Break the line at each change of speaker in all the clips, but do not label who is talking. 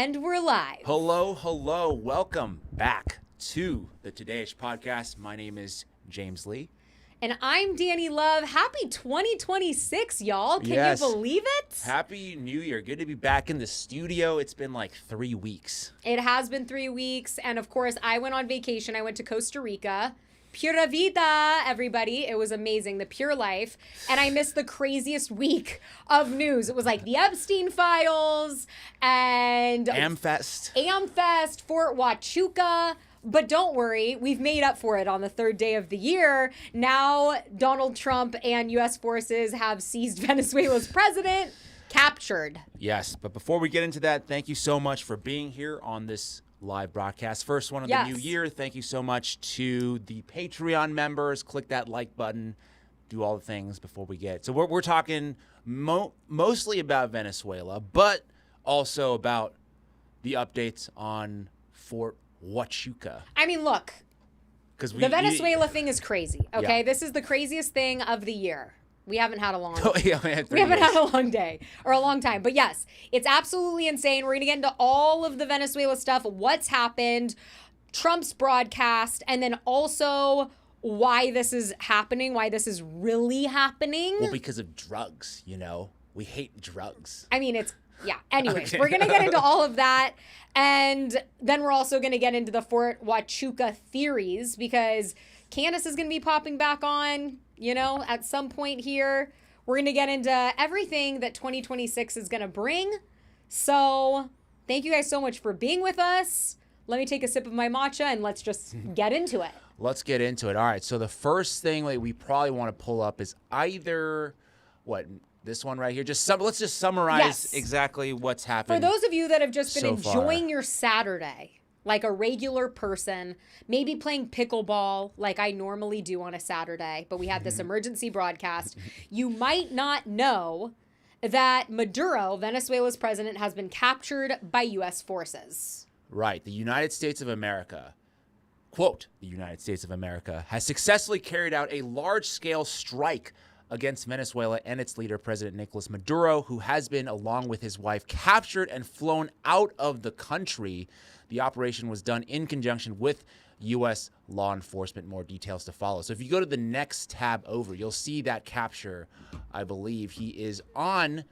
And we're live.
Hello. Welcome back to the Todayish podcast. My name is James Lee.
And I'm Dani Love. Happy 2026, y'all. Can
Yes.
you believe it?
Happy New Year. Good to be back in the studio. It's been like 3 weeks.
It has been 3 weeks. And of course, I went on vacation. I went to Costa Rica. Pura vida, everybody. It was amazing. The pure life. And I missed the craziest week of news. It was like the Epstein files and Amfest, Fort Huachuca. But don't worry, we've made up for it on the third day of the year. Now Donald Trump and U.S. forces have seized Venezuela's president, captured.
Yes, but before we get into that, thank you so much for being here on this live broadcast. First one of the new year. Thank you so much to the Patreon members. Click that like button. Do all the things before we get. So we're talking mostly about Venezuela, but also about the updates on Fort Huachuca.
I mean, look, the Venezuela thing is crazy, okay? Yeah. This is the craziest thing of the year. We haven't had a long we haven't had a long day or a long time. But yes, it's absolutely insane. We're going to get into all of the Venezuela stuff, what's happened, Trump's broadcast, and then also why this is happening, why this is really happening.
Well, because of drugs, you know? We hate drugs.
I mean, anyways, okay. We're going to get into all of that. And then we're also going to get into the Fort Huachuca theories because Candace is going to be popping back on, at some point here. We're going to get into everything that 2026 is going to bring. So thank you guys so much for being with us. Let me take a sip of my matcha and let's just get into it.
Let's get into it. All right. So the first thing that we probably want to pull up is either this one right here. Let's just summarize exactly what's happened.
For those of you that have just been enjoying your Saturday like a regular person, maybe playing pickleball like I normally do on a Saturday, but we had this emergency broadcast, you might not know that Maduro, Venezuela's president, has been captured by U.S. forces.
Right. The United States of America, quote, the United States of America has successfully carried out a large-scale strike against Venezuela and its leader, President Nicolás Maduro, who has been, along with his wife, captured and flown out of the country. The operation was done in conjunction with U.S. law enforcement. More details to follow. So if you go to the next tab over, you'll see that capture. I believe he is on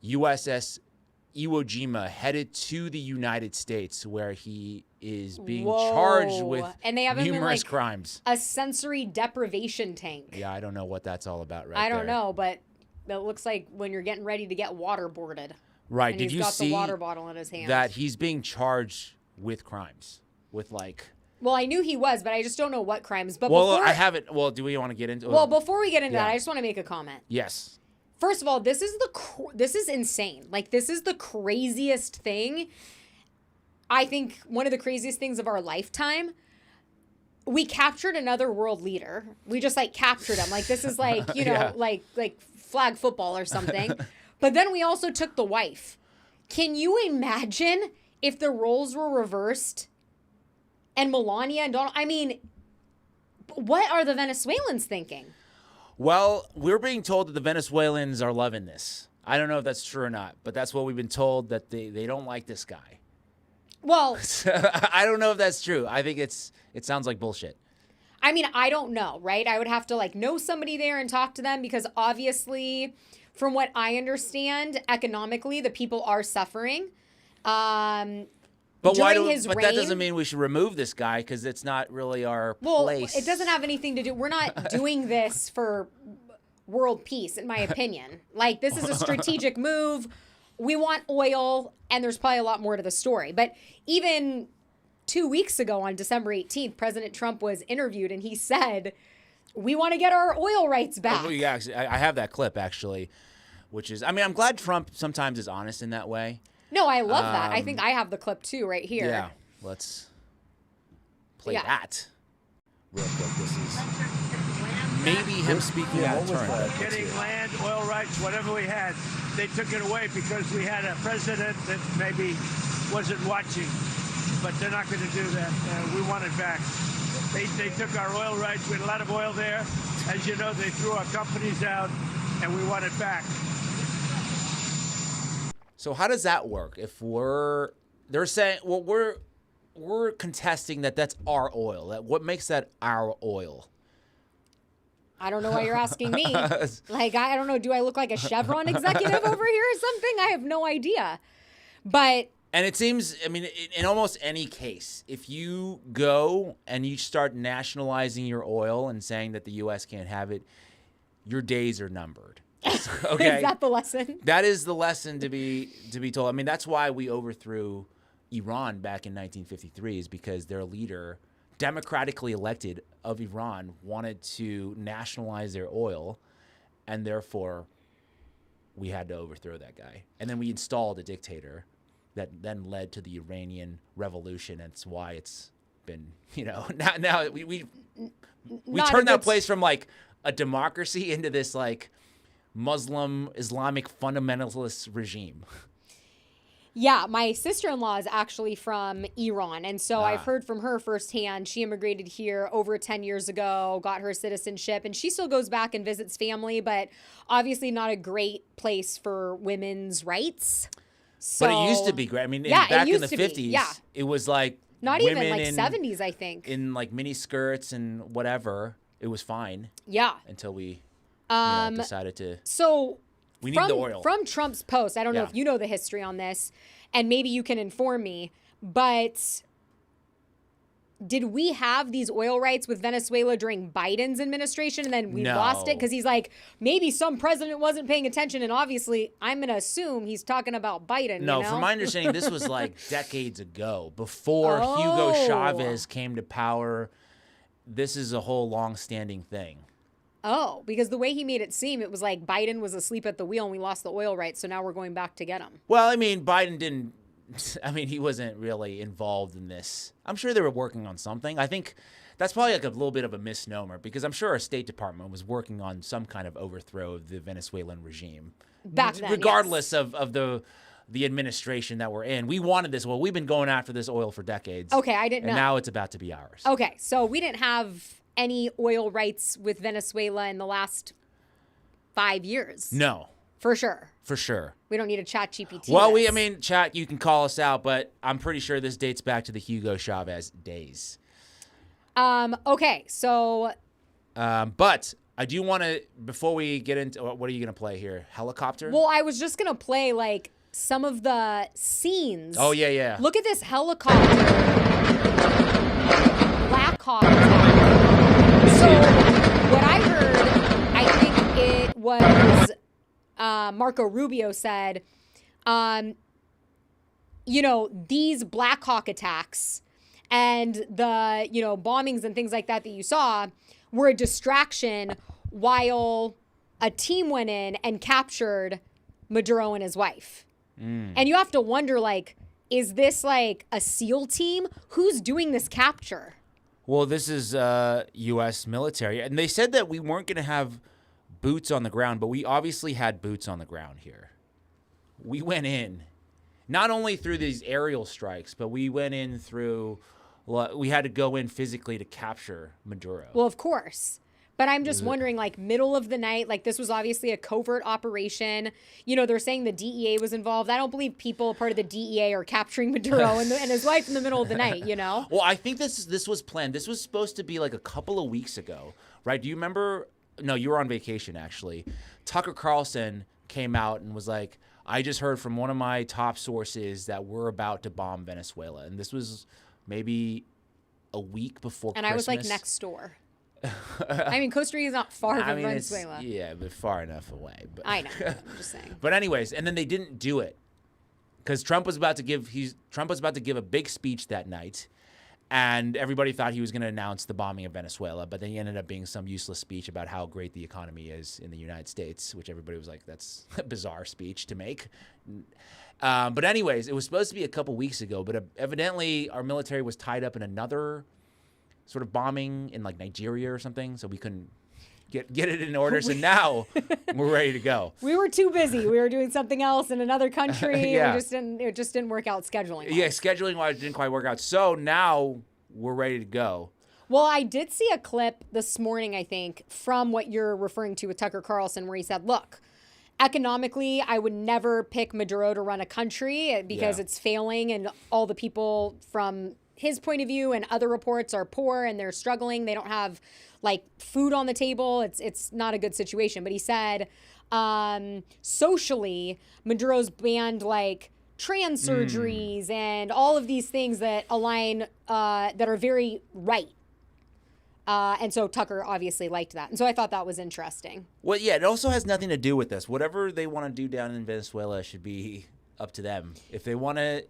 USS Iwo Jima, headed to the United States, where he is being charged with numerous crimes.
A sensory deprivation tank.
Yeah, I don't know what that's all about
I don't know, but it looks like when you're getting ready to get waterboarded.
Right.
And
Did you
got
see
the water bottle in his hand.
That he's being charged with crimes?
Well, I knew he was, but I just don't know what crimes. But
I haven't. Well, do we want to get into?
Well, before we get into that, I just want to make a comment.
Yes.
First of all, this is insane. Like, this is the craziest thing. I think one of the craziest things of our lifetime. We captured another world leader. We just captured him. Like, this is like, like flag football or something. But then we also took the wife. Can you imagine if the roles were reversed and Melania and Donald? I mean, what are the Venezuelans thinking?
Well, we're being told that the Venezuelans are loving this. I don't know if that's true or not, but that's what we've been told, that they don't like this guy.
Well,
I don't know if that's true. I think it sounds like bullshit.
I mean, I don't know, right? I would have to know somebody there and talk to them because obviously, from what I understand, economically, the people are suffering.
But that doesn't mean we should remove this guy because it's not really our place.
It doesn't have anything to do. We're not doing this for world peace, in my opinion. This is a strategic move. We want oil, and there's probably a lot more to the story. But even 2 weeks ago on December 18th, President Trump was interviewed, and he said, we want to get our oil rights back.
Oh, yeah, I have that clip, actually, which is, I'm glad Trump sometimes is honest in that way.
No, I love that. I think I have the clip too right here.
Yeah, let's play that real quick. This is maybe him speaking out of turn.
Getting land, oil rights, whatever we had, they took it away because we had a president that maybe wasn't watching. But they're not going to do that. We want it back. They took our oil rights. We had a lot of oil there. As you know, they threw our companies out, and we want it back.
So how does that work? If they're saying, well, we're contesting that that's our oil. What makes that our oil?
I don't know why you're asking me. Like, I don't know. Do I look like a Chevron executive over here or something? I have no idea. But.
And it seems, I mean, in almost any case, if you go and you start nationalizing your oil and saying that the U.S. can't have it, your days are numbered. Okay?
Is that the lesson?
That is the lesson to be told. I mean, that's why we overthrew Iran back in 1953, is because their leader, democratically elected of Iran, wanted to nationalize their oil, and therefore we had to overthrow that guy. And then we installed a dictator that then led to the Iranian Revolution. That's why it's been, now we turned that place from like a democracy into this like Muslim Islamic fundamentalist regime.
Yeah, my sister-in-law is actually from Iran, and so I've heard from her firsthand. She immigrated here over 10 years ago, got her citizenship, and she still goes back and visits family, but obviously not a great place for women's rights. So,
but it used to be great. I mean, back in the 50s, it was like
not even like 70s, I think.
In like mini skirts and whatever, it was fine.
Yeah.
Until we decided to.
So
we need the oil.
From Trump's post, I don't know if you know the history on this, and maybe you can inform me, but did we have these oil rights with Venezuela during Biden's administration and then we lost it? Because he's like, maybe some president wasn't paying attention, and obviously I'm going to assume he's talking about Biden.
No, from my understanding, this was like decades ago, before Hugo Chavez came to power. This is a whole long-standing thing.
Oh, because the way he made it seem, it was like Biden was asleep at the wheel and we lost the oil rights, so now we're going back to get him.
Well, I mean, Biden didn't. I mean, he wasn't really involved in this. I'm sure they were working on something. I think that's probably like a little bit of a misnomer, because I'm sure our State Department was working on some kind of overthrow of the Venezuelan regime.
Back then,
regardless of the administration that we're in. We wanted this oil. We've been going after this oil for decades.
Okay, I didn't know.
And now it's about to be ours.
Okay, so we didn't have any oil rights with Venezuela in the last 5 years.
No.
For sure.
For sure.
We don't need a chat GPT.
Well, chat, you can call us out, but I'm pretty sure this dates back to the Hugo Chavez days.
Okay, so.
But I do want to, before we get into, what are you going to play here? Helicopter?
Well, I was just going to play like some of the scenes.
Oh, yeah.
Look at this helicopter. Black Hawk attack. So what I heard, I think it was Marco Rubio said, these Black Hawk attacks and the, bombings and things like that you saw were a distraction while a team went in and captured Maduro and his wife. And you have to wonder, like, is this like a SEAL team? Who's doing this capture?
Well, this is U.S. military. And they said that we weren't going to have boots on the ground, but we obviously had boots on the ground here. We went in, not only through these aerial strikes, but we went in through, we had to go in physically to capture Maduro.
Well, of course. But I'm just wondering, like, middle of the night, like, this was obviously a covert operation. They're saying the DEA was involved. I don't believe people part of the DEA are capturing Maduro and his wife in the middle of the night, Well,
I think this was planned. This was supposed to be like a couple of weeks ago, right? Do you remember? No, you were on vacation, actually. Tucker Carlson came out and was like, I just heard from one of my top sources that we're about to bomb Venezuela. And this was maybe a week before Christmas.
And I was like, next door. I mean, Costa Rica is not far from Venezuela.
Yeah, but far enough away. But
I know. I'm just saying.
But anyways, and then they didn't do it because Trump was about to give a big speech that night, and everybody thought he was going to announce the bombing of Venezuela. But then he ended up being some useless speech about how great the economy is in the United States, which everybody was like, "That's a bizarre speech to make." But anyways, it was supposed to be a couple weeks ago, but evidently our military was tied up in another sort of bombing in like Nigeria or something, so we couldn't get it in order. So now we're ready to go.
We were too busy. We were doing something else in another country.
Yeah.
It just didn't work out scheduling-wise.
Yeah, scheduling-wise didn't quite work out. So now we're ready to go.
Well, I did see a clip this morning, I think, from what you're referring to with Tucker Carlson, where he said, look, economically, I would never pick Maduro to run a country because it's failing, and all the people from his point of view and other reports are poor and they're struggling. They don't have like food on the table. It's not a good situation. But he said socially, Maduro's banned like trans surgeries and all of these things that align that are very right. And so Tucker obviously liked that. And so I thought that was interesting.
Well, yeah, it also has nothing to do with this. Whatever they want to do down in Venezuela should be up to them. If they want to,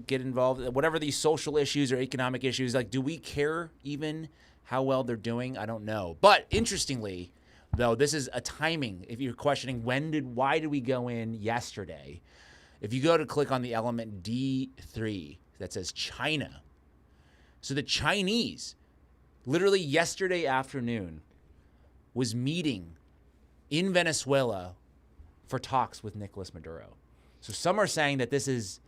get involved, whatever these social issues or economic issues, like, do we care even how well they're doing? I don't know. But interestingly, though, this is a timing. If you're questioning why did we go in yesterday? If you go to click on the element D3 that says China. So the Chinese literally yesterday afternoon was meeting in Venezuela for talks with Nicolás Maduro. So some are saying that this is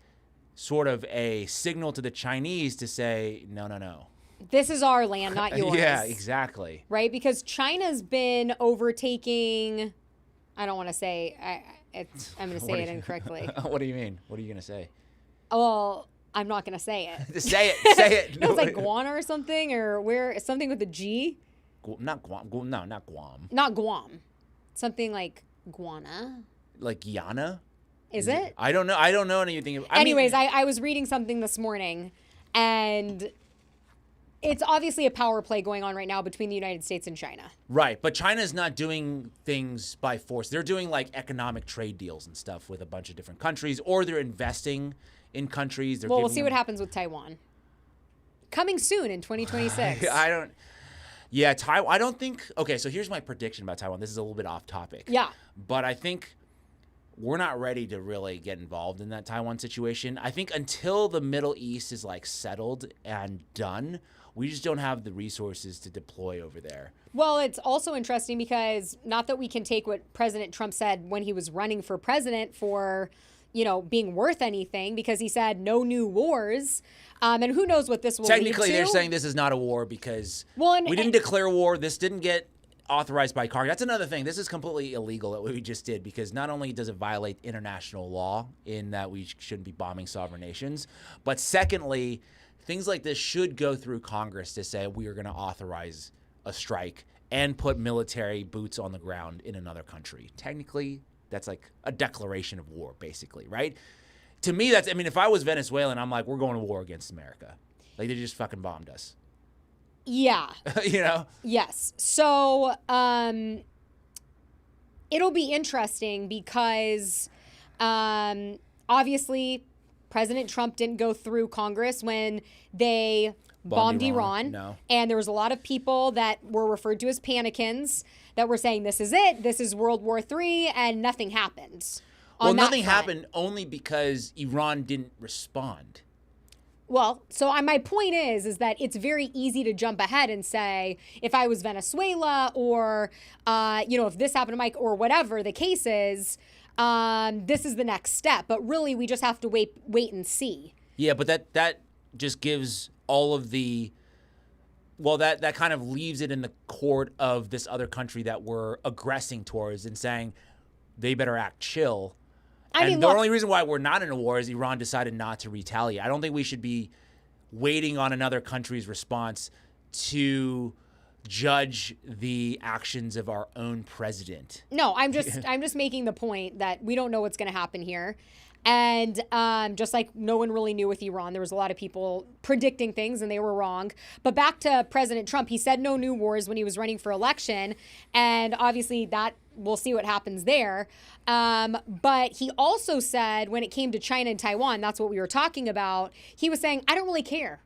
sort of a signal to the Chinese to say, no.
This is our land, not yours.
Yeah, exactly.
Right? Because China's been overtaking, I don't want to say, I'm going to say it incorrectly.
What do you mean? What are you going to say?
Well, I'm not going to say it.
Just say it. Say it.
No, it's like Guana or something, or something with a G.
Not Guam. No, not Guam.
Not Guam. Something like Guana.
Like Guyana?
Is it?
I don't know. I don't know anything.
Anyways, I was reading something this morning, and it's obviously a power play going on right now between the United States and China.
Right, but China's not doing things by force. They're doing like economic trade deals and stuff with a bunch of different countries, or they're investing in countries.
We'll see what happens with Taiwan. Coming soon in 2026.
Yeah, Taiwan. I don't think. Okay, so here's my prediction about Taiwan. This is a little bit off topic.
Yeah.
But I think we're not ready to really get involved in that Taiwan situation. I think until the Middle East is like settled and done, we just don't have the resources to deploy over there.
Well, it's also interesting because not that we can take what President Trump said when he was running for president for, being worth anything, because he said no new wars. And who knows what this will lead to.
Technically, they're saying this is not a war because we didn't declare war. This didn't get authorized by Congress. That's another thing. This is completely illegal what we just did, because not only does it violate international law in that we shouldn't be bombing sovereign nations, but secondly, things like this should go through Congress to say we are going to authorize a strike and put military boots on the ground in another country. Technically, that's like a declaration of war, basically, right? To me, if I was Venezuelan, I'm like, we're going to war against America. Like, they just fucking bombed us.
Yeah. Yes. So it'll be interesting because obviously President Trump didn't go through Congress when they bombed Iran.
No.
And there was a lot of people that were referred to as panicans that were saying this is it, this is World War III, and nothing happened.
Well, nothing happened only because Iran didn't respond.
Well, so my point is that it's very easy to jump ahead and say, if I was Venezuela or, if this happened to Mike or whatever the case is, this is the next step. But really, we just have to wait and see. Yeah,
but that just gives all of the, that kind of leaves it in the court of this other country that we're aggressing towards and saying they better act chill. The only reason why we're not in a war is Iran decided not to retaliate. I don't think we should be waiting on another country's response to judge the actions of our own president.
No, I'm just making the point that we don't know what's going to happen here. And just like no one really knew with Iran, there was a lot of people predicting things and they were wrong. But back to President Trump, he said no new wars when he was running for election. And obviously that we'll see what happens there. But he also said when it came to China and Taiwan, that's what we were talking about. He was saying, I don't really care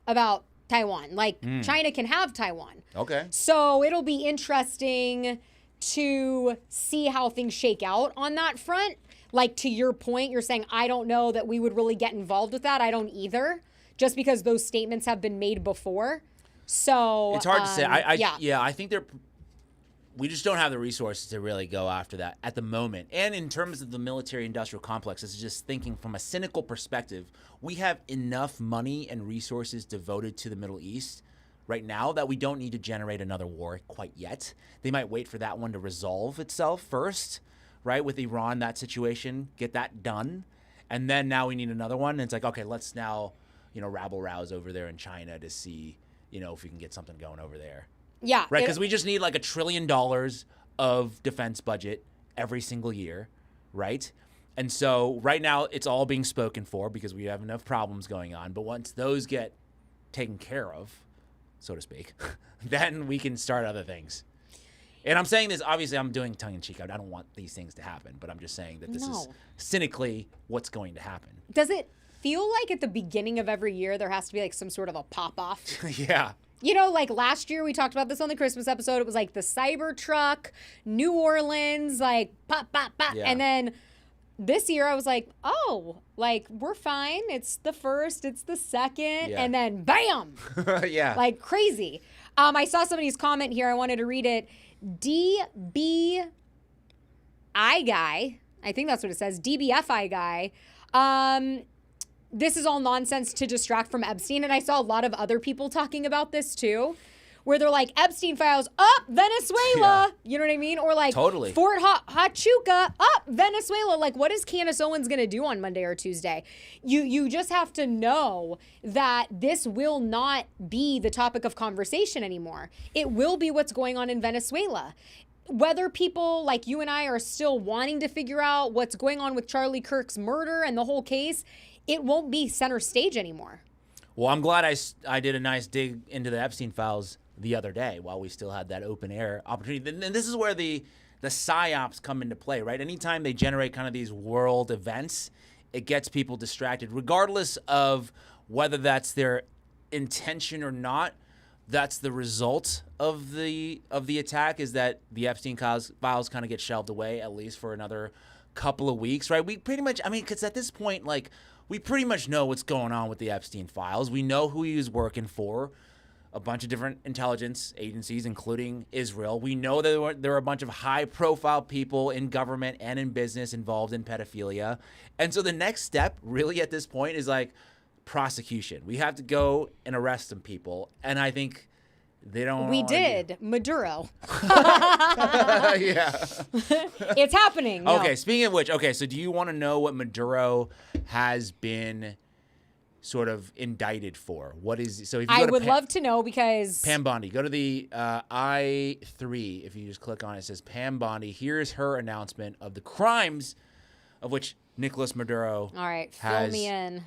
about Taiwan. Like China can have Taiwan.
Okay.
So it'll be interesting to see how things shake out on that front. Like, to your point, you're saying, I don't know that we would really get involved with that. I don't either, just because those statements have been made before. So
it's hard to say. I think we just don't have the resources to really go after that at the moment. And in terms of the military-industrial complex, this is just thinking from a cynical perspective. We have enough money and resources devoted to the Middle East right now that we don't need to generate another war quite yet. They might wait for that one to resolve itself first. right, with Iran, that situation, get that done. And then now we need another one. And it's like, okay, let's now, rabble-rouse over there in China to see, if we can get something going over there.
Yeah.
Right, because we just need like $1 trillion of defense budget every single year, right? And so right now it's all being spoken for because we have enough problems going on. But once those get taken care of, so to speak, then we can start other things. And I'm saying this, obviously I'm doing tongue-in-cheek. I don't want these things to happen, but I'm just saying that this is cynically what's going to happen.
Does it feel like at the beginning of every year there has to be like some sort of a pop-off?
Yeah.
Like last year we talked about this on the Christmas episode. It was like the Cybertruck, New Orleans, like pop, pop, pop.
Yeah.
And then this year I was like, oh, like we're fine. It's the first, it's the second,
Yeah.
and then bam.
Yeah.
Like crazy. I saw somebody's comment here. I wanted to read it. DBI guy, I think that's what it says, DBFI guy. This is all nonsense to distract from Epstein. And I saw a lot of other people talking about this too, where they're like, Epstein files, up Venezuela.
Yeah.
You know what I mean? Or like,
Totally.
Fort Huachuca, up Venezuela. Like, what is Candace Owens going to do on Monday or Tuesday? You just have to know that this will not be the topic of conversation anymore. It will be what's going on in Venezuela. Whether people like you and I are still wanting to figure out what's going on with Charlie Kirk's murder and the whole case, it won't be center stage anymore.
Well, I'm glad I did a nice dig into the Epstein files the other day while we still had that open air opportunity. And this is where the psyops come into play, right? Anytime they generate kind of these world events, it gets people distracted, regardless of whether that's their intention or not. That's the result of the attack, is that the Epstein files kind of get shelved away, at least for another couple of weeks, right? We pretty much, because at this point, like, we pretty much know what's going on with the Epstein files. We know who he was working for, a bunch of different intelligence agencies, including Israel. We know that there were a bunch of high-profile people in government and in business involved in pedophilia. And so the next step, really, at this point, is like prosecution. We have to go and arrest some people. And I think they don't.
We did. Maduro.
Yeah.
It's happening. No.
Okay, speaking of which, so do you want to know what Maduro has been sort of indicted for? What is, so if you go
I
to
would love to know, because
Pam Bondi, go to the I3, if you just click on it, it says Pam Bondi. Here's her announcement of the crimes of which Nicolás Maduro
all right, fill
has
me in.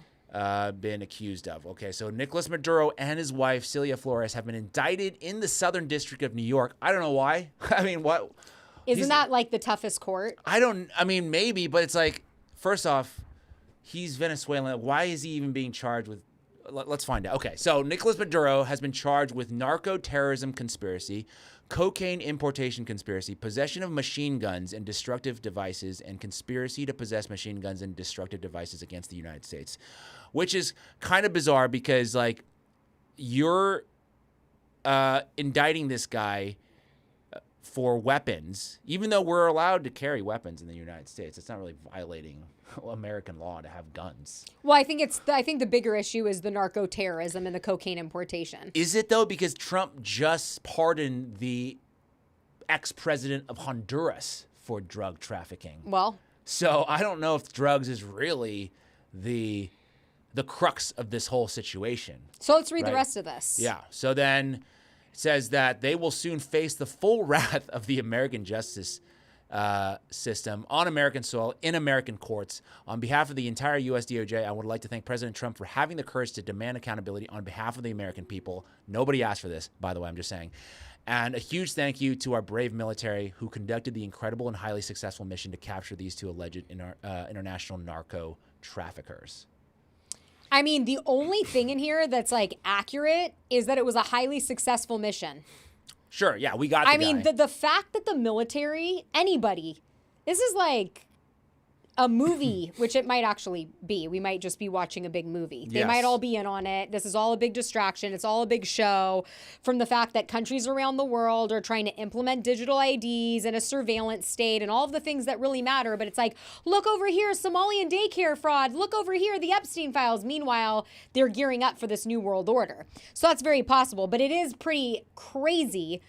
been accused of. Okay, so Nicolás Maduro and his wife, Celia Flores, have been indicted in the Southern District of New York. I don't know why. What?
Isn't that like the toughest court?
Maybe, but it's like, first off, he's Venezuelan. Why is he even being charged with? Let's find out. Okay, so Nicolás Maduro has been charged with narco-terrorism conspiracy, cocaine importation conspiracy, possession of machine guns and destructive devices, and conspiracy to possess machine guns and destructive devices against the United States, which is kind of bizarre because, like, you're indicting this guy for weapons, even though we're allowed to carry weapons in the United States. It's not really violating American law to have guns.
Well, I think the bigger issue is the narco-terrorism and the cocaine importation.
Is it, though? Because Trump just pardoned the ex-president of Honduras for drug trafficking.
Well,
so I don't know if drugs is really the crux of this whole situation.
so let's read
Right.
the rest of this.
Yeah. So then it says that they will soon face the full wrath of the American justice system on American soil, in American courts. On behalf of the entire U.S. DOJ, I would like to thank President Trump for having the courage to demand accountability on behalf of the American people. Nobody asked for this, by the way, I'm just saying. And a huge thank you to our brave military who conducted the incredible and highly successful mission to capture these two alleged international narco traffickers.
I mean, the only thing in here that's like accurate is that it was a highly successful mission.
Sure, yeah, we got the guy.
The fact that the military, anybody, this is like a movie, which it might actually be. We might just be watching a big movie. They
Yes.
might all be in on it. This is all a big distraction. It's all a big show, from the fact that countries around the world are trying to implement digital IDs and a surveillance state and all of the things that really matter. But it's like, look over here, Somalian daycare fraud. Look over here, the Epstein files. Meanwhile, they're gearing up for this new world order. So that's very possible. But it is pretty crazy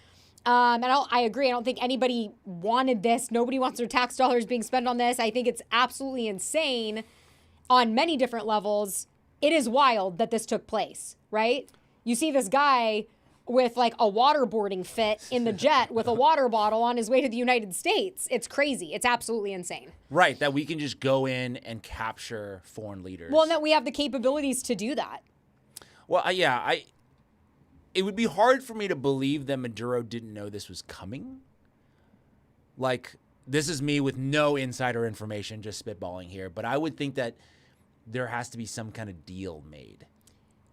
And I agree. I don't think anybody wanted this. Nobody wants their tax dollars being spent on this. I think it's absolutely insane on many different levels. It is wild that this took place, right? You see this guy with like a waterboarding fit in the jet with a water bottle on his way to the United States. It's crazy. It's absolutely insane.
Right, that we can just go in and capture foreign leaders.
Well, and that we have the capabilities to do that.
Well, it would be hard for me to believe that Maduro didn't know this was coming. Like, this is me with no insider information, just spitballing here, but I would think that there has to be some kind of deal made.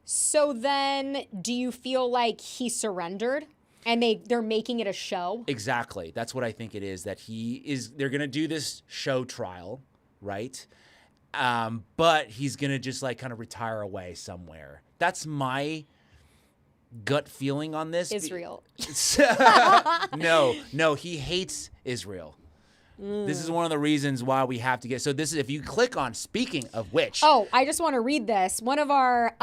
So then, do you feel like he surrendered and they're making it a show?
Exactly. That's what I think it is, that they're going to do this show trial, right? But he's going to just like kind of retire away somewhere. That's my gut feeling on this.
Israel.
No, he hates Israel. This is one of the reasons why we have to get. So this is, if you click on, speaking of which.
Oh, I just want to read this. One of our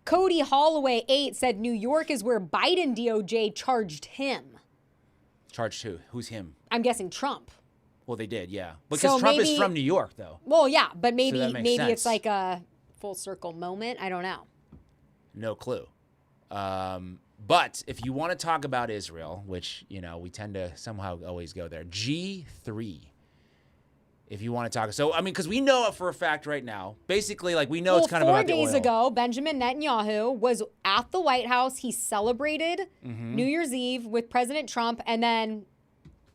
Cody Holloway 8 said New York is where Biden DOJ charged him.
Charged who? Who's him?
I'm guessing Trump.
Well, they did, yeah. Because Trump is from New York, though.
Well, yeah, but maybe
So
it's like a full circle moment. I don't know.
No clue. But if you want to talk about Israel, which, you know, we tend to somehow always go there, G3. If you want to talk. So, I mean, because we know it for a fact right now. Basically, like, we know it's kind of about the oil.
4 days ago, Benjamin Netanyahu was at the White House. He celebrated New Year's Eve with President Trump, and then,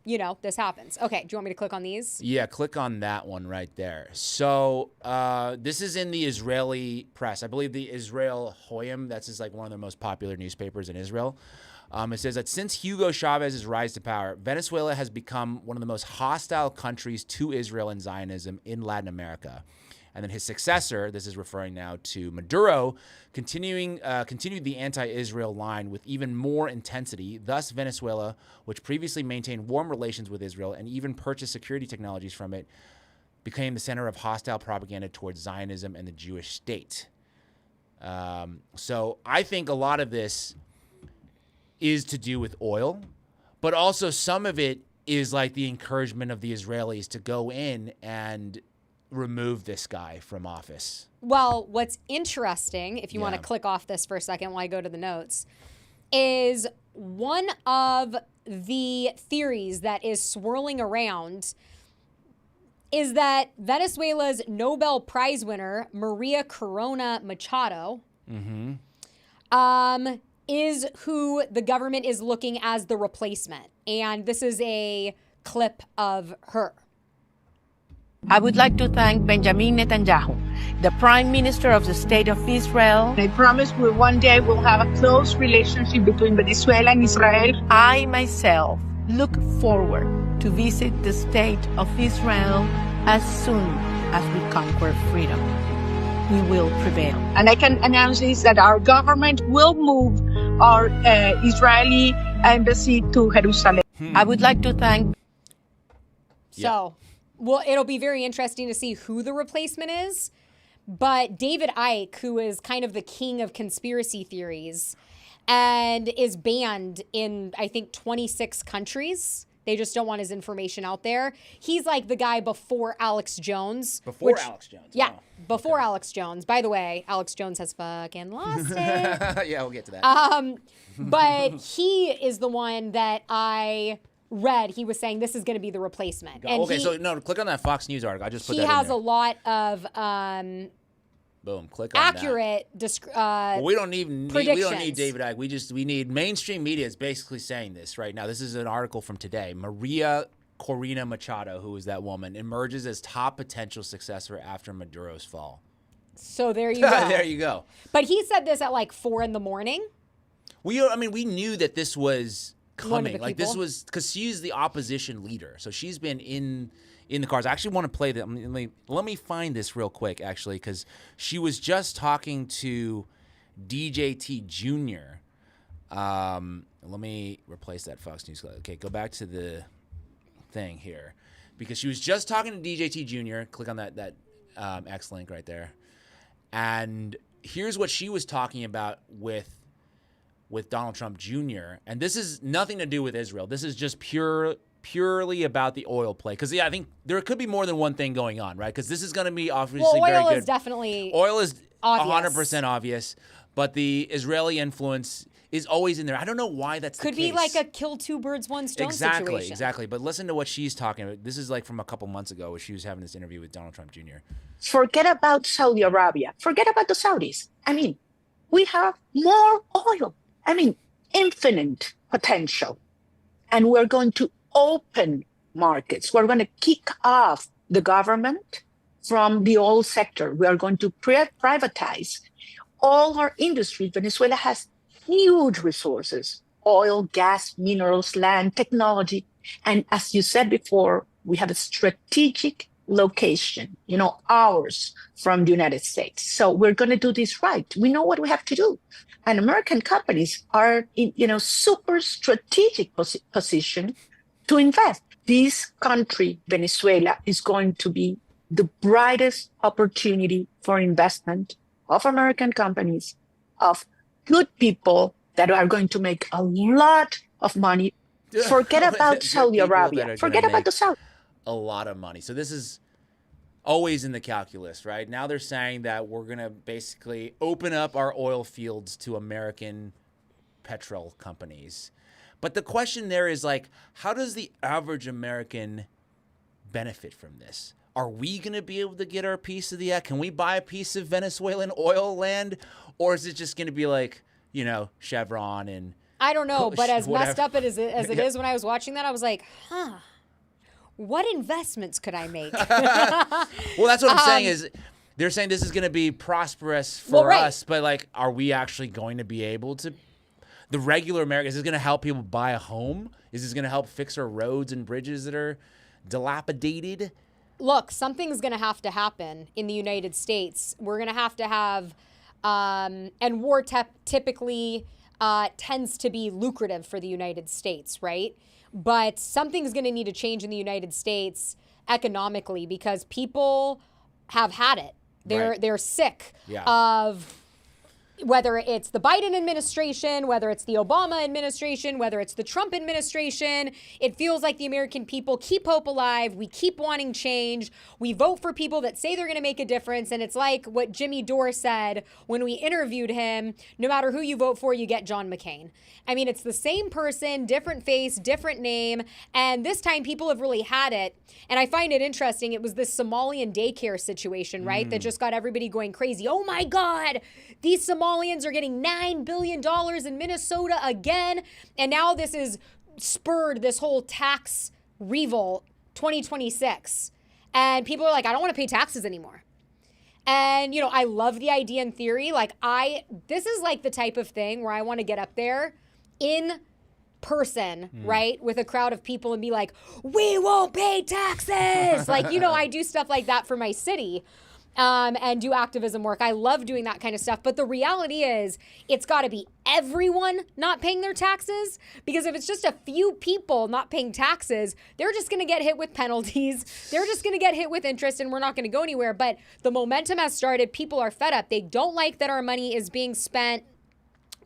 you know, this happens. Okay, do you want me to click on these?
Yeah, click on that one right there. So, this is in the Israeli press. I believe the Israel Hoyam, that's just like one of the most popular newspapers in Israel. It says that since Hugo Chavez's rise to power, Venezuela has become one of the most hostile countries to Israel and Zionism in Latin America. And then his successor, this is referring now to Maduro, continued the anti-Israel line with even more intensity. Thus, Venezuela, which previously maintained warm relations with Israel and even purchased security technologies from it, became the center of hostile propaganda towards Zionism and the Jewish state. So I think a lot of this is to do with oil, but also some of it is like the encouragement of the Israelis to go in and remove this guy from office.
Well, what's interesting, if you want to click off this for a second while I go to the notes, is one of the theories that is swirling around is that Venezuela's Nobel Prize winner, Maria Corina Machado, is who the government is looking as the replacement. And this is a clip of her.
I would like to thank Benjamin Netanyahu, the Prime Minister of the State of Israel.
I promise we one day will have a close relationship between Venezuela and Israel.
I myself look forward to visit the State of Israel as soon as we conquer freedom. We will prevail.
And I can announce this, that our government will move our Israeli embassy to Jerusalem.
I would like to thank...
So, well, it'll be very interesting to see who the replacement is. But David Icke, who is kind of the king of conspiracy theories and is banned in, I think, 26 countries. They just don't want his information out there. He's like the guy before Alex Jones.
Alex Jones.
Yeah, before Alex Jones. By the way, Alex Jones has fucking lost it.
Yeah, we'll get to that.
But he is the one that I read. He was saying this is going to be the replacement. And
click on that Fox News article. I just put that in
there. He has
a
lot of
boom, click on
accurate
we don't need David Icke. We need mainstream media is basically saying this right now. This is an article from today. Maria Corina Machado, who is that woman, emerges as top potential successor after Maduro's fall.
So there you go.
There you go.
But he said this at like 4 a.m.
We knew that this was coming. Like, this
people.
was because she's the opposition leader, so she's been in the cars. I actually want to play that. Let me find this real quick, actually, because she was just talking to DJT Jr. Let me replace that Fox News. Okay, go back to the thing here, because she was just talking to DJT Jr. Click on that X link right there, and here's what she was talking about with Maria Corina Machado. She was just talking to DJT Jr. Click on that X link right there. And here's what she was talking about with Maria Corina Machado. She was just talking to DJT Jr. Click on that X link right there. And here's what she was talking about with Maria Corina Machado. She was just talking to DJT Jr. Click on that X link right there. And here's what she was talking about with with Donald Trump Jr. And this is nothing to do with Israel. This is just purely about the oil play. Because, I think there could be more than one thing going on, right? Because this is going to be obviously very good.
Oil is definitely
Oil is
obvious.
100% obvious. But the Israeli influence is always in there. I don't know why that's the case.
Could be like a kill two birds, one stone situation.
Exactly. But listen to what she's talking about. This is like from a couple months ago where she was having this interview with Donald Trump Jr.
Forget about Saudi Arabia. Forget about the Saudis. I mean, we have more oil. I mean, infinite potential. And we're going to open markets. We're going to kick off the government from the oil sector. We are going to privatize all our industries. Venezuela has huge resources: oil, gas, minerals, land, technology. And as you said before, we have a strategic location, hours from the United States. So we're going to do this right. We know what we have to do. And American companies are in, super strategic position to invest. This country, Venezuela, is going to be the brightest opportunity for investment of American companies, of good people that are going to make a lot of money. Forget about Saudi Arabia. Forget about the Saudi.
A lot of money. So this is always in the calculus, right? Now they're saying that we're going to basically open up our oil fields to American petrol companies. But the question there is like, how does the average American benefit from this? Are we going to be able to get our piece of the Can we buy a piece of Venezuelan oil land? Or is it just going to be like, Chevron and...
I don't know, but as
whatever.
Messed up as it is when I was watching that, I was like, what investments could I make?
Well, that's what I'm saying is they're saying this is going to be prosperous for us, but like, are we actually going to be able to... The regular American, is this going to help people buy a home? Is this going to help fix our roads and bridges that are dilapidated?
Look, something's going to have to happen in the United States. We're going to have, and war typically tends to be lucrative for the United States, right? But something's going to need to change in the United States economically because people have had it. They're sick of whether it's the Biden administration, whether it's the Obama administration, whether it's the Trump administration. It feels like the American people keep hope alive. We keep wanting change. We vote for people that say they're going to make a difference. And it's like what Jimmy Dore said when we interviewed him: no matter who you vote for, you get John McCain. I mean, it's the same person, different face, different name. And this time people have really had it. And I find it interesting. It was this Somalian daycare situation, right? That just got everybody going crazy. Oh my God, these Somalians are getting $9 billion in Minnesota again. And now this has spurred this whole tax revolt 2026. And people are like, I don't want to pay taxes anymore. And, I love the idea in theory. Like this is like the type of thing where I want to get up there in person, right, with a crowd of people and be like, we won't pay taxes. Like, I do stuff like that for my city. And do activism work. I love doing that kind of stuff. But the reality is it's got to be everyone not paying their taxes, because if it's just a few people not paying taxes, they're just going to get hit with penalties. They're just going to get hit with interest, and we're not going to go anywhere. But the momentum has started. People are fed up. They don't like that our money is being spent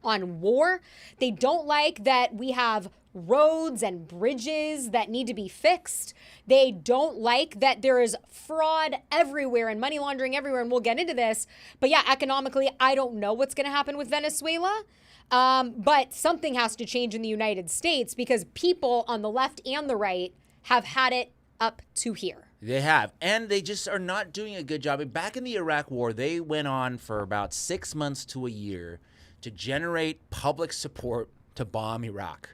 on war. They don't like that we have roads and bridges that need to be fixed. They don't like that there is fraud everywhere and money laundering everywhere, and we'll get into this. But yeah, economically, I don't know what's going to happen with Venezuela. But something has to change in the United States, because people on the left and the right have had it up to here.
They have. And they just are not doing a good job. Back in the Iraq War, they went on for about 6 months to a year to generate public support to bomb Iraq.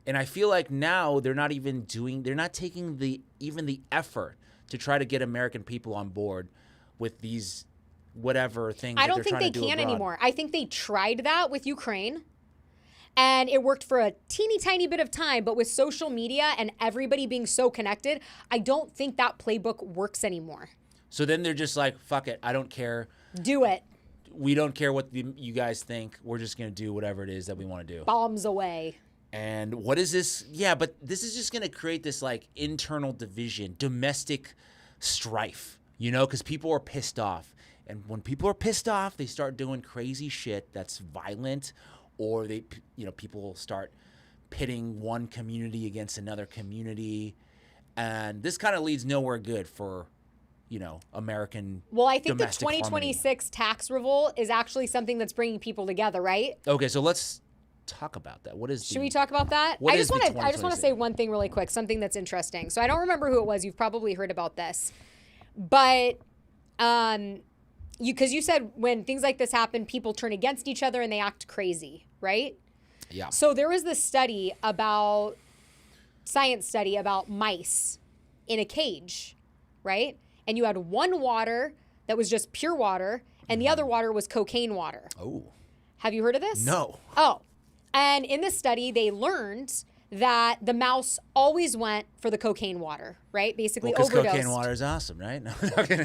And I feel like now they're not taking even the effort to try to get American people on board with these whatever things.
I don't think they can anymore. I think they tried that with Ukraine, and it worked for a teeny tiny bit of time. But with social media and everybody being so connected, I don't think that playbook works anymore.
So then they're just like, fuck it, I don't care.
Do it.
We don't care what you guys think. We're just going to do whatever it is that we want to do.
Bombs away.
And what is this? Yeah, but this is just going to create this like internal division, domestic strife, because people are pissed off. And when people are pissed off, they start doing crazy shit that's violent or people start pitting one community against another community, and this kind of leads nowhere good for American.
Well, I think the
domestic
2026 tax revolt is actually something that's bringing people together, right?
Okay, so let's talk about that.
Should we talk about that? I just want to say one thing really quick, something that's interesting. So I don't remember who it was. You've probably heard about this, but because you said when things like this happen, people turn against each other and they act crazy, right?
Yeah.
So there was this science study about mice in a cage, right? And you had one water that was just pure water, and the other water was cocaine water.
Oh.
Have you heard of this?
No.
Oh. And in this study, they learned that the mouse always went for the cocaine water, right? Basically overdosed.
Because cocaine water is awesome, right? No,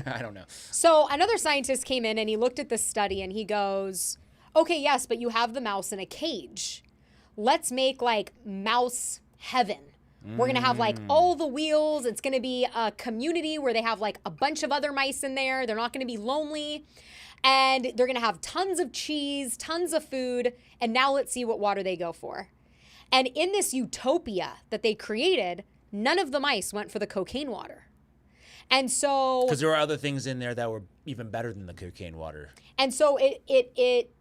I don't know.
So another scientist came in and he looked at this study and he goes, okay, yes, but you have the mouse in a cage. Let's make like mouse heaven. We're going to have like all the wheels. It's going to be a community where they have like a bunch of other mice in there. They're not going to be lonely. And they're going to have tons of cheese, tons of food. And now let's see what water they go for. And in this utopia that they created, none of the mice went for the cocaine water. And so...
Because there were other things in there that were even better than the cocaine water.
And so it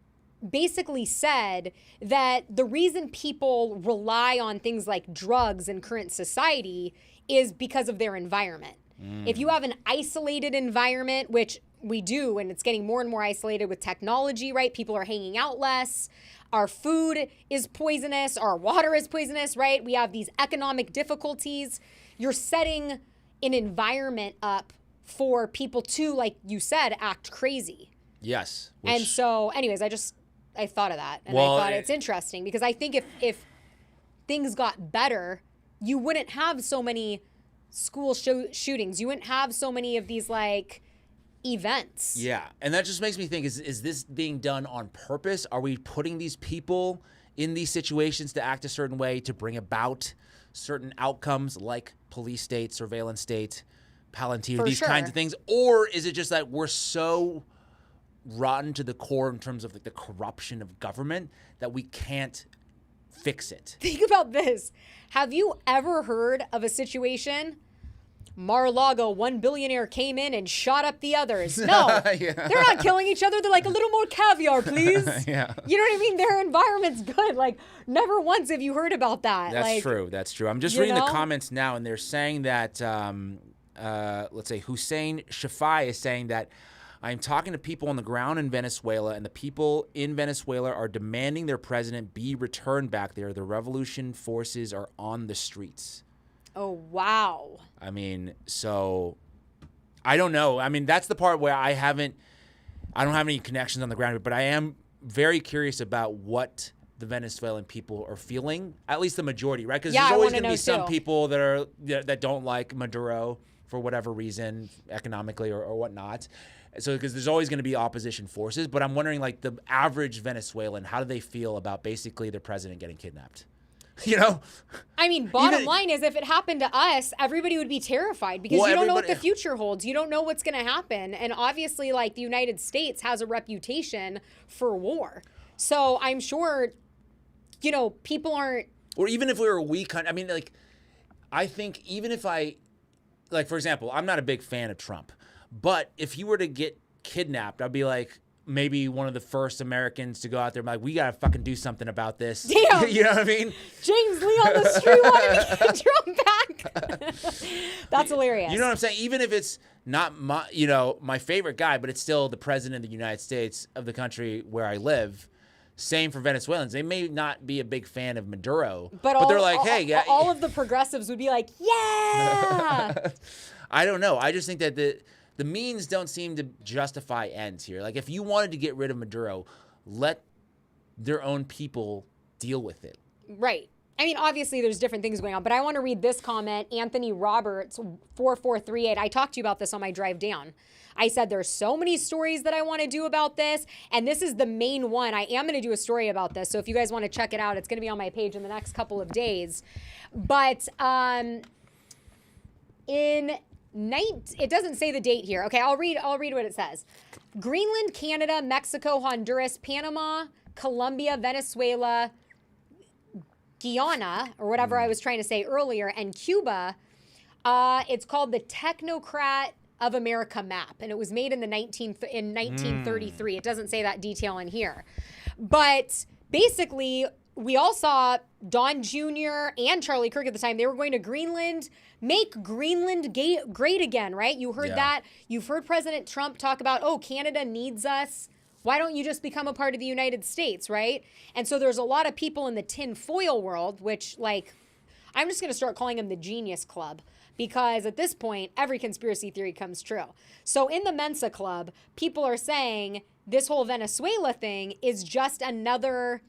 basically said that the reason people rely on things like drugs in current society is because of their environment. If you have an isolated environment, which we do, and it's getting more and more isolated with technology, right? People are hanging out less. Our food is poisonous. Our water is poisonous, right? We have these economic difficulties. You're setting an environment up for people to, like you said, act crazy.
Yes.
And so, anyways, I thought of that, and I thought it's interesting because I think if things got better, you wouldn't have so many school shootings. You wouldn't have so many of these like events.
Yeah, and that just makes me think: is this being done on purpose? Are we putting these people in these situations to act a certain way to bring about certain outcomes, like police state, surveillance state, Palantir, these kinds of things, or is it just that we're so rotten to the core in terms of like the corruption of government that we can't fix it?
Think about this. Have you ever heard of a situation? Mar-a-Lago, one billionaire came in and shot up the others. No,
Yeah.
They're not killing each other. They're like, a little more caviar, please.
Yeah.
You know what I mean? Their environment's good. Like, never once have you heard about that.
That's true. That's true. I'm just reading the comments now, and they're saying that, let's say Hussein Shafai is saying that I'm talking to people on the ground in Venezuela, and the people in Venezuela are demanding their president be returned back there. The revolution forces are on the streets.
Oh, wow.
I mean, so I don't know. I mean, that's the part where I don't have any connections on the ground, but I am very curious about what the Venezuelan people are feeling, at least the majority, right? Because there's always going to be some people that don't like Maduro for whatever reason, economically or whatnot. So because there's always going to be opposition forces, but I'm wondering, like, the average Venezuelan, how do they feel about basically their president getting kidnapped? You know?
I mean, bottom line is if it happened to us, everybody would be terrified because you don't know what the future holds. You don't know what's going to happen. And obviously, like, the United States has a reputation for war. So I'm sure, people aren't...
Or even if we were a weak country, I mean, like, I think even if like, for example, I'm not a big fan of Trump. But if he were to get kidnapped, I'd be like maybe one of the first Americans to go out there and be like, we got to fucking do something about this.
Damn.
You know what I mean?
James Lee on the street wanted to get Trump back. That's hilarious.
You know what I'm saying? Even if it's not my favorite guy, but it's still the president of the United States, of the country where I live. Same for Venezuelans. They may not be a big fan of Maduro, but they're like, hey.
All of the progressives would be like, yeah.
I don't know. I just think that the means don't seem to justify ends here. Like, if you wanted to get rid of Maduro, let their own people deal with it.
Right. I mean, obviously, there's different things going on, but I want to read this comment. Anthony Roberts, 4438. I talked to you about this on my drive down. I said there's so many stories that I want to do about this, and this is the main one. I am going to do a story about this, so if you guys want to check it out, it's going to be on my page in the next couple of days. But it doesn't say the date here. Okay, I'll read what it says. Greenland, Canada, Mexico, Honduras, Panama, Colombia, Venezuela, Guyana, or whatever I was trying to say earlier, and Cuba. It's called the Technocrat of America map, and it was made in 1933. It doesn't say that detail in here. But basically, we all saw Don Jr. and Charlie Kirk at the time. They were going to Greenland, make Greenland great again, right? You heard that. You've heard President Trump talk about, oh, Canada needs us. Why don't you just become a part of the United States, right? And so there's a lot of people in the tinfoil world, which, like, I'm just going to start calling them the Genius Club, because at this point, every conspiracy theory comes true. So in the Mensa Club, people are saying this whole Venezuela thing is just another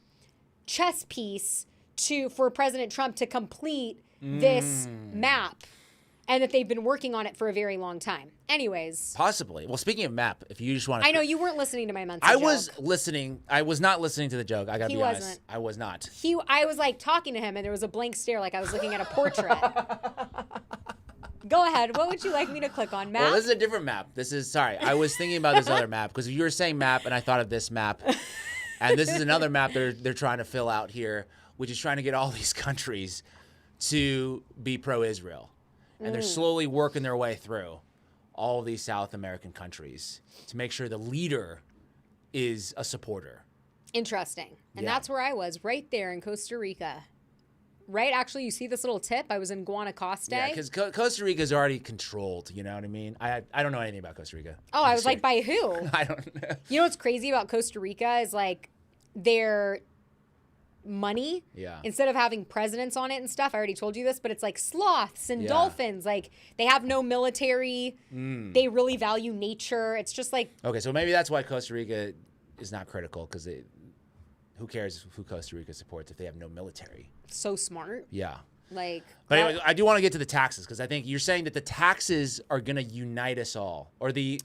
chess piece for President Trump to complete this map, and that they've been working on it for a very long time. Anyways.
Possibly. Well, speaking of map, if you just want to...
I know you weren't listening to my Mensa
I
joke.
was listening. I was not listening to the joke. I got to be honest.
Wasn't.
I was not.
I was like talking to him, and there was a blank stare like I was looking at a portrait. Go ahead. What would you like me to click on? Map?
Well, this is a different map. Sorry. I was thinking about this other map because you were saying map, and I thought of this map. And this is another map they're trying to fill out here, which is trying to get all these countries to be pro-Israel. And they're slowly working their way through all of these South American countries to make sure the leader is a supporter.
Interesting. And that's where I was, right there in Costa Rica. Right? Actually, you see this little tip? I was in Guanacaste.
Yeah, because Costa Rica's already controlled, you know what I mean? I don't know anything about Costa Rica.
Oh, I was like, by who?
I don't know.
You know what's crazy about Costa Rica is, like, their money, instead of having presidents on it and stuff, I already told you this, but it's like sloths and dolphins. Like, they have no military. They really value nature. It's just like...
Okay, so maybe that's why Costa Rica is not critical, because who cares who Costa Rica supports if they have no military?
So smart.
Yeah.
Like...
But anyway, I do want to get to the taxes, because I think you're saying that the taxes are going to unite us all. Or the...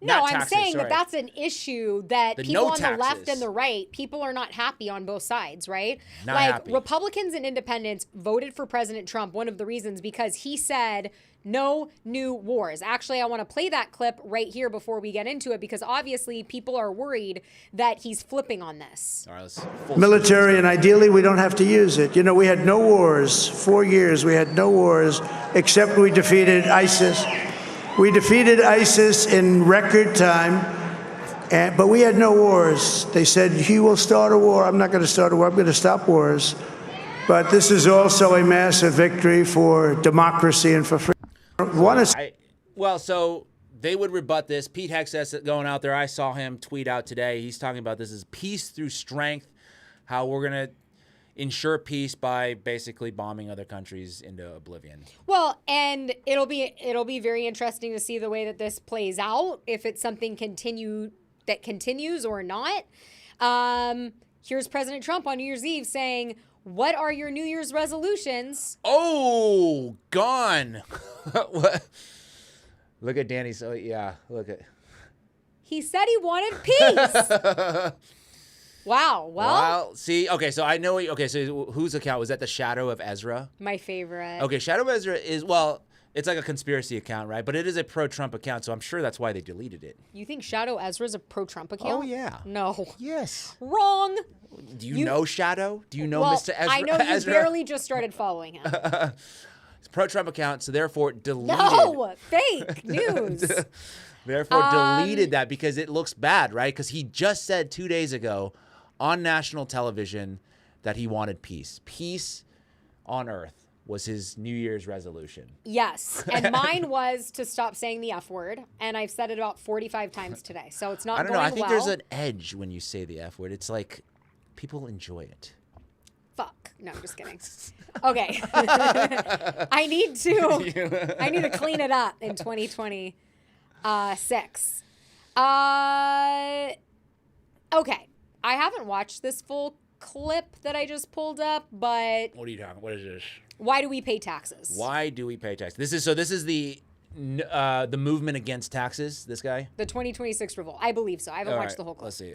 No, I'm saying that that's an issue that people on the left and the right, people are not happy on both sides, right?
Not
like,
happy.
Republicans and independents voted for President Trump, one of the reasons, because he said no new wars. Actually, I want to play that clip right here before we get into it, because obviously people are worried that he's flipping on this.
All right, let's
military, and ideally we don't have to use it. You know, we had no wars, 4 years, we had no wars, except we defeated ISIS. We defeated ISIS in record time, but we had no wars. They said, he will start a war. I'm not going to start a war. I'm going to stop wars. But this is also a massive victory for democracy and for freedom.
Well, so they would rebut this. Pete Hegseth going out there, I saw him tweet out today. He's talking about this as peace through strength, how we're going to ensure peace by basically bombing other countries into oblivion. Well,
and it'll be very interesting to see the way that this plays out, if it's something that continues or not. Here's President Trump on New Year's Eve saying, "What are your New Year's resolutions?"
Oh, gone. Look at Dani. So yeah, look at.
He said he wanted peace. Wow.
Well, see, okay, so I know. Okay, so whose account was that? The Shadow of Ezra?
My favorite.
Okay, Shadow of Ezra is, well, it's like a conspiracy account, right? But it is a pro-Trump account, so I'm sure that's why they deleted it.
You think Shadow Ezra's a pro-Trump account?
Oh, yeah.
No.
Yes.
Wrong.
Do you know Shadow? Do you know Mr. Ezra?
I know you barely just started following him.
It's a pro-Trump account, so therefore deleted.
No, fake news.
Therefore deleted that because it looks bad, right? Because he just said 2 days ago on national television that he wanted peace. Peace on earth was his New Year's resolution.
Yes. And mine was to stop saying the F word. And I've said it about 45 times today. So it's not going well.
I don't know. I think there's an edge when you say the F word. It's like people enjoy it.
Fuck. No, I'm just kidding. Okay. I need to clean it up in 2026. Okay. I haven't watched this full clip that I just pulled up, but...
What are you talking? What is this?
Why do we pay taxes?
Why do we pay taxes? This is the movement against taxes, this guy?
The 2026 Revolt. I believe so. I haven't watched the whole clip.
Let's see.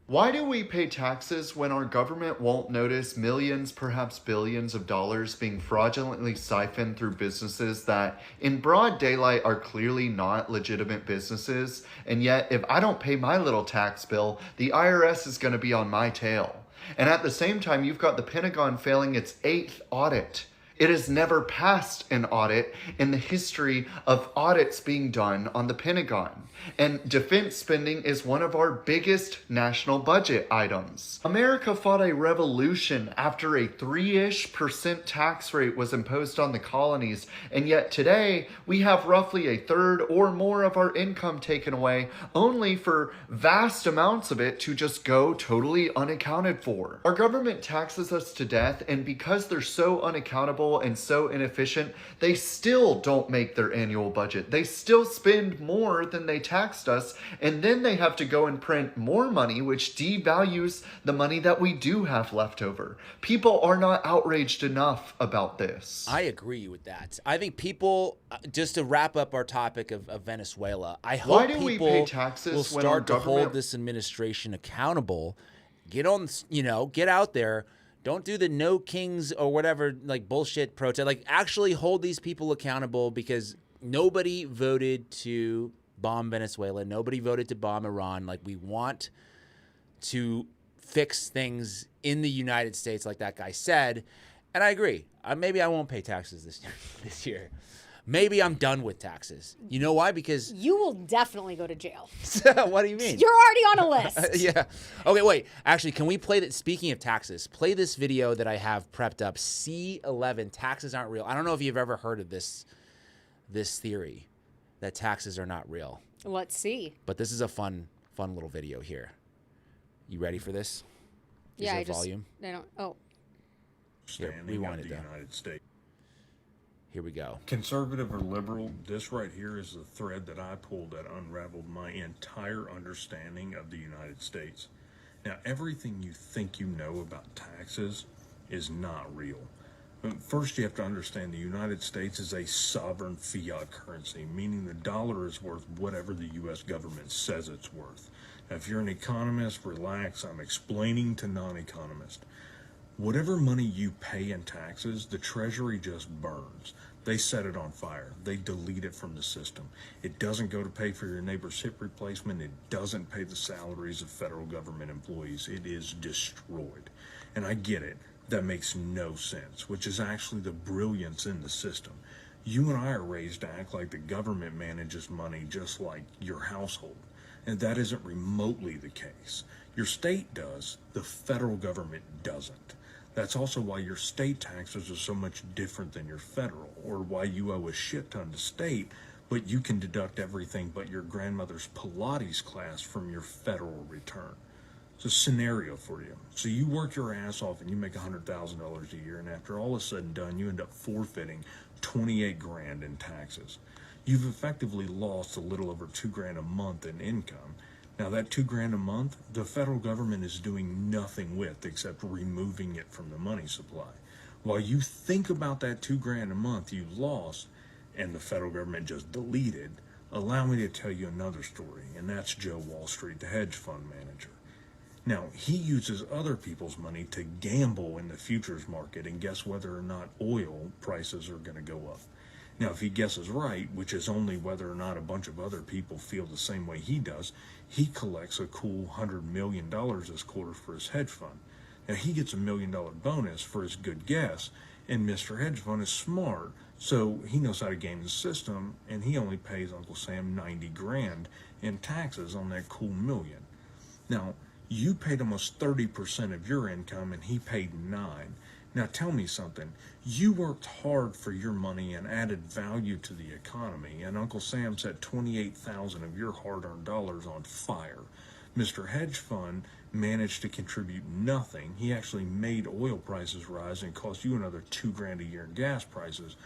Why do we pay taxes when our government won't notice millions, perhaps billions of dollars being fraudulently siphoned through businesses that in broad daylight are clearly not legitimate businesses? And yet, if I don't pay my little tax bill, the IRS is going to be on my tail. And at the same time, you've got the Pentagon failing its 8th audit. It has never passed an audit in the history of audits being done on the Pentagon. And defense spending is one of our biggest national budget items. America fought a revolution after a 3-ish% tax rate was imposed on the colonies, and yet today we have roughly a third or more of our income taken away, only for vast amounts of it to just go totally unaccounted for. Our government taxes us to death, and because they're so unaccountable and so inefficient, they still don't make their annual budget. They still spend more than they taxed us, and then they have to go and print more money, which devalues the money that we do have left over. People are not outraged enough about this.
I agree with that. I think people, just to wrap up our topic of Venezuela, I hope
Why do we pay taxes
will
when our
start to
government
hold this administration accountable. Get on, get out there. Don't do the no kings or whatever, like bullshit protest. Like actually hold these people accountable, because nobody voted to bomb Venezuela. Nobody voted to bomb Iran. Like, we want to fix things in the United States, like that guy said. And I agree. Maybe I won't pay taxes this year. Maybe I'm done with taxes. You know why? Because
You will definitely go to jail.
what do you mean?
You're already on a list.
Yeah. Okay, wait. Actually, can we play that? Speaking of taxes, play this video that I have prepped up. C11, taxes aren't real. I don't know if you've ever heard of this theory that taxes are not real.
Let's see.
But this is a fun little video here. You ready for this?
Yeah, I
volume?
I don't. Oh.
Here, rewind it
the
down.
United States.
Here we go.
Conservative or liberal, this right here is the thread that I pulled that unraveled my entire understanding of the United States. Now, everything you think you know about taxes is not real. First, you have to understand the United States is a sovereign fiat currency, meaning the dollar is worth whatever the U.S. government says it's worth. Now, if you're an economist, relax. I'm explaining to non-economists. Whatever money you pay in taxes, the Treasury just burns. They set it on fire. They delete it from the system. It doesn't go to pay for your neighbor's hip replacement. It doesn't pay the salaries of federal government employees. It is destroyed. And I get it. That makes no sense, which is actually the brilliance in the system. You and I are raised to act like the government manages money just like your household. And that isn't remotely the case. Your state does. The federal government doesn't. That's also why your state taxes are so much different than your federal, or why you owe a shit ton to state, but you can deduct everything but your grandmother's Pilates class from your federal return. It's a scenario for you. So you work your ass off and you make $100,000 a year, and after all is said and done, you end up forfeiting $28,000 in taxes. You've effectively lost a little over $2,000 a month in income. Now that $2,000 a month, the federal government is doing nothing with except removing it from the money supply. While you think about that $2,000 a month you lost and the federal government just deleted, allow me to tell you another story, and that's Joe Wall Street, the hedge fund manager. Now, he uses other people's money to gamble in the futures market and guess whether or not oil prices are going to go up. Now, if he guesses right, which is only whether or not a bunch of other people feel the same way he does, he collects a cool $100 million this quarter for his hedge fund. Now, he gets $1 million bonus for his good guess, and Mr. Hedge Fund is smart, so he knows how to game the system, and he only pays Uncle Sam $90,000 in taxes on that cool million. Now, you paid almost 30% of your income, and he paid $9,000. Now tell me something. You worked hard for your money and added value to the economy, and Uncle Sam set 28,000 of your hard-earned dollars on fire. Mr. Hedge Fund managed to contribute nothing. He actually made oil prices rise and cost you another $2,000 a year in gas prices.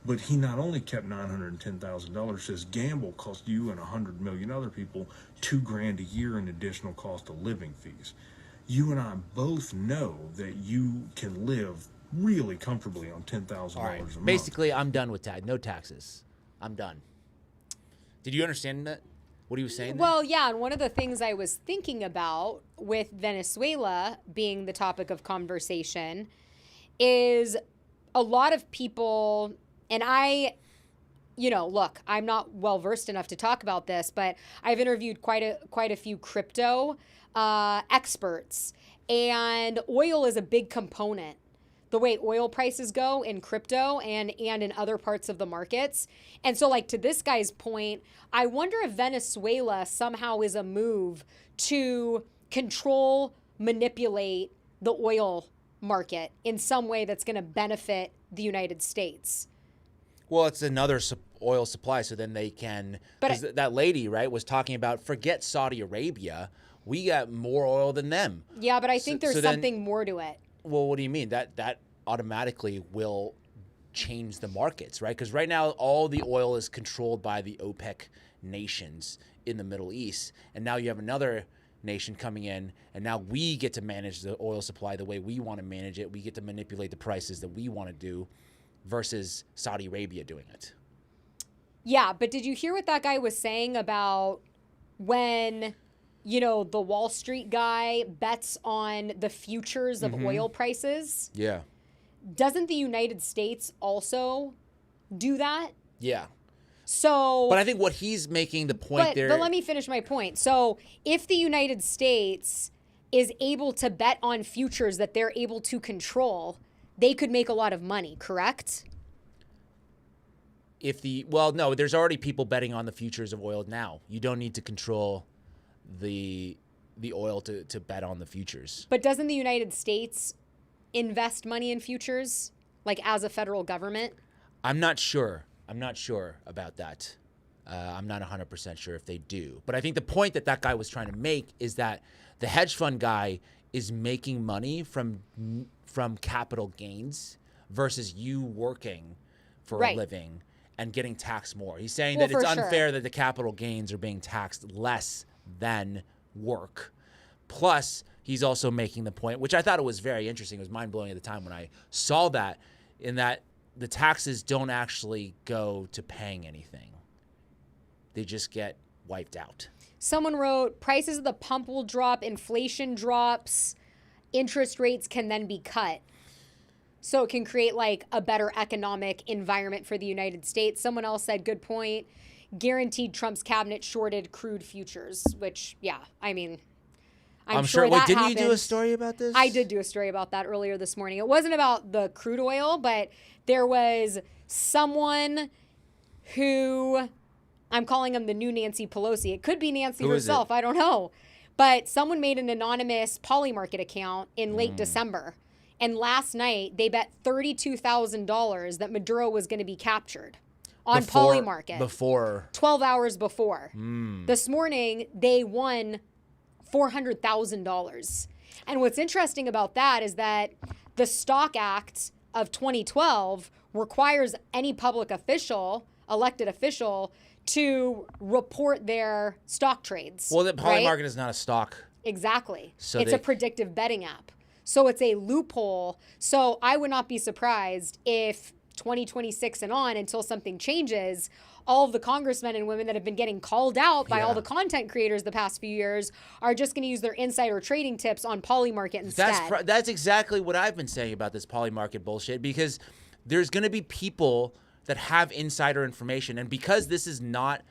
But he not only kept $910,000, his gamble cost you and 100 million other people $2,000 a year in additional cost of living fees. You and I both know that you can live really comfortably on $10,000 a month.
Basically, I'm done with no taxes. I'm done. Did you understand that? What are you saying?
Well, yeah, and one of the things I was thinking about with Venezuela being the topic of conversation is a lot of people, and look, I'm not well versed enough to talk about this, but I've interviewed quite a few crypto experts, and oil is a big component. The way oil prices go in crypto and in other parts of the markets. And so, like, to this guy's point, I wonder if Venezuela somehow is a move to control, manipulate the oil market in some way that's going to benefit the United States.
Well, it's another oil supply, so then they can. Because that lady, right, was talking about, forget Saudi Arabia, we got more oil than them.
Yeah, but I think there's something more to it.
Well, what do you mean? That automatically will change the markets, right? Because right now all the oil is controlled by the OPEC nations in the Middle East, and now you have another nation coming in, and now we get to manage the oil supply the way we want to manage it. We get to manipulate the prices that we want to do versus Saudi Arabia doing it.
Yeah, but did you hear what that guy was saying about when, the Wall Street guy bets on the futures of oil prices?
Yeah.
Doesn't the United States also do that?
Yeah.
So,
but I think what he's making the point there.
But let me finish my point. So if the United States is able to bet on futures that they're able to control, they could make a lot of money, correct?
No, there's already people betting on the futures of oil now. You don't need to control the oil to bet on the futures.
But doesn't the United States invest money in futures, like as a federal government?
I'm not sure about that. I'm not 100% sure if they do. But I think the point that guy was trying to make is that the hedge fund guy is making money from capital gains versus you working for a living and getting taxed more. He's saying that it's unfair that the capital gains are being taxed less than work. Plus, he's also making the point, which I thought it was very interesting. It was mind-blowing at the time when I saw that, in that the taxes don't actually go to paying anything. They just get wiped out.
Someone wrote, prices at the pump will drop, inflation drops, interest rates can then be cut. So it can create like a better economic environment for the United States. Someone else said, good point, guaranteed Trump's cabinet shorted crude futures, which, yeah, I mean, I'm sure that
didn't
happened.
You do a story about this?
I did do a story about that earlier this morning. It wasn't about the crude oil, but there was someone who, I'm calling him the new Nancy Pelosi. It could be Nancy herself. I don't know. But someone made an anonymous Polymarket account in late December. And last night, they bet $32,000 that Maduro was going to be captured on Polymarket. 12 hours before. This morning, they won $400,000. And what's interesting about that is that the Stock Act of 2012 requires any public official, elected official, to report their stock trades.
Well, the Polymarket is not a stock.
Exactly. So it's a predictive betting app. So it's a loophole. So I would not be surprised if 2026 and on, until something changes, all of the congressmen and women that have been getting called out by all the content creators the past few years are just going to use their insider trading tips on Polymarket instead.
That's exactly what I've been saying about this Polymarket bullshit, because there's going to be people that have insider information. And because this is not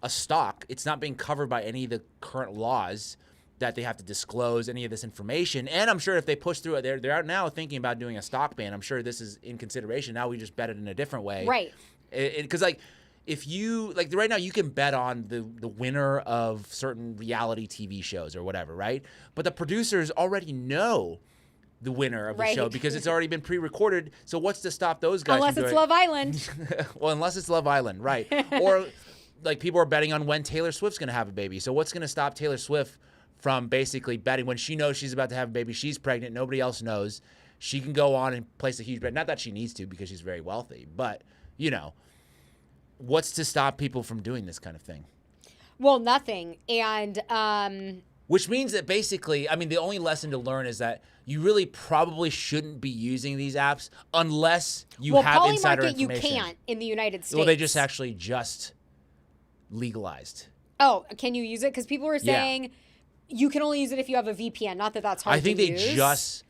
a stock, it's not being covered by any of the current laws that they have to disclose any of this information. And I'm sure if they push through it, they're now thinking about doing a stock ban. I'm sure this is in consideration. Now we just bet it in a different way.
Right.
Because if you, right now you can bet on the winner of certain reality TV shows or whatever, right? But the producers already know the winner of the show because it's already been pre-recorded. So what's to stop those guys
unless
from
it's
doing
Love Island.
Well, unless it's Love Island, right. Or people are betting on when Taylor Swift's going to have a baby. So what's going to stop Taylor Swift from basically betting when she knows she's about to have a baby, she's pregnant, nobody else knows, she can go on and place a huge bet. Not that she needs to because she's very wealthy, but, what's to stop people from doing this kind of thing?
Well, nothing. And
which means that basically, the only lesson to learn is that you really probably shouldn't be using these apps unless you have insider information.
You can't in the United States.
Well, they just legalized.
Oh, can you use it? Because people were saying you can only use it if you have a VPN. Not that that's hard to use.
I think they just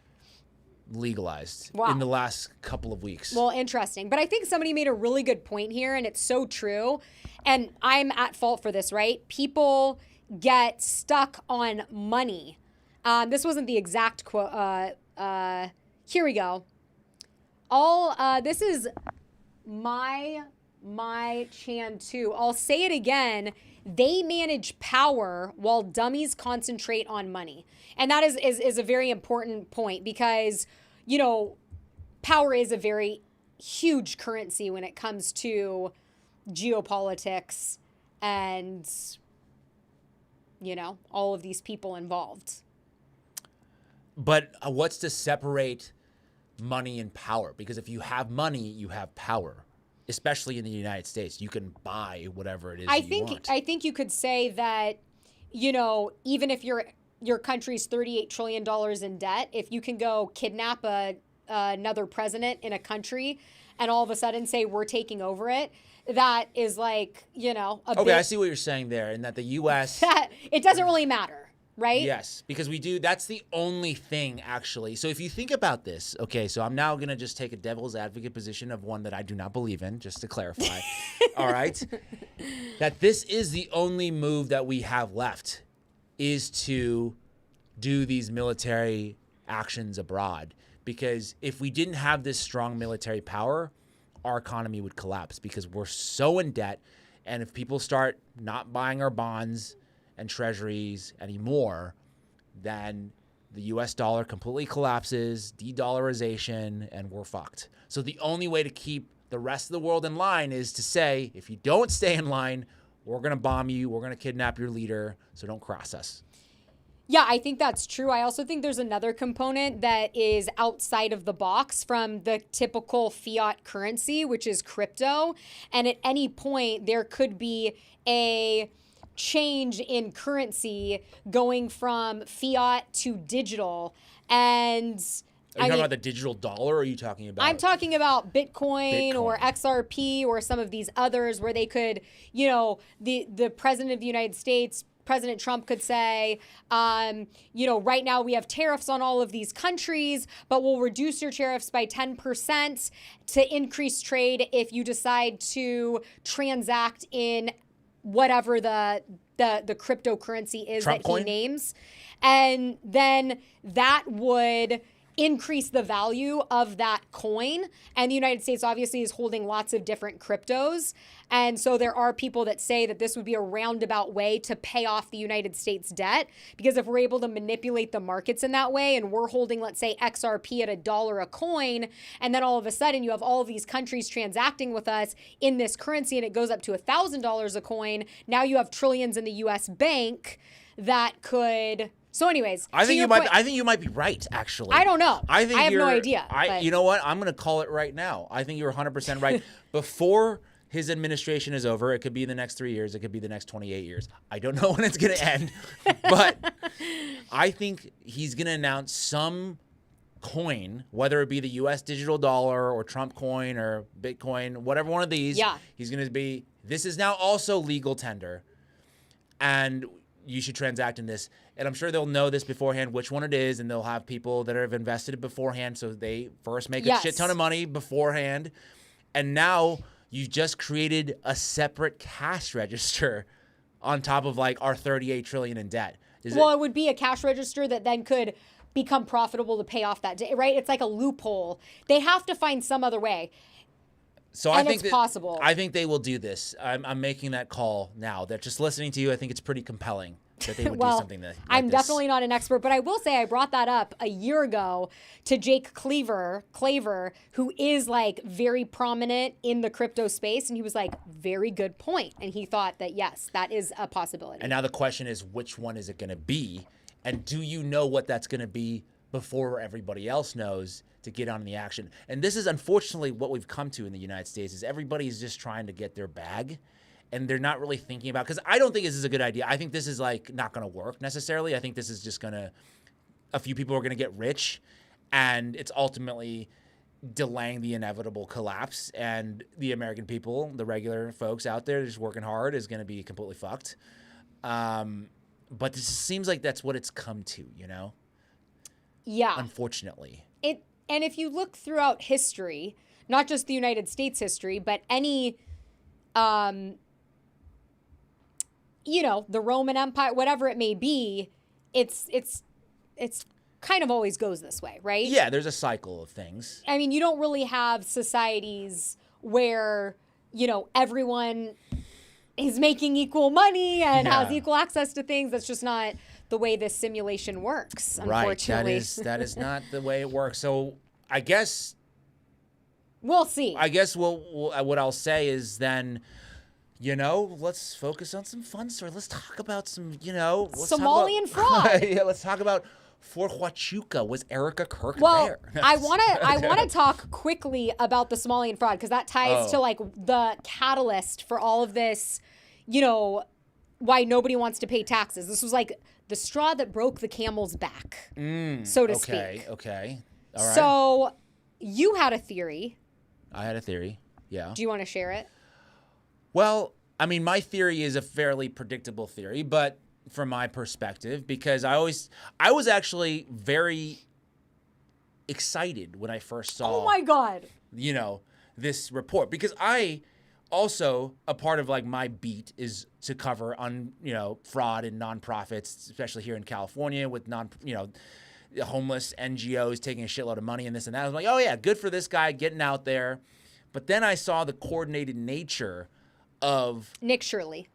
legalized in the last couple of weeks.
Well, interesting. But I think somebody made a really good point here, and it's so true. And I'm at fault for this, right? People get stuck on money. This wasn't the exact quote. Here we go. This is my Chan too. I'll say it again. They manage power while dummies concentrate on money. And that is a very important point because, you know, power is a very huge currency when it comes to geopolitics and, you know, all of these people involved.
But what's to separate money and power? Because if you have money, you have power. Especially in the United States, you can buy whatever it is you want.
I think you could say that, you know, even if your country's $38 trillion in debt, if you can go kidnap another president in a country and all of a sudden say we're taking over it, that is like, you know,
okay, I see what you're saying there, and that the U.S.
It doesn't really matter. Right?
Yes, because that's the only thing, actually. So if you think about this, okay, so I'm now going to just take a devil's advocate position of one that I do not believe in, just to clarify. All right? That this is the only move that we have left is to do these military actions abroad. Because if we didn't have this strong military power, our economy would collapse because we're so in debt. And if people start not buying our bonds and treasuries anymore, then the US dollar completely collapses, de-dollarization, and we're fucked. So the only way to keep the rest of the world in line is to say, if you don't stay in line, we're going to bomb you, we're going to kidnap your leader, so don't cross us.
Yeah, I think that's true. I also think there's another component that is outside of the box from the typical fiat currency, which is crypto. And at any point, there could be a change in currency going from fiat to digital. And
are you talking about the digital dollar, or are you talking about?
I'm talking about Bitcoin or XRP or some of these others where they could, you know, the president of the United States, President Trump could say, you know, right now we have tariffs on all of these countries, but we'll reduce your tariffs by 10% to increase trade if you decide to transact in whatever the cryptocurrency is
Trump
that
coin?
he names. And then that would increase the value of that coin. And the United States obviously is holding lots of different cryptos. And so there are people that say that this would be a roundabout way to pay off the United States debt. Because if we're able to manipulate the markets in that way, and we're holding, let's say, XRP at $1 a coin, and then all of a sudden you have all of these countries transacting with us in this currency and it goes up to $1,000 a coin, now you have trillions in the US bank that could... So anyways,
I think you might be right, actually.
I don't know. I have no idea.
You know what? I'm going to call it right now. I think you're 100% right. Before his administration is over, it could be the next 3 years. It could be the next 28 years. I don't know when it's going to end. But I think he's going to announce some coin, whether it be the U.S. digital dollar or Trump coin or Bitcoin, whatever one of these. Yeah. He's going to be, this is now also legal tender. And you should transact in this. And I'm sure they'll know this beforehand, which one it is, and they'll have people that have invested it beforehand, so they first make a shit ton of money beforehand. And now you've just created a separate cash register on top of like our $38 trillion in debt.
It would be a cash register that then could become profitable to pay off that debt, right? It's like a loophole. They have to find some other way.
So
I think it's possible.
I think they will do this. I'm making that call now. That just listening to you, I think it's pretty compelling that they would do something like
I'm
this.
definitely not an expert, but I will say I brought that up a year ago to Jake Claver, who is like very prominent in the crypto space, and he was like, very good point. And he thought that, yes, that is a possibility.
And now the question is, which one is it going to be? And do you know what that's going to be before everybody else knows to get on the action? And this is unfortunately what we've come to in the United States is everybody's just trying to get their bag. And they're not really thinking about, because I don't think this is a good idea. I think this is like not going to work necessarily. I think this is just going to, a few people are going to get rich, and it's ultimately delaying the inevitable collapse. And the American people, the regular folks out there just working hard, is going to be completely fucked. But this seems like that's what it's come to, you know?
Yeah.
Unfortunately.
And if you look throughout history, not just the United States history, but any, you know, the Roman Empire, whatever it may be, it's kind of always goes this way, right?
Yeah, there's a cycle of things.
I mean, you don't really have societies where, you know, everyone is making equal money and has equal access to things. That's just not the way this simulation works, unfortunately.
Right, that is not the way it works. So I guess
we'll see.
I guess what I'll say is then, you know, let's focus on some fun stories. Let's talk about some, you know,
Somalian fraud.
Yeah, let's talk about Fort Huachuca. Was Erika Kirk there?
I wanna talk quickly about the Somalian fraud because that ties to like the catalyst for all of this, you know, why nobody wants to pay taxes. This was like the straw that broke the camel's back, so to speak.
Okay. All right.
So you had a theory.
I had a theory. Yeah.
Do you want to share it?
Well, I mean, my theory is a fairly predictable theory, but from my perspective, because I was actually very excited when I first saw.
Oh my God.
You know, this report, because I also, a part of like my beat is to cover on, you know, fraud in nonprofits, especially here in California with homeless NGOs taking a shitload of money and this and that. I was like, oh yeah, good for this guy getting out there. But then I saw the coordinated nature of
Nick Shirley's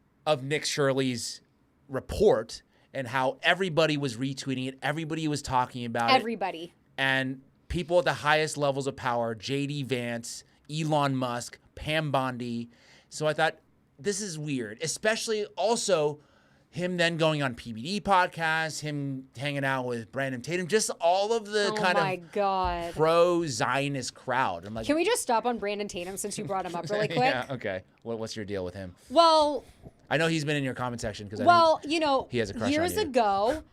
report and how everybody was retweeting it, everybody was talking about it. And people at the highest levels of power, J.D. Vance, Elon Musk, Pam Bondi. So I thought, this is weird, especially also him then going on PBD podcasts, him hanging out with Brandon Tatum, just all of the pro-Zionist crowd. I'm like,
can we just stop on Brandon Tatum since you brought him up really quick?
Yeah, okay. What's your deal with him?
Well,
I know he's been in your comment section because
you know,
he has a crush
years
on you.
ago,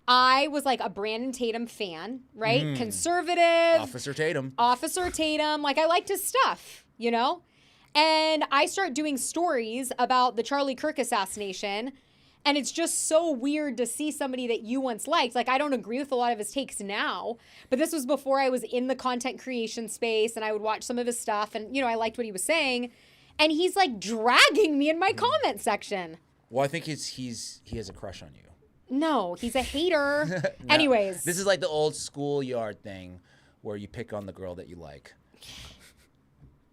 I was like a Brandon Tatum fan, right? Conservative.
Officer Tatum.
Like, I liked his stuff, you know? And I start doing stories about the Charlie Kirk assassination. And it's just so weird to see somebody that you once liked. Like, I don't agree with a lot of his takes now, but this was before I was in the content creation space and I would watch some of his stuff and, you know, I liked what he was saying. And he's like dragging me in my comment section.
Well, I think he has a crush on you.
No, he's a hater.
No,
Anyways.
This is like the old schoolyard thing where you pick on the girl that you like.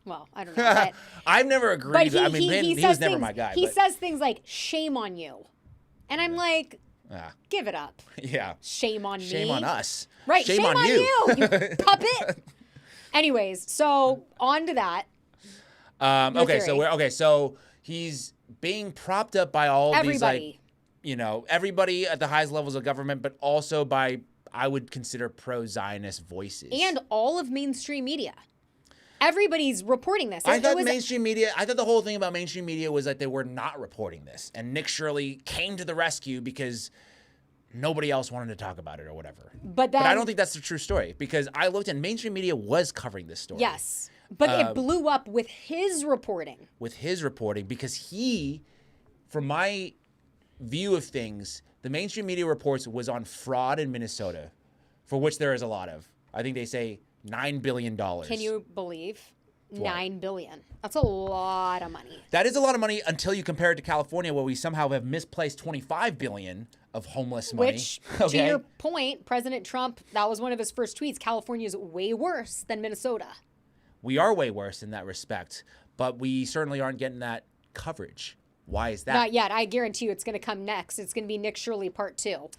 Well, I don't know. But,
I've never agreed.
But
he was never my guy.
He says things like, shame on you. And I'm like, give it up.
Yeah.
Shame on me.
Shame on us.
Right. Shame on you puppet. Anyways, so on to that.
So he's being propped up by all these, like, you know, everybody at the highest levels of government, but also by, I would consider, pro-Zionist voices.
And all of mainstream media. Everybody's reporting this.
I thought the whole thing about mainstream media was that they were not reporting this. And Nick Shirley came to the rescue because nobody else wanted to talk about it or whatever. But I don't think that's the true story, because I looked and mainstream media was covering this story.
Yes. But it blew up with his reporting.
Because he, from my view of things, the mainstream media reports was on fraud in Minnesota, for which there is a lot of. I think they say $9 billion.
Can you believe? $9 billion. That's a lot of money.
That is a lot of money until you compare it to California, where we somehow have misplaced $25 billion of homeless money.
Which, to your point, President Trump, that was one of his first tweets. California is way worse than Minnesota.
We are way worse in that respect, but we certainly aren't getting that coverage. Why is that?
Not yet. I guarantee you it's going to come next. It's going to be Nick Shirley part 2.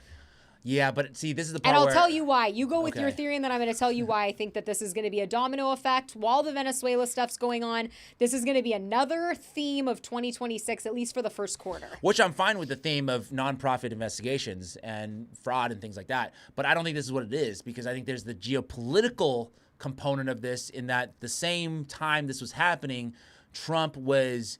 Yeah, but see, this is the part
and I'll tell you why. You go with your theory, and then I'm going to tell you why I think that this is going to be a domino effect. While the Venezuela stuff's going on, this is going to be another theme of 2026, at least for the first quarter.
Which I'm fine with the theme of nonprofit investigations and fraud and things like that. But I don't think this is what it is, because I think there's the geopolitical component of this, in that the same time this was happening, Netanyahu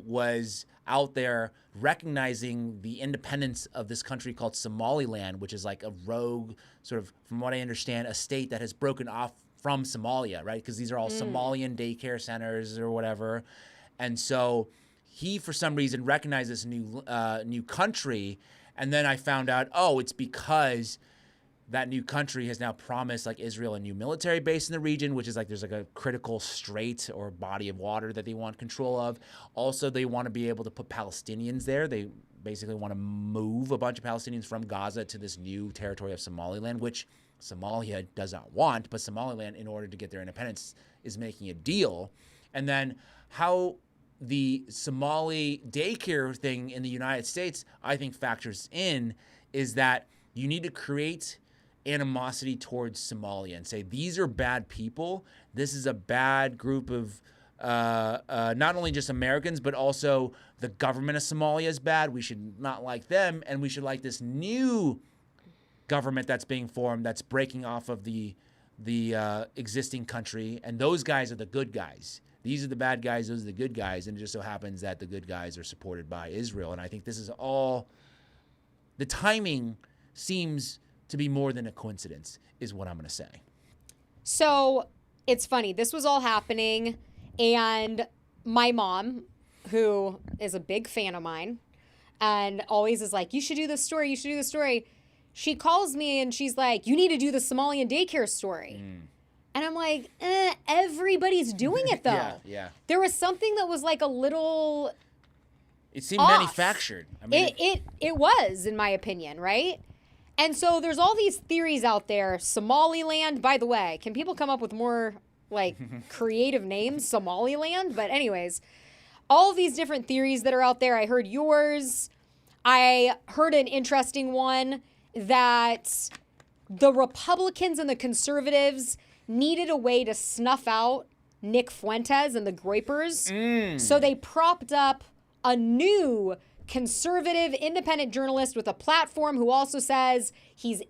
was out there recognizing the independence of this country called Somaliland, which is like a rogue, sort of, from what I understand, a state that has broken off from Somalia, right? Because these are all Somalian daycare centers or whatever. And so he for some reason recognized this new country, and then I found out, oh, it's because that new country has now promised like Israel a new military base in the region, which is like there's like a critical strait or body of water that they want control of. Also, they want to be able to put Palestinians there. They basically want to move a bunch of Palestinians from Gaza to this new territory of Somaliland, which Somalia does not want, but Somaliland, in order to get their independence, is making a deal. And then how the Somali daycare thing in the United States, I think, factors in is that you need to create animosity towards Somalia and say, these are bad people. This is a bad group of not only just Americans, but also the government of Somalia is bad. We should not like them, and we should like this new government that's being formed that's breaking off of the existing country, and those guys are the good guys. These are the bad guys, those are the good guys, and it just so happens that the good guys are supported by Israel. And I think this is all, the timing seems to be more than a coincidence, is what I'm going to say.
So it's funny. This was all happening, and my mom, who is a big fan of mine and always is like, you should do this story, you should do this story. She calls me and she's like, you need to do the Somalian daycare story. And I'm like, everybody's doing it though.
Yeah.
There was something that was like a little
It seemed
off.
manufactured. I mean,
It was, in my opinion, right? And so there's all these theories out there. Somaliland, by the way, can people come up with more like creative names? Somaliland? But anyways, all these different theories that are out there. I heard yours. I heard an interesting one that the Republicans and the conservatives needed a way to snuff out Nick Fuentes and the Groypers. So they propped up a new conservative independent journalist with a platform who also says he's,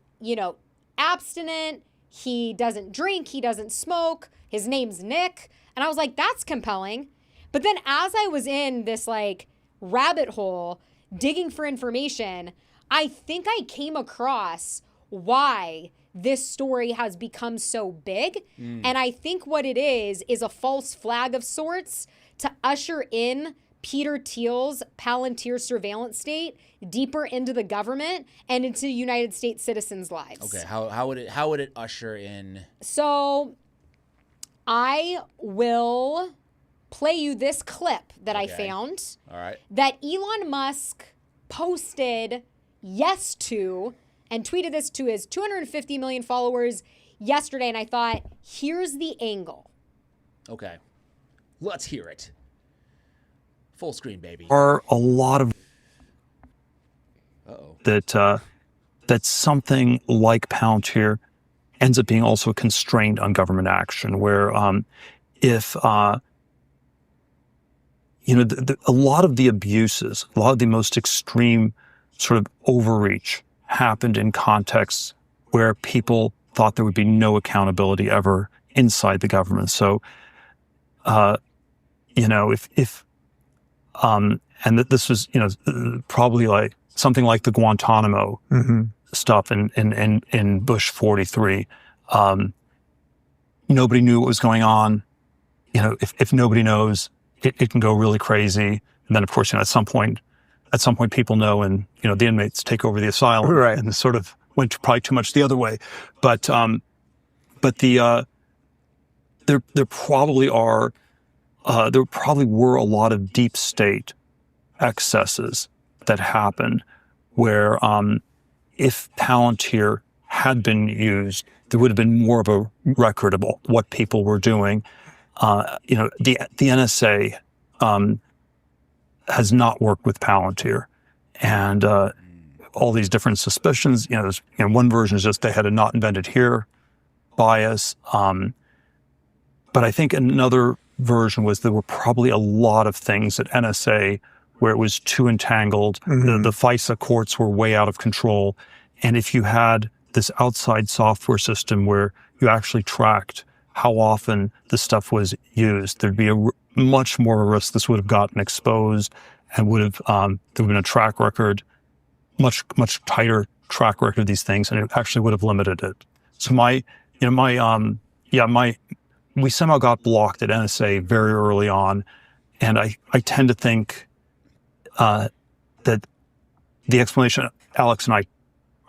abstinent, he doesn't drink, he doesn't smoke, his name's Nick. And I was like, that's compelling. But then as I was in this like rabbit hole digging for information, I think I came across why this story has become so big. And I think what it is a false flag of sorts to usher in Peter Thiel's Palantir surveillance state deeper into the government and into United States citizens' lives.
okay, how would it usher in?
So I will play you this clip that I found
All right.
that Elon Musk posted yes to and tweeted this to his 250 million followers yesterday. And I thought, here's the angle.
Okay. Let's hear it. Full screen, baby.
Are a lot of
Uh-oh.
that something like Palantir ends up being also constrained on government action, where if a lot of the abuses, a lot of the most extreme sort of overreach happened in contexts where people thought there would be no accountability ever inside the government. So, and that this was, probably like something like the Guantanamo stuff in Bush 43. Nobody knew what was going on. If nobody knows, it can go really crazy. And then, of course, at some point, people know, and the inmates take over the asylum,
Right.
and it sort of went probably too much the other way. But there probably were a lot of deep state excesses that happened where if Palantir had been used, there would have been more of a record of what people were doing. The NSA has not worked with Palantir, and all these different suspicions. One version is just they had a not invented here bias, but I think another version was there were probably a lot of things at NSA where it was too entangled. The FISA courts were way out of control, and if you had this outside software system where you actually tracked how often the stuff was used, there'd be much more risk this would have gotten exposed, and would have there would have been a track record, much tighter track record of these things, and it actually would have limited it. So we somehow got blocked at NSA very early on, and I tend to think that the explanation Alex and I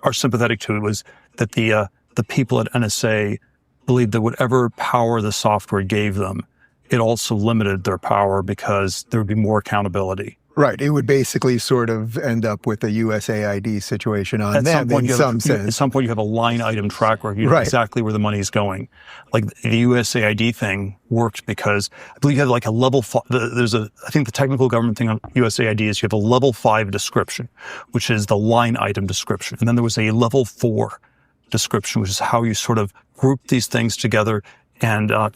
are sympathetic to was that the people at NSA believed that whatever power the software gave them, it also limited their power because there would be more accountability.
Right. It would basically sort of end up with a USAID situation on them in some sense.
At some point, you have a line item track where you know exactly where the money is going. Like the USAID thing worked because I believe you had like a level 5. I think the technical government thing on USAID is you have a level 5 description, which is the line item description. And then there was a level 4 description, which is how you sort of group these things together. And I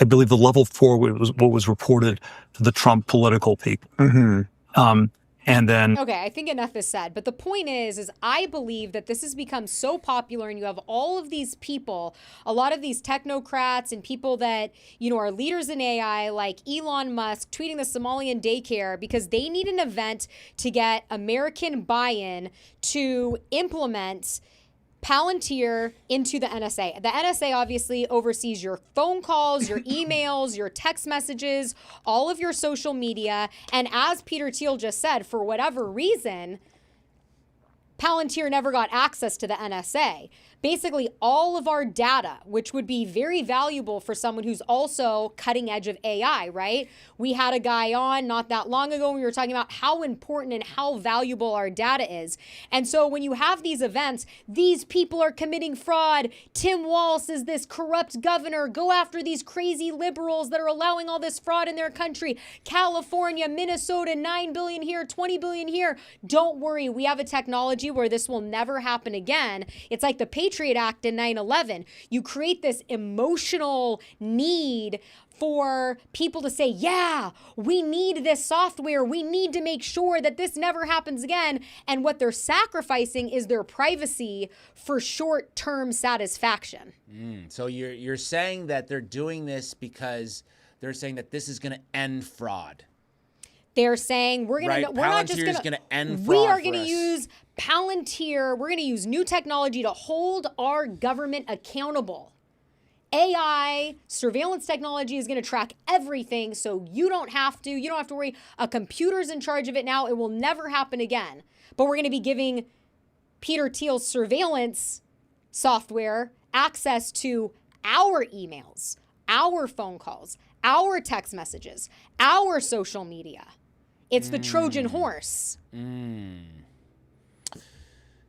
believe the level 4 was what was reported to the Trump political people.
Mm-hmm.
And then
okay, I think enough is said, but the point is I believe that this has become so popular, and you have all of these people, a lot of these technocrats and people that, you know, are leaders in AI, like Elon Musk tweeting the Somalian daycare because they need an event to get American buy-in to implement Palantir into the NSA. The NSA obviously oversees your phone calls, your emails, your text messages, all of your social media. And as Peter Thiel just said, for whatever reason, Palantir never got access to the NSA. Basically, all of our data, which would be very valuable for someone who's also cutting edge of AI, right? We had a guy on not that long ago, and we were talking about how important and how valuable our data is. And so when you have these events, these people are committing fraud. Tim Walz is this corrupt governor. Go after these crazy liberals that are allowing all this fraud in their country. California, Minnesota, 9 billion here, 20 billion here. Don't worry, we have a technology where this will never happen again. It's like the Patriot Act in 9/11. You create this emotional need for people to say, yeah, we need this software. We need to make sure that this never happens again. And what they're sacrificing is their privacy for short-term satisfaction.
So you're saying that they're doing this because they're saying that this is going to end fraud.
They're saying we're going to, we're not just going
to end fraud.
We are going to use Palantir. We're going to use new technology to hold our government accountable. AI surveillance technology is going to track everything, so you don't have to worry. A computer's in charge of it now. It will never happen again. But we're going to be giving Peter Thiel's surveillance software access to our emails, our phone calls, our text messages, our social media. It's the Trojan horse.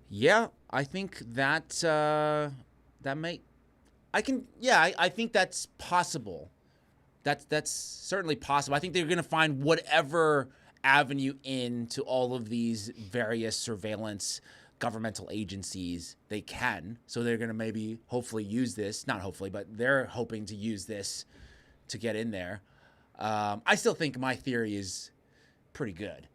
Yeah, I think that that might. I think that's possible. That's certainly possible. I think they're going to find whatever avenue into all of these various surveillance governmental agencies they can. So they're going to maybe hopefully use this, not hopefully, but they're hoping to use this to get in there. I still think my theory is pretty good,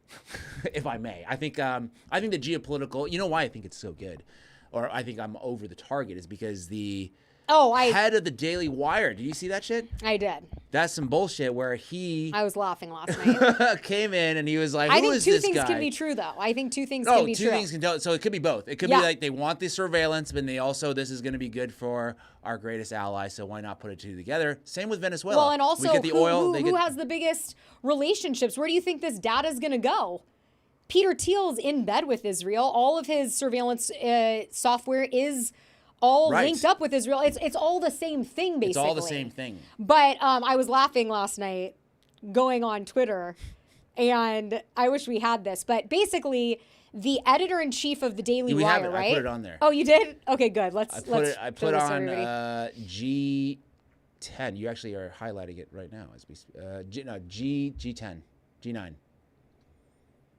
if I may. I think the geopolitical, you know why I think it's so good, or I think I'm over the target, is because the head of the Daily Wire, did you see that shit?
I did.
That's some bullshit where
I was laughing last night.
came in and he was like,
I think two things can be true, though. I think two things can be true.
Two things can so it could be both. It could be like they want the surveillance, but they also, this is going to be good for our greatest ally, so why not put it two together? Same with Venezuela.
Well, and also,
we get the oil,
who has the biggest relationships? Where do you think this data is going to go? Peter Thiel's in bed with Israel. All of his surveillance software is all linked up with Israel. It's all the same thing, basically. It's
all the same thing.
But I was laughing last night going on Twitter, and I wish we had this. But basically, the editor-in-chief of the Daily Wire, right?
I put it on there.
Oh, you did? Okay, good. I
put on G10. You actually are highlighting it right now as we G10, G9.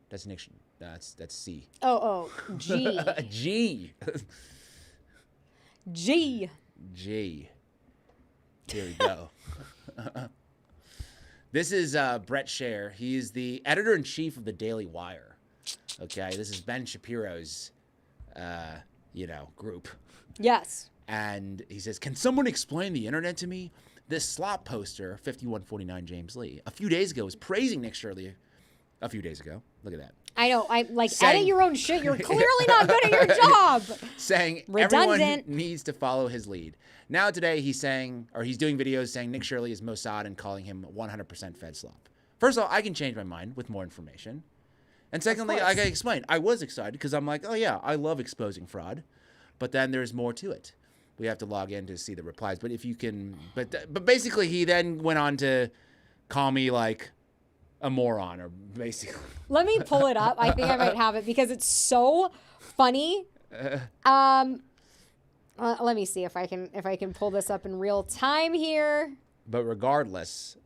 That's Nick. That's C.
Oh, G.
G.
G.
G. Here we go. This is Brett Scher. He's the editor-in-chief of the Daily Wire. Okay, this is Ben Shapiro's, group.
Yes.
And he says, "Can someone explain the internet to me? This slop poster, 5149 James Lee, a few days ago was praising Nick Shirley. A few days ago. Look at that.
I know. Edit your own shit. You're clearly not good at your job."
Saying everyone needs to follow his lead. Now today he's doing videos saying Nick Shirley is Mossad and calling him 100% Fed slop. First of all, I can change my mind with more information. And secondly, like I explained, I was excited because I'm like, oh yeah, I love exposing fraud, but then there's more to it. We have to log in to see the replies. But if you can, but basically, he then went on to call me like a moron, or basically.
Let me pull it up. I think I might have it because it's so funny. Let me see if I can pull this up in real time here.
But regardless,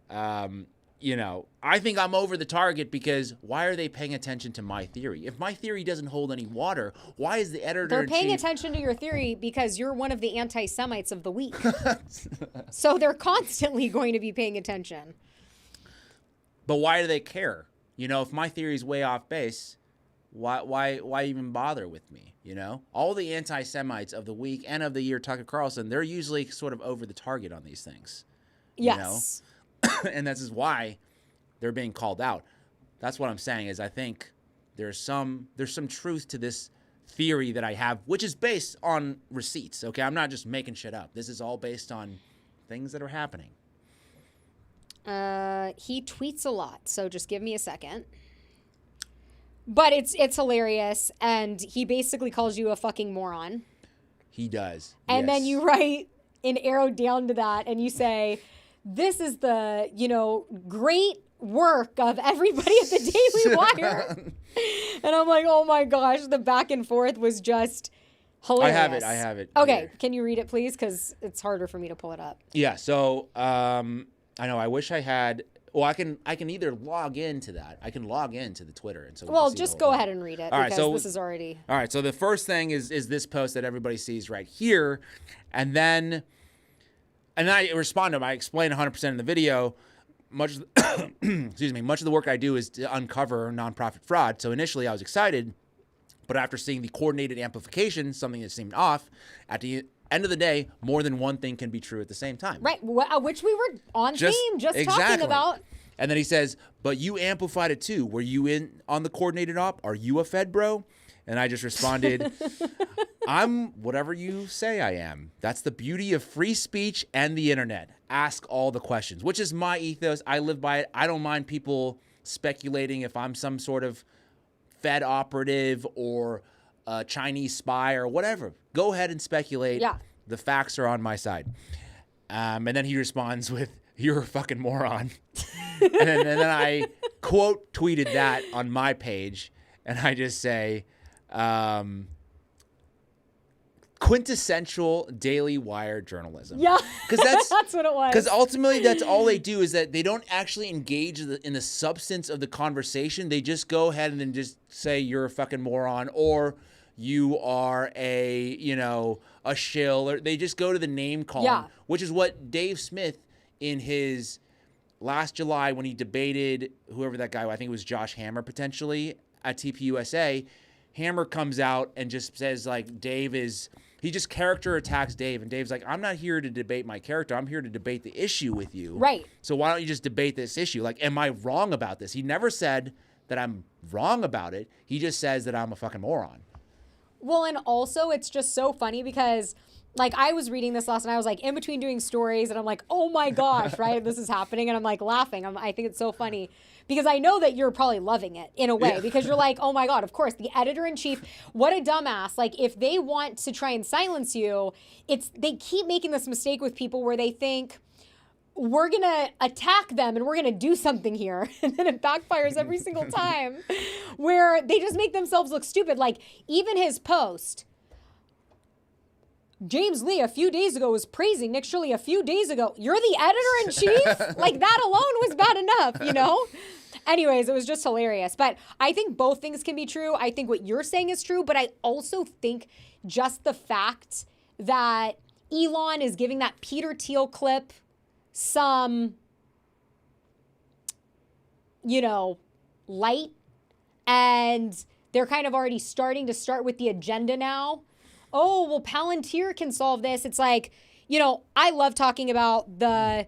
you know, I think I'm over the target because why are they paying attention to my theory? If my theory doesn't hold any water, why is the editor?
They're paying attention to your theory because you're one of the anti-Semites of the week. So they're constantly going to be paying attention.
But why do they care? You know, if my theory is way off base, why even bother with me? You know, all the anti-Semites of the week and of the year, Tucker Carlson, they're usually sort of over the target on these things.
Yes.
You know? And this is why they're being called out. That's what I'm saying is I think there's some truth to this theory that I have, which is based on receipts. Okay, I'm not just making shit up. This is all based on things that are happening.
He tweets a lot, so just give me a second. But it's hilarious, and he basically calls you a fucking moron.
He does.
And then you write an arrow down to that, and you say, this is the, you know, great work of everybody at the Daily Wire. And I'm like, oh my gosh, the back and forth was just hilarious.
I have it.
Okay,
here.
Can you read it, please? Because it's harder for me to pull it up.
Yeah, so I know. I wish I had. Well, I can either log into that. I can log into the Twitter, and so.
Well, just go ahead and read it because this is already.
All right. So the first thing is this post that everybody sees right here, and then I respond to him. I explain 100% in the video. Much of the work I do is to uncover nonprofit fraud. So initially I was excited, but after seeing the coordinated amplification, something that seemed off, at the end of the day, more than one thing can be true at the same time.
Right, which we were on theme talking about.
And then he says, but you amplified it too. Were you in on the coordinated op? Are you a Fed bro? And I just responded, I'm whatever you say I am. That's the beauty of free speech and the internet. Ask all the questions, which is my ethos. I live by it. I don't mind people speculating if I'm some sort of Fed operative or a Chinese spy or whatever. Go ahead and speculate.
Yeah.
The facts are on my side. And then he responds with, you're a fucking moron. and then I quote tweeted that on my page. And I just say, quintessential Daily Wire journalism.
Yeah,
because
that's what it was.
Because ultimately, that's all they do is that they don't actually engage in the substance of the conversation. They just go ahead and then just say you're a fucking moron or you are a shill, or they just go to the name calling, which is what Dave Smith in his last July when he debated whoever that guy, I think it was Josh Hammer potentially at TPUSA. Hammer comes out and just says like he just character attacks Dave, and Dave's like, I'm not here to debate my character. I'm here to debate the issue with you.
Right.
So why don't you just debate this issue? Like, am I wrong about this? He never said that I'm wrong about it. He just says that I'm a fucking moron.
Well, and also it's just so funny because like I was reading this last night, I was like in between doing stories and I'm like, oh my gosh, right? This is happening. And I'm like laughing. I think it's so funny because I know that you're probably loving it in a way because you're like, oh my God, of course, the editor-in-chief, what a dumbass. Like if they want to try and silence you, they keep making this mistake with people where they think we're going to attack them and we're going to do something here. And then it backfires every single time where they just make themselves look stupid. Like even his post, James Lee a few days ago was praising Nick Shirley a few days ago. You're the editor-in-chief? Like that alone was bad enough, you know? Anyways, it was just hilarious. But I think both things can be true. I think what you're saying is true, but I also think just the fact that Elon is giving that Peter Thiel clip some, light, and they're kind of already starting to start with the agenda now. Oh, well, Palantir can solve this. It's like, I love talking about the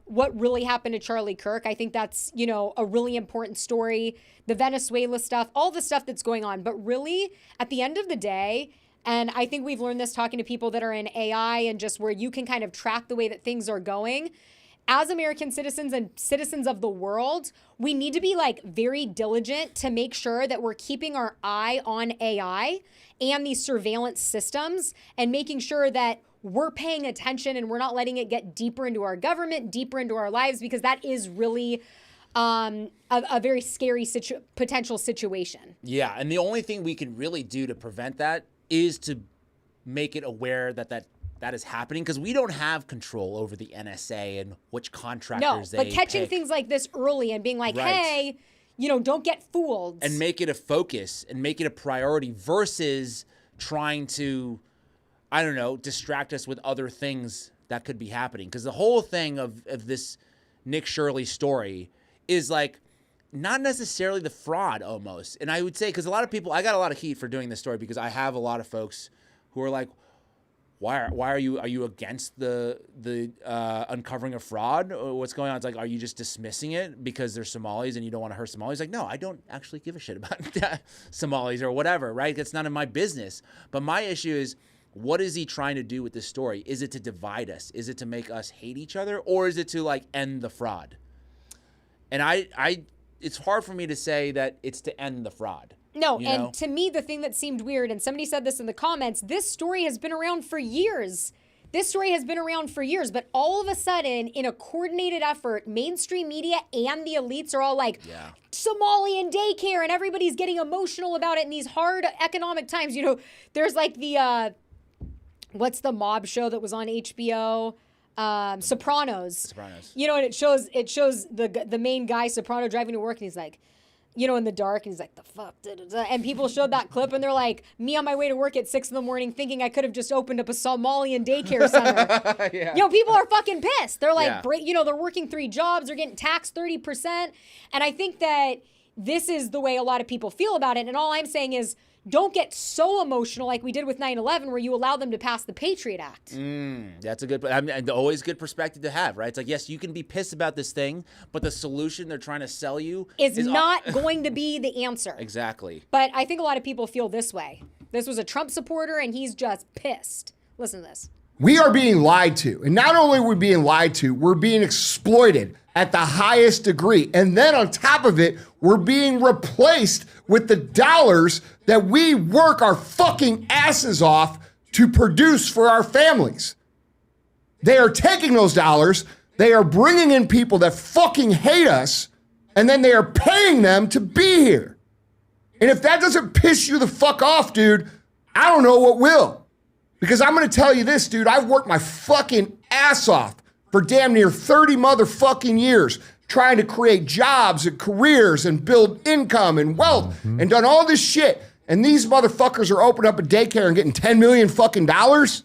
what really happened to Charlie Kirk. I think that's, a really important story. The Venezuela stuff, all the stuff that's going on. But really, at the end of the day, and I think we've learned this talking to people that are in AI and just where you can kind of track the way that things are going. as American citizens and citizens of the world, we need to be like very diligent to make sure that we're keeping our eye on AI and these surveillance systems and making sure that we're paying attention and we're not letting it get deeper into our government, deeper into our lives, because that is really a very scary potential situation.
Yeah, and the only thing we can really do to prevent that is to make it aware that is happening, because we don't have control over the NSA and which contractors they
but catching
pick.
Things like this early and being like, hey, don't get fooled.
And make it a focus and make it a priority versus trying to, I don't know, distract us with other things that could be happening. Because the whole thing of this Nick Shirley story is like not necessarily the fraud almost. And I would say, because a lot of people, I got a lot of heat for doing this story because I have a lot of folks who are like, why are you against the uncovering of fraud? Or what's going on? It's like, are you just dismissing it because they're Somalis and you don't want to hurt Somalis? Like, no, I don't actually give a shit about Somalis or whatever, right? That's none of my business. But my issue is, what is he trying to do with this story? Is it to divide us? Is it to make us hate each other? Or is it to like end the fraud? And it's hard for me to say that it's to end the fraud.
No, and to me, the thing that seemed weird, and somebody said this in the comments, this story has been around for years. But all of a sudden, in a coordinated effort, mainstream media and the elites are all like, Somalian daycare, and everybody's getting emotional about it in these hard economic times. There's like the, what's the mob show that was on HBO? Sopranos. And it shows the main guy, Soprano, driving to work, and he's like, in the dark, and he's like, the fuck, and people showed that clip, and they're like, me on my way to work at 6 a.m, thinking I could have just opened up a Somalian daycare center. People are fucking pissed. They're like, they're working 3 jobs, they're getting taxed 30%, and I think that this is the way a lot of people feel about it. And all I'm saying is, don't get so emotional like we did with 9/11, where you allow them to pass the Patriot Act.
That's a good, always good perspective to have, right? It's like, yes, you can be pissed about this thing, but the solution they're trying to sell you
is not going to be the answer.
Exactly.
But I think a lot of people feel this way. This was a Trump supporter, and he's just pissed. Listen to this.
We are being lied to. And not only are we being lied to, we're being exploited at the highest degree. And then on top of it, we're being replaced with the dollars that we work our fucking asses off to produce for our families. They are taking those dollars, they are bringing in people that fucking hate us, and then they are paying them to be here. And if that doesn't piss you the fuck off, dude, I don't know what will. Because I'm going to tell you this, dude, I've worked my fucking ass off for damn near 30 motherfucking years trying to create jobs and careers and build income and wealth and done all this shit. And these motherfuckers are opening up a daycare and getting $10 million fucking dollars.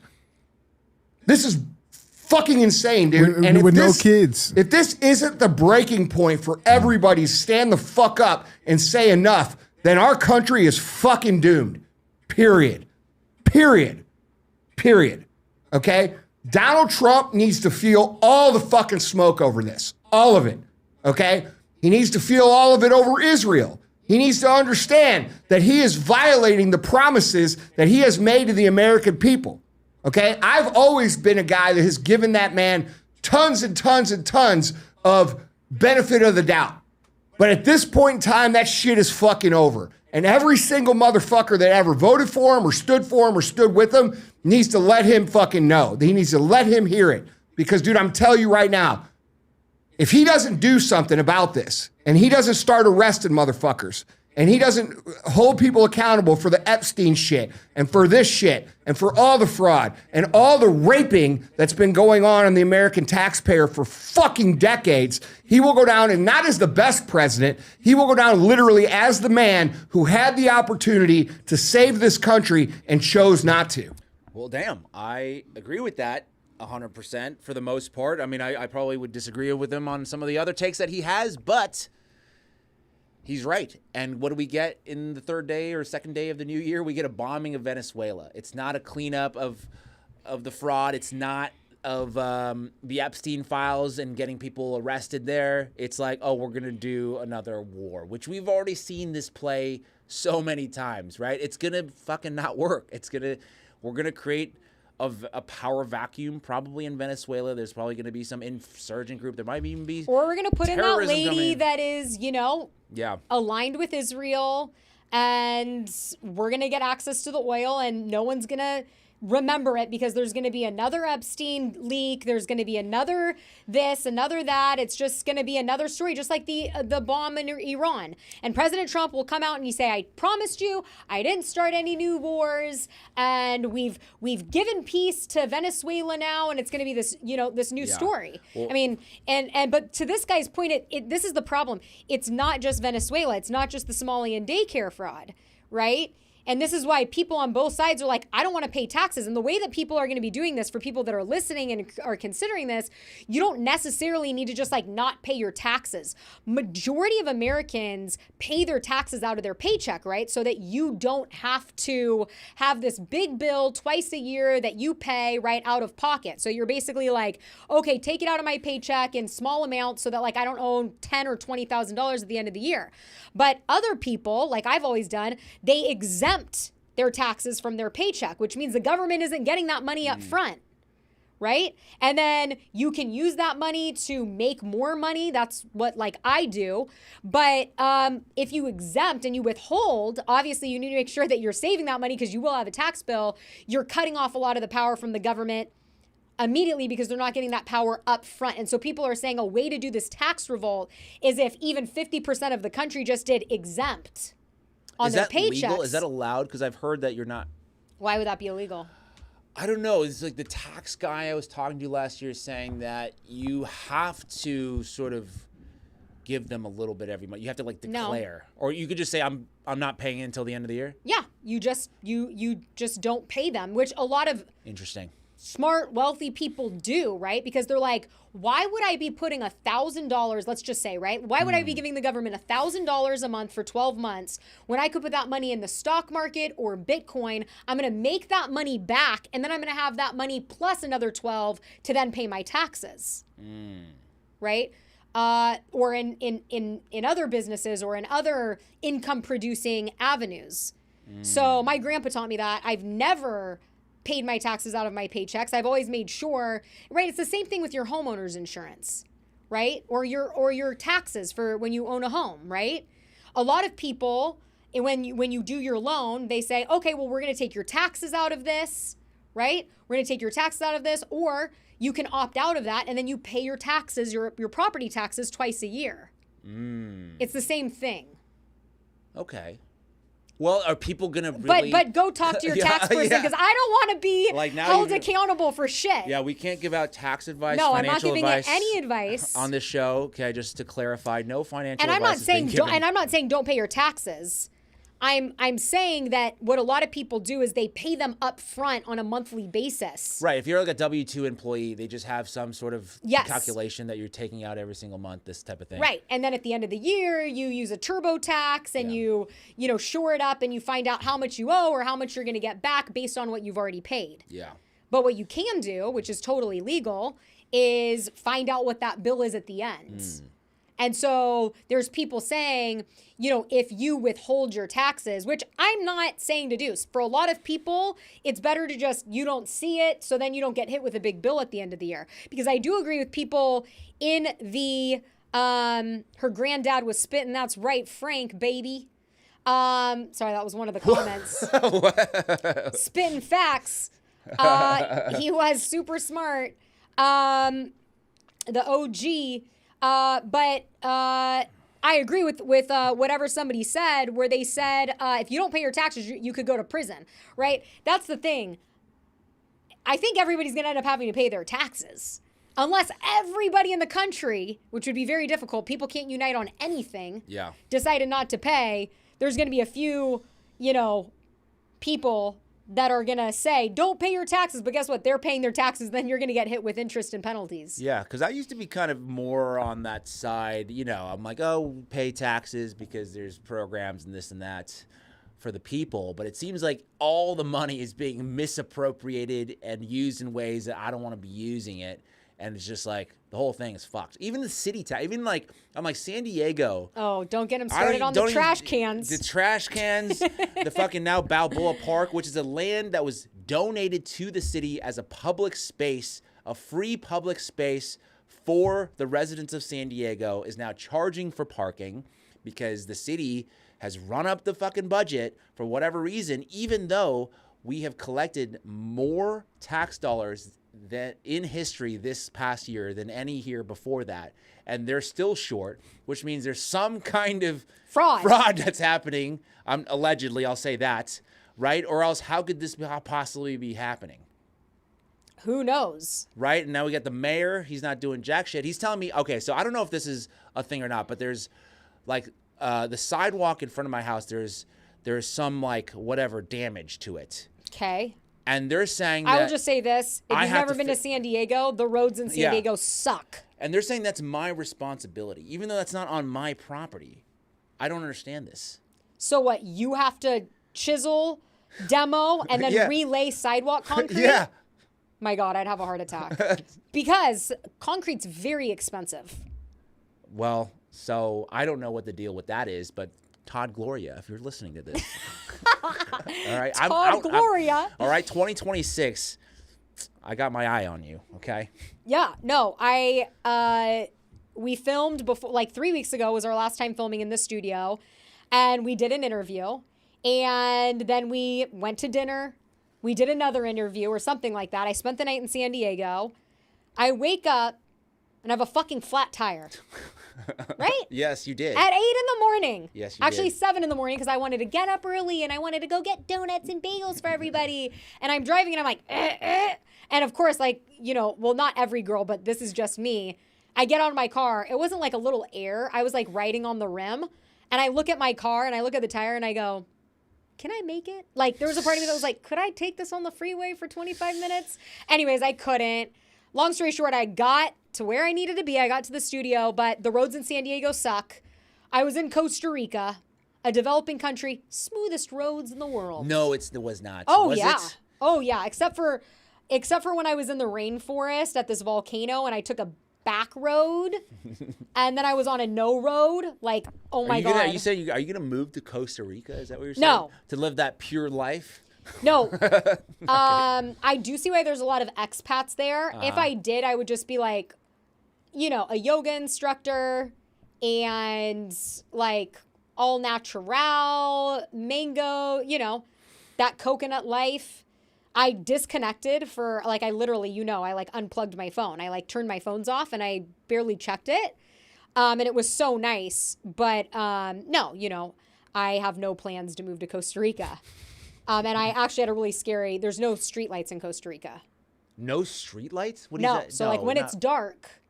This is fucking insane, dude.
And with no kids.
If this isn't the breaking point for everybody to stand the fuck up and say enough, then our country is fucking doomed. Period. Okay? Donald Trump needs to feel all the fucking smoke over this. All of it. Okay? He needs to feel all of it over Israel. He needs to understand that he is violating the promises that he has made to the American people. Okay? I've always been a guy that has given that man tons and tons and tons of benefit of the doubt. But at this point in time, that shit is fucking over. And every single motherfucker that ever voted for him or stood with him needs to let him fucking know. He needs to let him hear it. Because, dude, I'm telling you right now, if he doesn't do something about this, and he doesn't start arresting motherfuckers, and he doesn't hold people accountable for the Epstein shit, and for this shit, and for all the fraud, and all the raping that's been going on the American taxpayer for fucking decades, he will go down, and not as the best president, he will go down literally as the man who had the opportunity to save this country and chose not to.
Well, damn, I agree with that 100% for the most part. I mean, I probably would disagree with him on some of the other takes that he has, but he's right. And what do we get in the third day or second day of the new year? We get a bombing of Venezuela. It's not a cleanup of the fraud. It's not of the Epstein files and getting people arrested there. It's like, oh, we're going to do another war, which we've already seen this play so many times, right? It's going to fucking not work. We're going to create of a power vacuum probably in Venezuela. There's probably going to be some insurgent group. There might even be
Or we're going to put in that lady
in.
that is, aligned with Israel, and we're going to get access to the oil, and no one's going to remember it because there's going to be another Epstein leak. There's going to be another this, another that. It's just going to be another story, just like the bomb in Iran. And President Trump will come out and he say, I promised you, I didn't start any new wars, and we've given peace to Venezuela now, and it's going to be this, this new story. Well, I mean, but to this guy's point, this is the problem. It's not just Venezuela. It's not just the Somalian daycare fraud, right? And this is why people on both sides are like, I don't want to pay taxes. And the way that people are going to be doing this, for people that are listening and are considering this, you don't necessarily need to just not pay your taxes. Majority of Americans pay their taxes out of their paycheck, right? So that you don't have to have this big bill twice a year that you pay right out of pocket. So you're basically like, okay, take it out of my paycheck in small amounts so that I don't owe $10,000 or $20,000 at the end of the year. But other people, like I've always done, they exempt their taxes from their paycheck, which means the government isn't getting that money up front, right? And then you can use that money to make more money. That's what I do. But if you exempt and you withhold, obviously you need to make sure that you're saving that money because you will have a tax bill. You're cutting off a lot of the power from the government immediately because they're not getting that power up front. And so people are saying a way to do this tax revolt is if even 50% of the country just did exempt on their paychecks.
Legal? Is that allowed? Because I've heard that you're not.
Why would that be illegal?
I don't know. It's like the tax guy I was talking to last year saying that you have to sort of give them a little bit every month. You have to declare. No. Or you could just say, I'm not paying it until the end of the year?
Yeah. You just don't pay them, which a lot of
interesting
smart, wealthy people do, right? Because they're like, why would I be putting $1,000, let's just say, right? Why would I be giving the government $1,000 a month for 12 months when I could put that money in the stock market or Bitcoin? I'm going to make that money back, and then I'm going to have that money plus another 12 to then pay my taxes, right? Or in other businesses or in other income-producing avenues. So my grandpa taught me that. I've never paid my taxes out of my paychecks. I've always made sure, right? It's the same thing with your homeowner's insurance, right? Or your taxes for when you own a home, right? A lot of people, when you do your loan, they say, okay, well, we're going to take your taxes out of this, right? We're going to take your taxes out of this, or you can opt out of that and then you pay your taxes, your property taxes twice a year. It's the same thing.
Okay. Well, are people going to really...
But go talk to your tax person because I don't want to be held accountable for shit.
Yeah, we can't give out tax advice,
no,
financial advice.
No, I'm not giving any advice.
On this show, okay, just to clarify, no financial advice
I'm not saying don't pay your taxes. I'm saying that what a lot of people do is they pay them up front on a monthly basis.
Right. If you're like a W-2 employee, they just have some sort of calculation that you're taking out every single month, this type of thing.
Right. And then at the end of the year, you use a TurboTax and you shore it up and you find out how much you owe or how much you're going to get back based on what you've already paid.
Yeah.
But what you can do, which is totally legal, is find out what that bill is at the end. And so there's people saying, if you withhold your taxes, which I'm not saying to do. For a lot of people, it's better to you don't see it, so then you don't get hit with a big bill at the end of the year. Because I do agree with people in the, her granddad was spitting, that's right, Frank, baby. Sorry, that was one of the comments. Spitting facts. He was super smart. The OG. But I agree with whatever somebody said, where they said if you don't pay your taxes, you could go to prison, right? That's the thing. I think everybody's going to end up having to pay their taxes. Unless everybody in the country, which would be very difficult, people can't unite on anything, decided not to pay, there's going to be a few, people that are going to say, don't pay your taxes, but guess what? They're paying their taxes, then you're going to get hit with interest and penalties.
Yeah, because I used to be kind of more on that side. I'm like, oh, pay taxes because there's programs and this and that for the people. But it seems like all the money is being misappropriated and used in ways that I don't want to be using it. And it's just like the whole thing is fucked. Even the city tax, even like I'm like San Diego.
Oh, don't get him started on the trash cans.
The trash cans, the fucking now Balboa Park, which is a land that was donated to the city as a public space, a free public space for the residents of San Diego, is now charging for parking because the city has run up the fucking budget for whatever reason, even though we have collected more tax dollars that in history this past year than any year before that, and they're still short, which means there's some kind of fraud that's happening. Allegedly, I'll say that, right? Or else, how could this possibly be happening?
Who knows?
Right? And now we got the mayor. He's not doing jack shit. He's telling me, okay, so I don't know if this is a thing or not, but there's like the sidewalk in front of my house. There's some like whatever damage to it.
Okay.
And they're saying that...
I will just say this. If you've never been to San Diego, the roads in San Diego suck.
And they're saying that's my responsibility, even though that's not on my property. I don't understand this.
So what, you have to chisel, demo, and then relay sidewalk concrete?
Yeah.
My God, I'd have a heart attack. Because concrete's very expensive.
Well, so I don't know what the deal with that is, but Todd Gloria, if you're listening to this. All right.
Todd Gloria.
All right, 2026. I got my eye on you, okay?
Yeah, no, we filmed before, like 3 weeks ago was our last time filming in the studio, and we did an interview, and then we went to dinner. We did another interview or something like that. I spent the night in San Diego. I wake up and I have a fucking flat tire. Right?
Yes, you did.
At 8 in the morning.
Yes, you
Actually,
did.
7 in the morning because I wanted to get up early and I wanted to go get donuts and bagels for everybody. And I'm driving and I'm like, And of course, like, you know, well, not every girl, but this is just me. I get out of my car. It wasn't like a little air. I was like riding on the rim. And I look at my car and I look at the tire and I go, can I make it? Like, there was a part of me that was like, could I take this on the freeway for 25 minutes? Anyways, I couldn't. Long story short, I got to where I needed to be. I got to the studio, but the roads in San Diego suck. I was in Costa Rica, a developing country, smoothest roads in the world.
No, it was not.
Oh,
was
yeah.
It?
Oh, yeah. Except for when I was in the rainforest at this volcano and I took a back road and then I was on a no road. Like, oh my God.
You said, are you going to move to Costa Rica? Is that what you're saying?
No.
To live that pure life?
No. I do see why there's a lot of expats there. If I did, I would just be like, you know, a yoga instructor and like all natural, mango, you know, that coconut life. I disconnected for like, I literally, you know, I like unplugged my phone. I like turned my phones off and I barely checked it. And it was so nice. But no, you know, I have no plans to move to Costa Rica. And I actually had a really scary, there's no streetlights in Costa Rica.
No streetlights? What
no.
is that?
So like when it's dark,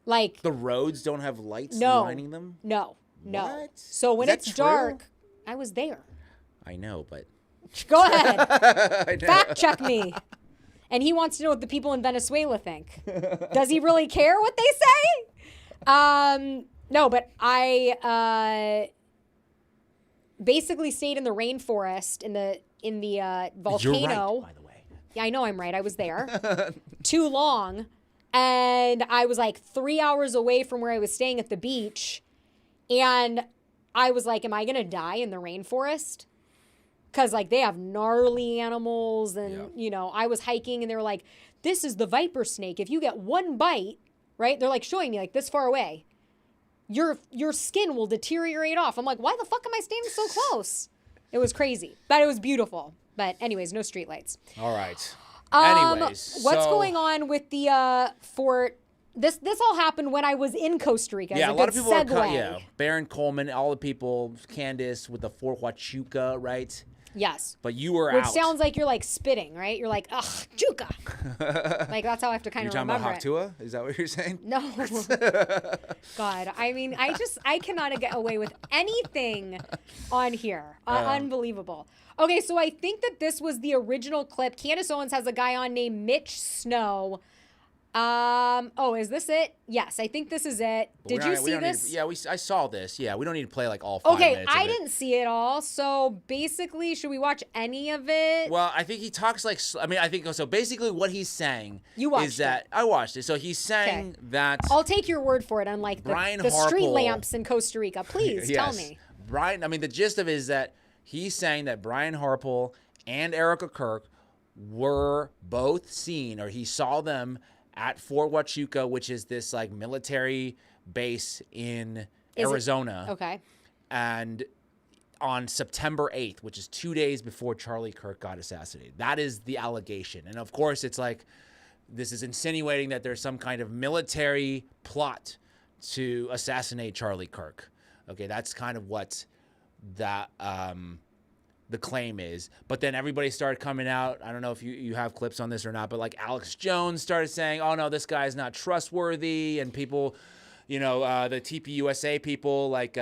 like.
The roads don't have lights lining them?
No.
What?
So when it's dark, I was there.
I know, but.
Go ahead. Fact check me. And he wants to know what the people in Venezuela think. Does he really care what they say? No, but I basically stayed in the rainforest in the volcano.
You're right, by the way.
Yeah, I know I'm right. I was there too long. And I was like 3 hours away from where I was staying at the beach. And I was like, am I going to die in the rainforest? Because, like, they have gnarly animals. And, you know, I was hiking and they were like, this is the viper snake. If you get one bite, right? They're like showing me like this far away. Your skin will deteriorate off. I'm like, why the fuck am I standing so close? It was crazy, but it was beautiful. But anyways, no streetlights.
All right. Anyways,
what's going on with the Fort? This all happened when I was in Costa Rica.
Yeah, a lot of people
segue.
Baron Coleman, all the people, Candace with the Fort Huachuca, right?
Yes.
But you were
Which
out.
sounds like you're like spitting, right? You're like, ugh, Chuka. Like that's how I have to kind of remember it.
You're talking about Hatua? Is that what you're saying?
No. God, I mean, I cannot get away with anything on here. Unbelievable. Okay, so I think that this was the original clip. Candace Owens has a guy on named Mitch Snow. Oh, is this it? Yes, I think this is it. Did you see this?
I saw this. Yeah, we don't need to play like all 5 minutes.
Okay, I didn't see it all. So basically, should we watch any of it?
Well, I think he talks like, I think so. Basically, what he's saying is that I watched it. So he's saying that
I'll take your word for it. Unlike the street lamps in Costa Rica, please tell me.
The gist of it is that he's saying that Brian Harpel and Erika Kirk were both seen, or he saw them at Fort Huachuca, which is this like military base in Arizona.
Okay.
And on September 8th, which is 2 days before Charlie Kirk got assassinated. That is the allegation. And of course, it's like, this is insinuating that there's some kind of military plot to assassinate Charlie Kirk. Okay, that's kind of what that the claim is. But then everybody started coming out. I don't know if you have clips on this or not, but like Alex Jones started saying, oh no, this guy's not trustworthy. And people, the TPUSA people, like,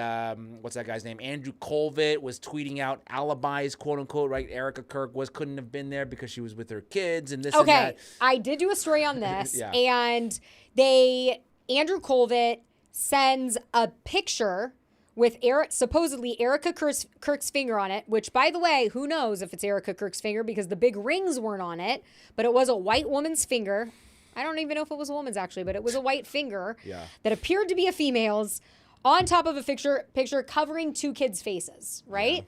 what's that guy's name? Andrew Colvett was tweeting out alibis, quote unquote, right? Erika Kirk couldn't have been there because she was with her kids and this and that.
Okay, I did do a story on this. And Andrew Colvett sends a picture with supposedly Erika Kirk's finger on it, which, by the way, who knows if it's Erika Kirk's finger because the big rings weren't on it, but it was a white woman's finger. I don't even know if it was a woman's, actually, but it was a white finger that appeared to be a female's on top of a picture covering 2 kids' faces, right?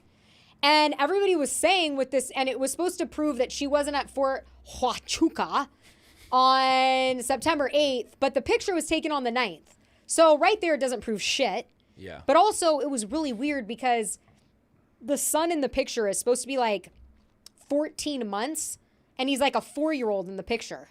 Yeah. And everybody was saying with this, and it was supposed to prove that she wasn't at Fort Huachuca on September 8th, but the picture was taken on the 9th. So right there, it doesn't prove shit.
Yeah.
But also, it was really weird because the son in the picture is supposed to be like 14 months, and he's like a 4-year-old in the picture.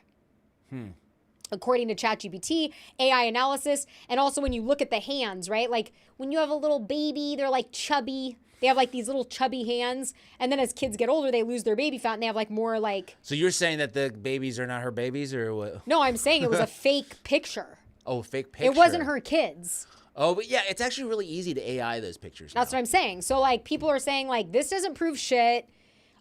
According to ChatGPT, AI analysis, and also when you look at the hands, right? Like when you have a little baby, they're like chubby. They have like these little chubby hands, and then as kids get older, they lose their baby fat, and they have like more like...
So you're saying that the babies are not her babies, or what?
No, I'm saying it was a fake picture.
Oh, fake picture.
It wasn't her kids.
Oh, but yeah, it's actually really easy to AI those pictures now.
That's what I'm saying. So, like, people are saying, like, this doesn't prove shit.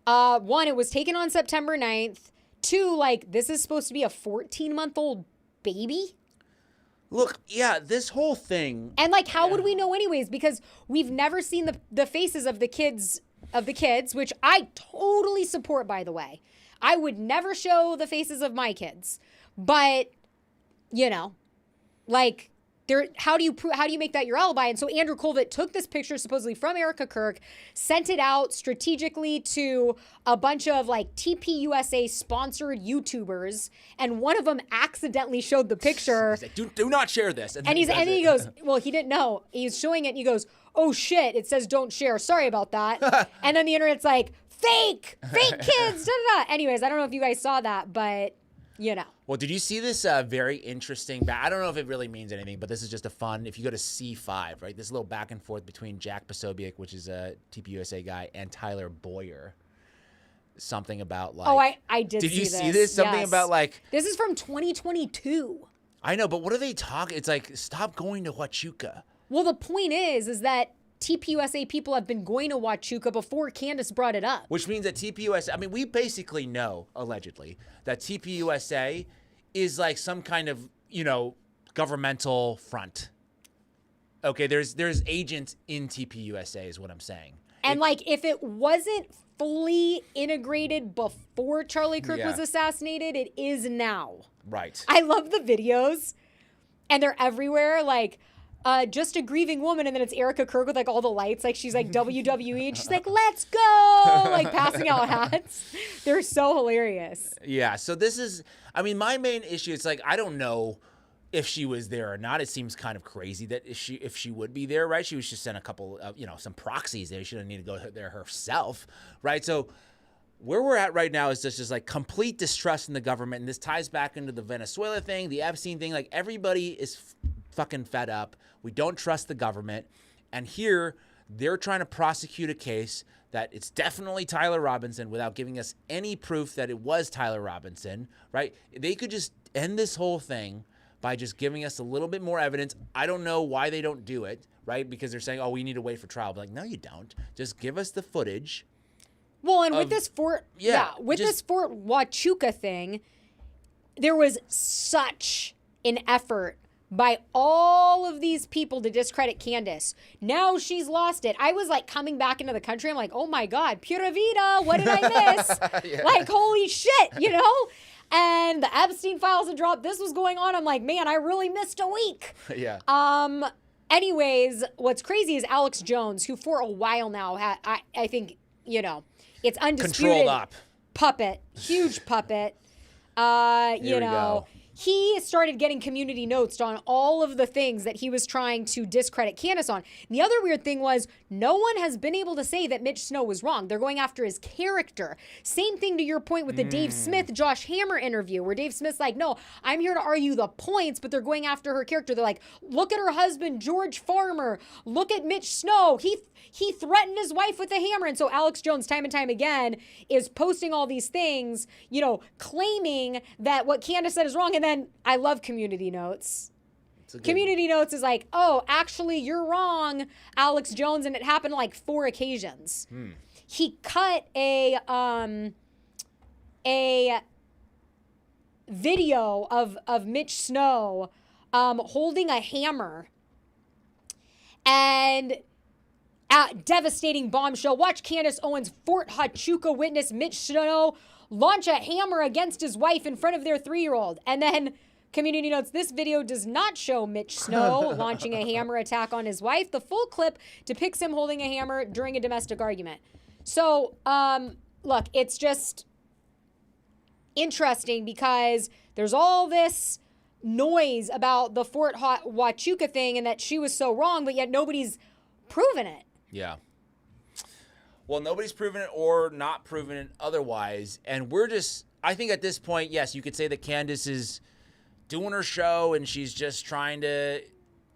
1, it was taken on September 9th. 2, like, this is supposed to be a 14-month-old baby.
Look, yeah, this whole thing.
And, like, how would we know anyways? Because we've never seen the faces of the kids, which I totally support, by the way. I would never show the faces of my kids. But, like... How do you make that your alibi? And so Andrew Colvett took this picture supposedly from Erika Kirk, sent it out strategically to a bunch of like TPUSA sponsored YouTubers, and one of them accidentally showed the picture.
He's like, do not share this.
And he goes, well, he didn't know. He's showing it and he goes, oh shit, it says don't share. Sorry about that. And then the internet's like, fake kids. Anyways, I don't know if you guys saw that, but
Well, did you see this very interesting, I don't know if it really means anything, but this is just a fun, if you go to C5, right, this little back and forth between Jack Posobiec, which is a TPUSA guy, and Tyler Boyer. Something about like...
Oh, I did see this.
Did you see this? Something about like...
This is from 2022.
I know, but what are they talking? It's like, stop going to Huachuca.
Well, the point is that TPUSA people have been going to Huachuca before Candace brought it up.
Which means that TPUSA, we basically know, allegedly, that TPUSA is like some kind of, governmental front. Okay, there's agents in TPUSA is what I'm saying.
And if it wasn't fully integrated before Charlie Kirk was assassinated, it is now.
Right.
I love the videos, and they're everywhere, just a grieving woman, and then it's Erika Kirk with all the lights, she's WWE, and she's like, let's go, passing out hats. They're so hilarious.
Yeah, so this is, my main issue, it's I don't know if she was there or not. It seems kind of crazy that if she would be there, right? She was just sent a couple of, some proxies there. She didn't need to go there herself, right? So where we're at right now is just complete distrust in the government, and this ties back into the Venezuela thing, the Epstein thing. Everybody is fucking fed up. We don't trust the government. And here, they're trying to prosecute a case that it's definitely Tyler Robinson without giving us any proof that it was Tyler Robinson, right? They could just end this whole thing by just giving us a little bit more evidence. I don't know why they don't do it, right? Because they're saying, oh, we need to wait for trial. But no, you don't. Just give us the footage.
Well, and with this Fort Huachuca thing, there was such an effort by all of these people to discredit Candace. Now she's lost it. I was like coming back into the country. I'm like, oh my God, pura vida. What did I miss? Like, holy shit, you know? And the Epstein files had dropped. This was going on. I'm like, man, I really missed a week.
Yeah.
Anyways, what's crazy is Alex Jones, who for a while now, I think, you know, it's undisputed.
Controlled up.
Puppet. Huge puppet. You know. He started getting community notes on all of the things that he was trying to discredit Candace on. And the other weird thing was no one has been able to say that Mitch Snow was wrong. They're going after his character. Same thing to your point with the Dave Smith, Josh Hammer interview where Dave Smith's like, no, I'm here to argue the points, but they're going after her character. They're like, look at her husband, George Farmer. Look at Mitch Snow. He threatened his wife with a hammer. And so Alex Jones, time and time again, is posting all these things, you know, claiming that what Candace said is wrong. And then I love community notes. Community notes is like, oh, actually, you're wrong, Alex Jones. And it happened like 4 occasions. He cut a video of Mitch Snow holding a hammer and devastating bombshell. Watch Candace Owens' Fort Huachuca witness Mitch Snow launch a hammer against his wife in front of their 3-year-old. And then community notes, this video does not show Mitch Snow launching a hammer attack on his wife. The full clip depicts him holding a hammer during a domestic argument. So, look, it's just interesting because there's all this noise about the Fort Huachuca thing and that she was so wrong, but yet nobody's proven it.
Yeah. Well, nobody's proven it or not proven it otherwise. And we're just, I think at this point, yes, you could say that Candace is doing her show and she's just trying to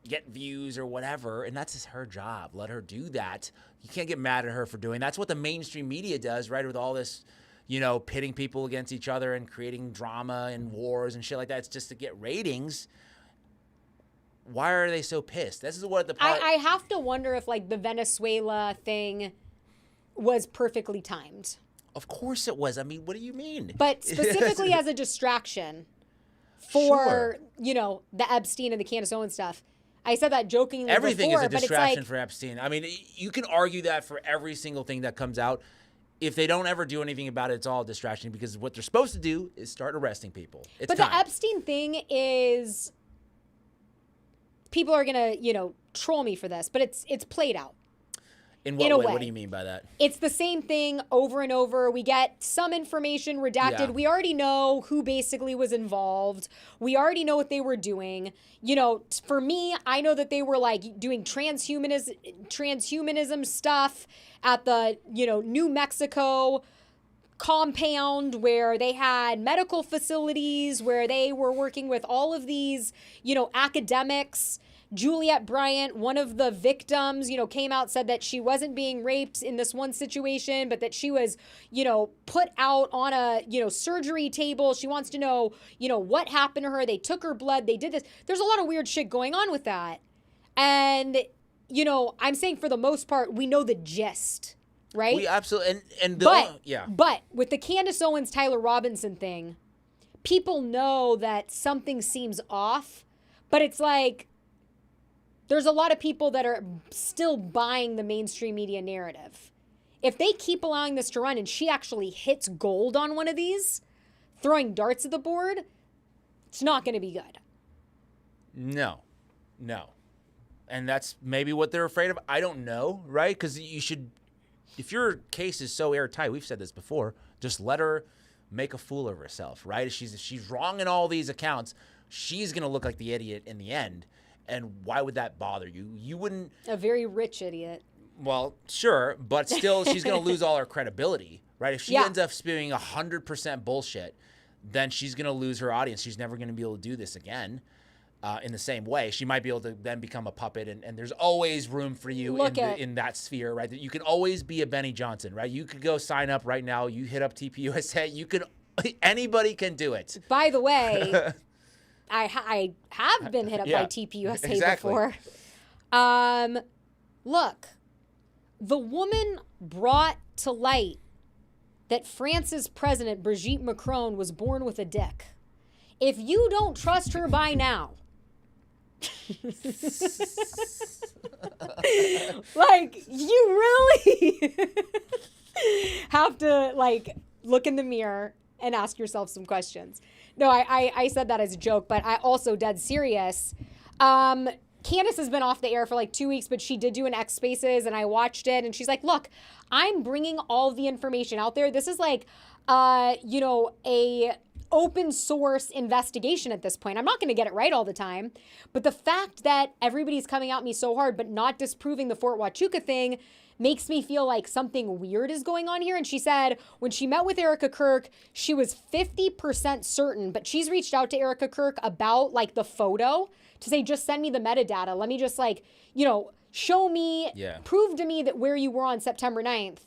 get views or whatever. And that's just her job. Let her do that. You can't get mad at her for doing that's what the mainstream media does, right? With all this, you know, pitting people against each other and creating drama and wars and shit like that. It's just to get ratings. Why are they so pissed? This is what the part.
I have to wonder if like the Venezuela thing was perfectly timed.
Of course it was. I mean, what do you mean?
But specifically as a distraction for, you know, the Epstein and the Candace Owens stuff. I said that jokingly
Everything
before,
is a distraction
like,
for Epstein. I mean, you can argue that for every single thing that comes out. If they don't ever do anything about it, it's all a distraction because what they're supposed to do is start arresting people. It's time.
The Epstein thing is, people are going to, you know, troll me for this, but it's played out.
In what way? What do you mean by that?
It's the same thing over and over. We get some information redacted. Yeah. We already know who basically was involved. We already know what they were doing. You know, for me, I know that they were like doing transhumanism stuff at the, you know, New Mexico compound where they had medical facilities, where they were working with all of these, you know, academics. Juliette Bryant, one of the victims, you know, came out, said that she wasn't being raped in this one situation, but that she was, you know, put out on a, you know, surgery table. She wants to know, you know, what happened to her. They took her blood. They did this. There's a lot of weird shit going on with that. And, you know, I'm saying for the most part, we know the gist, right?
We absolutely,
But with the Candace Owens, Tyler Robinson thing, people know that something seems off, but it's like, there's a lot of people that are still buying the mainstream media narrative. If they keep allowing this to run and she actually hits gold on one of these, throwing darts at the board, it's not going to be good.
No. And that's maybe what they're afraid of. I don't know, right? Because you should, if your case is so airtight, we've said this before, just let her make a fool of herself, right? If she's wrong in all these accounts, she's going to look like the idiot in the end. And why would that bother you? You wouldn't...
A very rich idiot.
Well, sure, but still, she's going to lose all her credibility, right? If she ends up spewing 100% bullshit, then she's going to lose her audience. She's never going to be able to do this again in the same way. She might be able to then become a puppet, and there's always room for you in that sphere, right? That you can always be a Benny Johnson, right? You could go sign up right now. You hit up TPUSA. You can... Anybody can do it.
By the way... I have been hit up by TPUSA before. Look, the woman brought to light that France's president, Brigitte Macron, was born with a dick. if you don't trust her by now, like, you really have to, like, look in the mirror and ask yourself some questions. No, I said that as a joke, but I also dead serious. Candace has been off the air for like 2 weeks, but she did do an X Spaces and I watched it and she's like, look, I'm bringing all the information out there. This is like, you know, a open source investigation at this point. I'm not going to get it right all the time, but the fact that everybody's coming at me so hard, but not disproving the Fort Huachuca thing makes me feel like something weird is going on here. And she said when she met with Erika Kirk, she was 50% certain, but she's reached out to Erika Kirk about like the photo to say, just send me the metadata. Let me just like, you know, show me, prove to me that where you were on September 9th.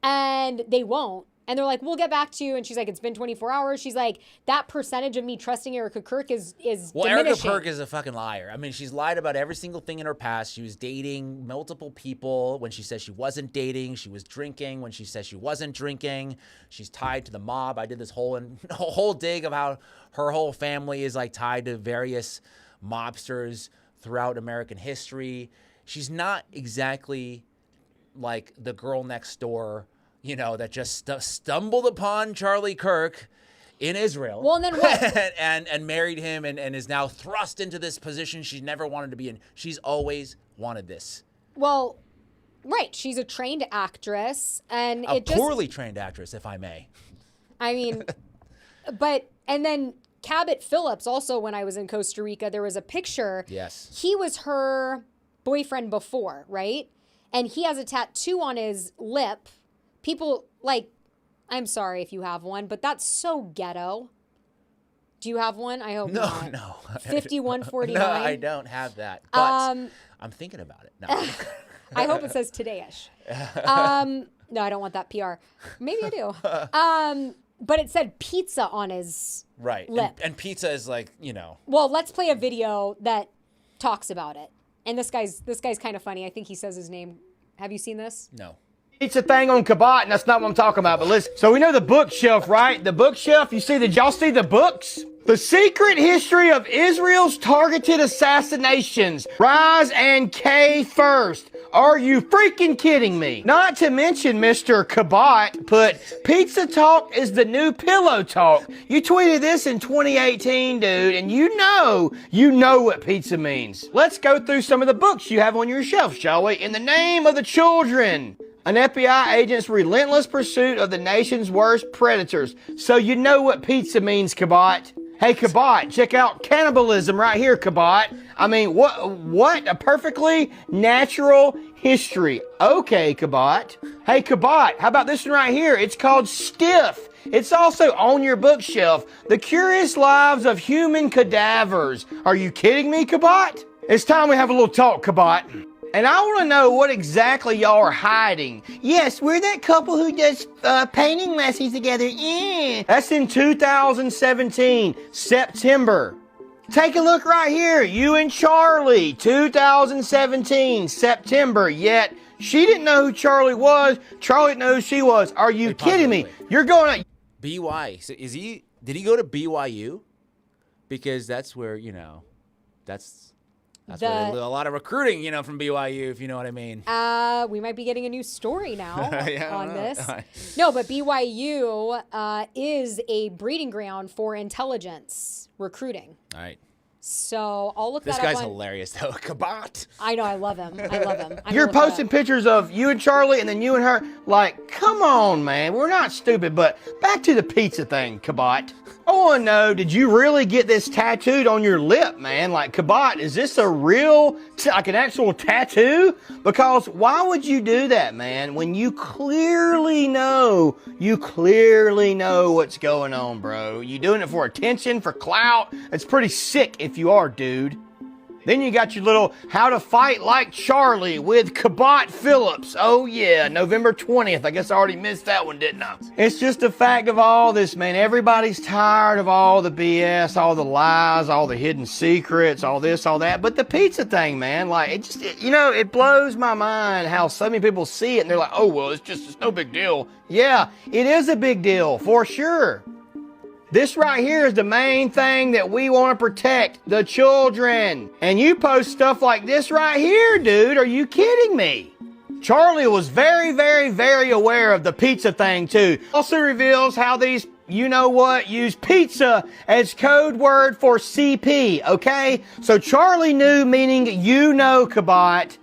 And they won't. And they're like, we'll get back to you. And she's like, it's been 24 hours. She's like, that percentage of me trusting Erika Kirk is
well,
diminishing.
Erika Kirk is a fucking liar. I mean, she's lied about every single thing in her past. She was dating multiple people when she said she wasn't dating. She was drinking when she said she wasn't drinking. She's tied to the mob. I did this whole dig of how her whole family is like tied to various mobsters throughout American history. She's not exactly like the girl next door, you know, that just stumbled upon Charlie Kirk in Israel.
Well, and then what?
and married him and is now thrust into this position she never wanted to be in. She's always wanted this.
Well, right. She's a trained actress. And
a poorly trained actress, if I may.
I mean, and then Cabot Phillips, also when I was in Costa Rica, there was a picture.
Yes.
He was her boyfriend before, right? And he has a tattoo on his lip. People, like, I'm sorry if you have one, but that's so ghetto. Do you have one? I hope not.
No.
5149.
No, I don't have that. But I'm thinking about it. No.
I hope it says Todayish. No, I don't want that PR. Maybe I do. But it said pizza on his lip.
And pizza is like, you know.
Well, let's play a video that talks about it. And this guy's kind of funny. I think he says his name. Have you seen this?
No.
It's a thing on Kabot, and that's not what I'm talking about. But listen, so we know the bookshelf, right? The bookshelf, did y'all see the books? The Secret History of Israel's Targeted Assassinations. Rise and K first. Are you freaking kidding me? Not to mention Mr. Kabot put, pizza talk is the new pillow talk. You tweeted this in 2018, dude, and you know what pizza means. Let's go through some of the books you have on your shelf, shall we? In the Name of the Children. An FBI agent's relentless pursuit of the nation's worst predators. So you know what pizza means, Kabot. Hey, Kabot, check out cannibalism right here, Kabot. I mean, what? A perfectly natural history. Okay, Kabot. Hey, Kabot, how about this one right here? It's called Stiff. It's also on your bookshelf. The Curious Lives of Human Cadavers. Are you kidding me, Kabot? It's time we have a little talk, Kabot. And I want to know what exactly y'all are hiding. Yes, we're that couple who does painting lessons together. Yeah. That's in 2017, September. Take a look right here. You and Charlie, 2017, September. Yet, she didn't know who Charlie was. Charlie didn't know who she was. Are you kidding me? You're going to...
BY. So did he go to BYU? Because that's where, you know, that's where they do a lot of recruiting, you know, from BYU, if you know what I mean.
We might be getting a new story now
Yeah,
on this. No, but BYU is a breeding ground for intelligence recruiting.
All right.
So I'll look
this
that up.
This guy's hilarious, though. Kabot.
I know. I love him.
You're posting pictures of you and Charlie and then you and her. Like, come on, man. We're not stupid. But back to the pizza thing, Kabot. I want to know, did you really get this tattooed on your lip, man? Like, Kabot, is this a real, like an actual tattoo? Because why would you do that, man, when you clearly know what's going on, bro? You doing it for attention, for clout? It's pretty sick if you are, dude. Then you got your little How to Fight Like Charlie with Cabot Phillips. Oh yeah, November 20th. I guess I already missed that one, didn't I? It's just a fact of all this, man. Everybody's tired of all the BS, all the lies, all the hidden secrets, all this, all that. But the pizza thing, man, like, it blows my mind how so many people see it and they're like, oh, well, it's no big deal. Yeah, it is a big deal, for sure. This right here is the main thing that we want to protect, the children. And you post stuff like this right here, dude. Are you kidding me? Charlie was very, very, very aware of the pizza thing too. Also reveals how these, you know what, use pizza as code word for CP, okay? So Charlie knew, meaning you know, Kabat.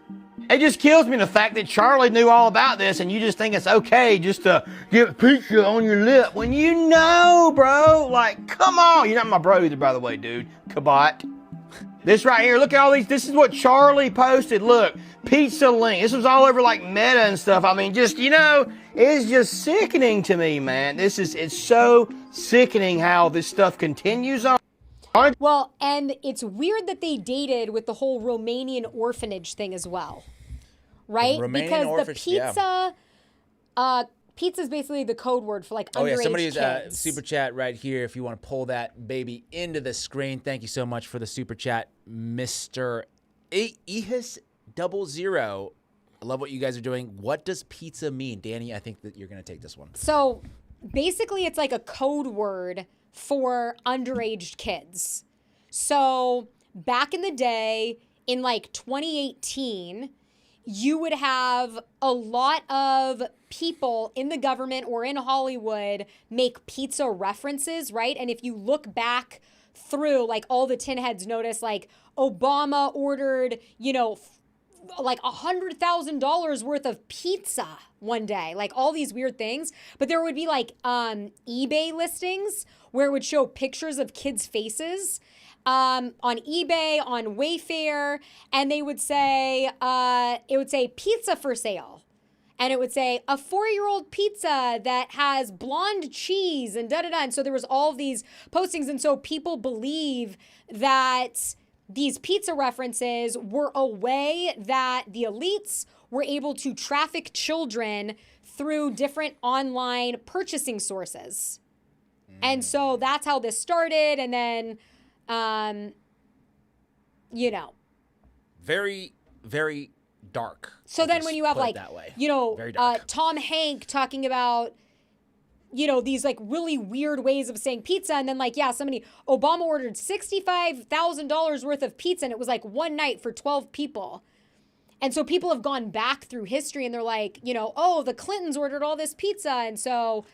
It just kills me the fact that Charlie knew all about this and you just think it's okay just to get pizza on your lip when you know, bro. Like, come on. You're not my bro either, by the way, dude. Kabat. This right here, look at all these. This is what Charlie posted. Look, pizza link. This was all over like Meta and stuff. I mean, just, you know, it's just sickening to me, man. It's so sickening how this stuff continues on.
Well, and it's weird that they dated with the whole Romanian orphanage thing as well, right? Because the pizza, pizza is basically the code word for like underage
somebody's
kids.
super chat right here. If you want to pull that baby into the screen, thank you so much for the super chat, Mr. Ehis00. I love what you guys are doing. What does pizza mean, Dani? I think that you're going to take this one.
So basically, it's like a code word for underage kids. So back in the day, in like 2018, you would have a lot of people in the government or in Hollywood make pizza references, right? And if you look back through, like all the tin heads notice, like Obama ordered, you know, like $100,000 worth of pizza one day, like all these weird things. But there would be like eBay listings where it would show pictures of kids' faces on eBay, on Wayfair, and they would say, it would say pizza for sale. And it would say a 4-year-old pizza that has blonde cheese and da-da-da. And so there was all of these postings. And so people believe that these pizza references were a way that the elites were able to traffic children through different online purchasing sources. And so that's how this started. And then, you know.
Very, very dark.
So then when you have like, you know, Tom Hank talking about, you know, these like really weird ways of saying pizza. And then like, yeah, Obama ordered $65,000 worth of pizza. And it was like one night for 12 people. And so people have gone back through history and they're like, you know, oh, the Clintons ordered all this pizza. And so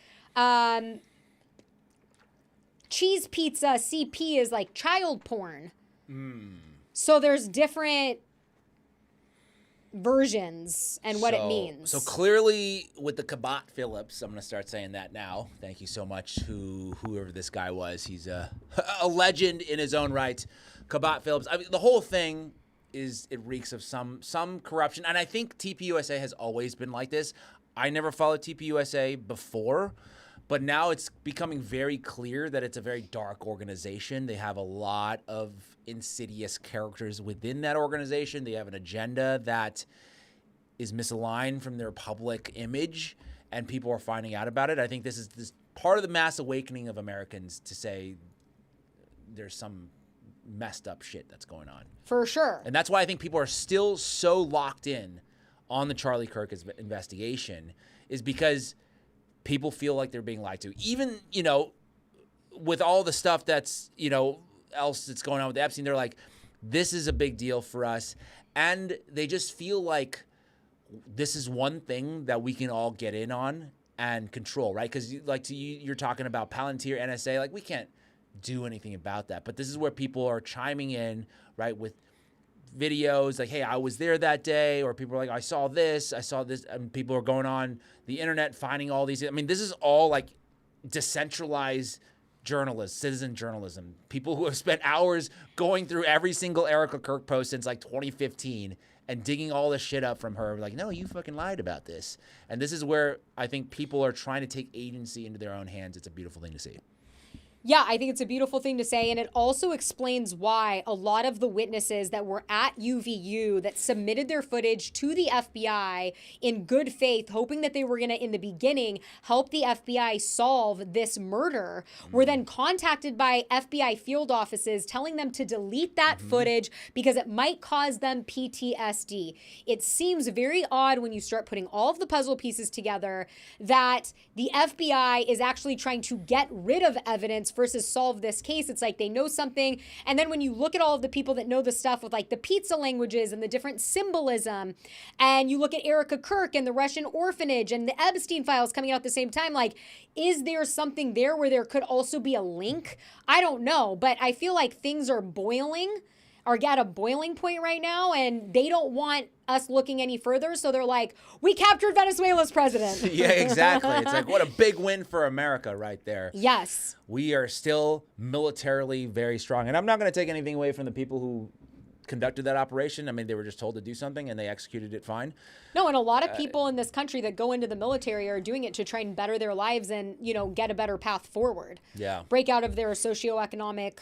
cheese pizza CP is like child porn. So there's different versions and what it means.
So clearly with the Kabat Phillips, I'm going to start saying that now. Thank you so much, whoever this guy was. He's a legend in his own right. Kabat Phillips. I mean, the whole thing it reeks of some corruption. And I think TPUSA has always been like this. I never followed TPUSA before, but now it's becoming very clear that it's a very dark organization. They have a lot of insidious characters within that organization. They have an agenda that is misaligned from their public image, and people are finding out about it. I think this is part of the mass awakening of Americans to say there's some messed up shit that's going on.
For sure.
And that's why I think people are still so locked in on the Charlie Kirk investigation, is because people feel like they're being lied to. Even, you know, with all the stuff that's, you know, else that's going on with Epstein, they're like, this is a big deal for us. And they just feel like this is one thing that we can all get in on and control, right? Because you're talking about Palantir, NSA, like we can't do anything about that. But this is where people are chiming in, right, with videos like, hey, I was there that day, or people are like, I saw this, and people are going on the internet finding all these. I mean, this is all like decentralized citizen journalism. People who have spent hours going through every single Erika Kirk post since like 2015 and digging all this shit up from her. Like, no, you fucking lied about this. And this is where I think people are trying to take agency into their own hands. It's a beautiful thing to see.
Yeah, I think it's a beautiful thing to say, and it also explains why a lot of the witnesses that were at UVU that submitted their footage to the FBI in good faith, hoping that they were going to, in the beginning, help the FBI solve this murder, were then contacted by FBI field offices telling them to delete that footage because it might cause them PTSD. It seems very odd when you start putting all of the puzzle pieces together that the FBI is actually trying to get rid of evidence experts versus solve this case. It's like they know something. And then when you look at all of the people that know the stuff with like the pizza languages and the different symbolism, and you look at Erika Kirk and the Russian orphanage and the Epstein files coming out at the same time, like, is there something there where there could also be a link? I don't know, but I feel like things are boiling or at a boiling point right now, and they don't want us looking any further. So they're like, we captured Venezuela's president.
Yeah, exactly. It's like, what a big win for America right there.
Yes.
We are still militarily very strong. And I'm not going to take anything away from the people who conducted that operation. I mean, they were just told to do something and they executed it fine.
No, and a lot of people in this country that go into the military are doing it to try and better their lives and, you know, get a better path forward.
Yeah.
Break out of their socioeconomic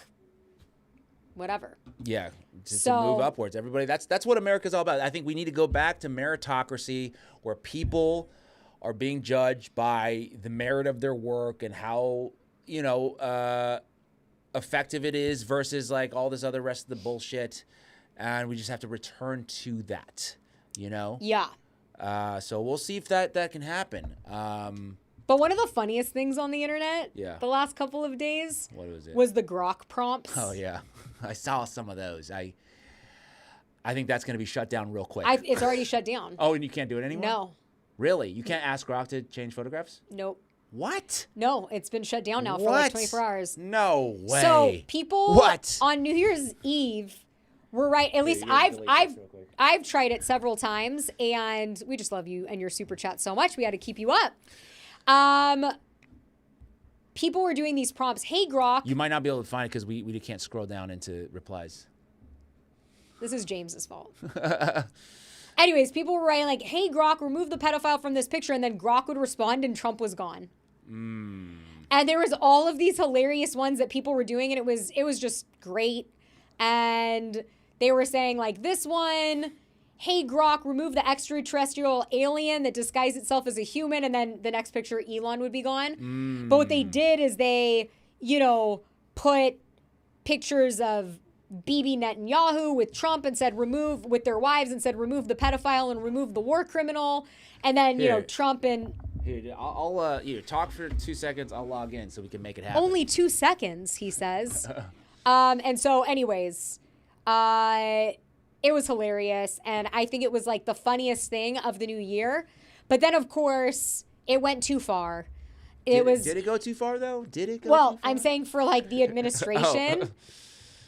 whatever.
Yeah, to move upwards. Everybody, that's what America's all about. I think we need to go back to meritocracy, where people are being judged by the merit of their work and how, you know, effective it is versus like all this other rest of the bullshit. And we just have to return to that, you know?
Yeah.
So we'll see if that can happen.
But one of the funniest things on the internet the last couple of days was the Grok prompts.
Oh, yeah. I saw some of those. I think that's going to be shut down real quick.
It's already shut down.
Oh, and you can't do it anymore?
No.
Really? You can't ask Grok to change photographs?
Nope.
What?
No, it's been shut down now for like 24 hours.
No way.
So people on New Year's Eve were right. At least I've tried it several times, and we just love you and your super chat so much. We got to keep you up. People were doing these prompts. Hey, Grok.
You might not be able to find it because we can't scroll down into replies.
This is James's fault. Anyways, people were writing like, hey, Grok, remove the pedophile from this picture. And then Grok would respond and Trump was gone. And there was all of these hilarious ones that people were doing. And it was just great. And they were saying like this one, hey, Grok, remove the extraterrestrial alien that disguised itself as a human. And then the next picture, Elon would be gone. But what they did is they, you know, put pictures of Bibi Netanyahu with Trump and said remove, with their wives, and said remove the pedophile and remove the war criminal. And then, you know, Trump and...
Here, I'll talk for 2 seconds. I'll log in so we can make it happen.
Only 2 seconds, he says. And so anyways, it was hilarious, and I think it was like the funniest thing of the new year. But then, of course, it went too far. Did
it go too far, though? Did it go
too far?
I'm
saying for like the administration.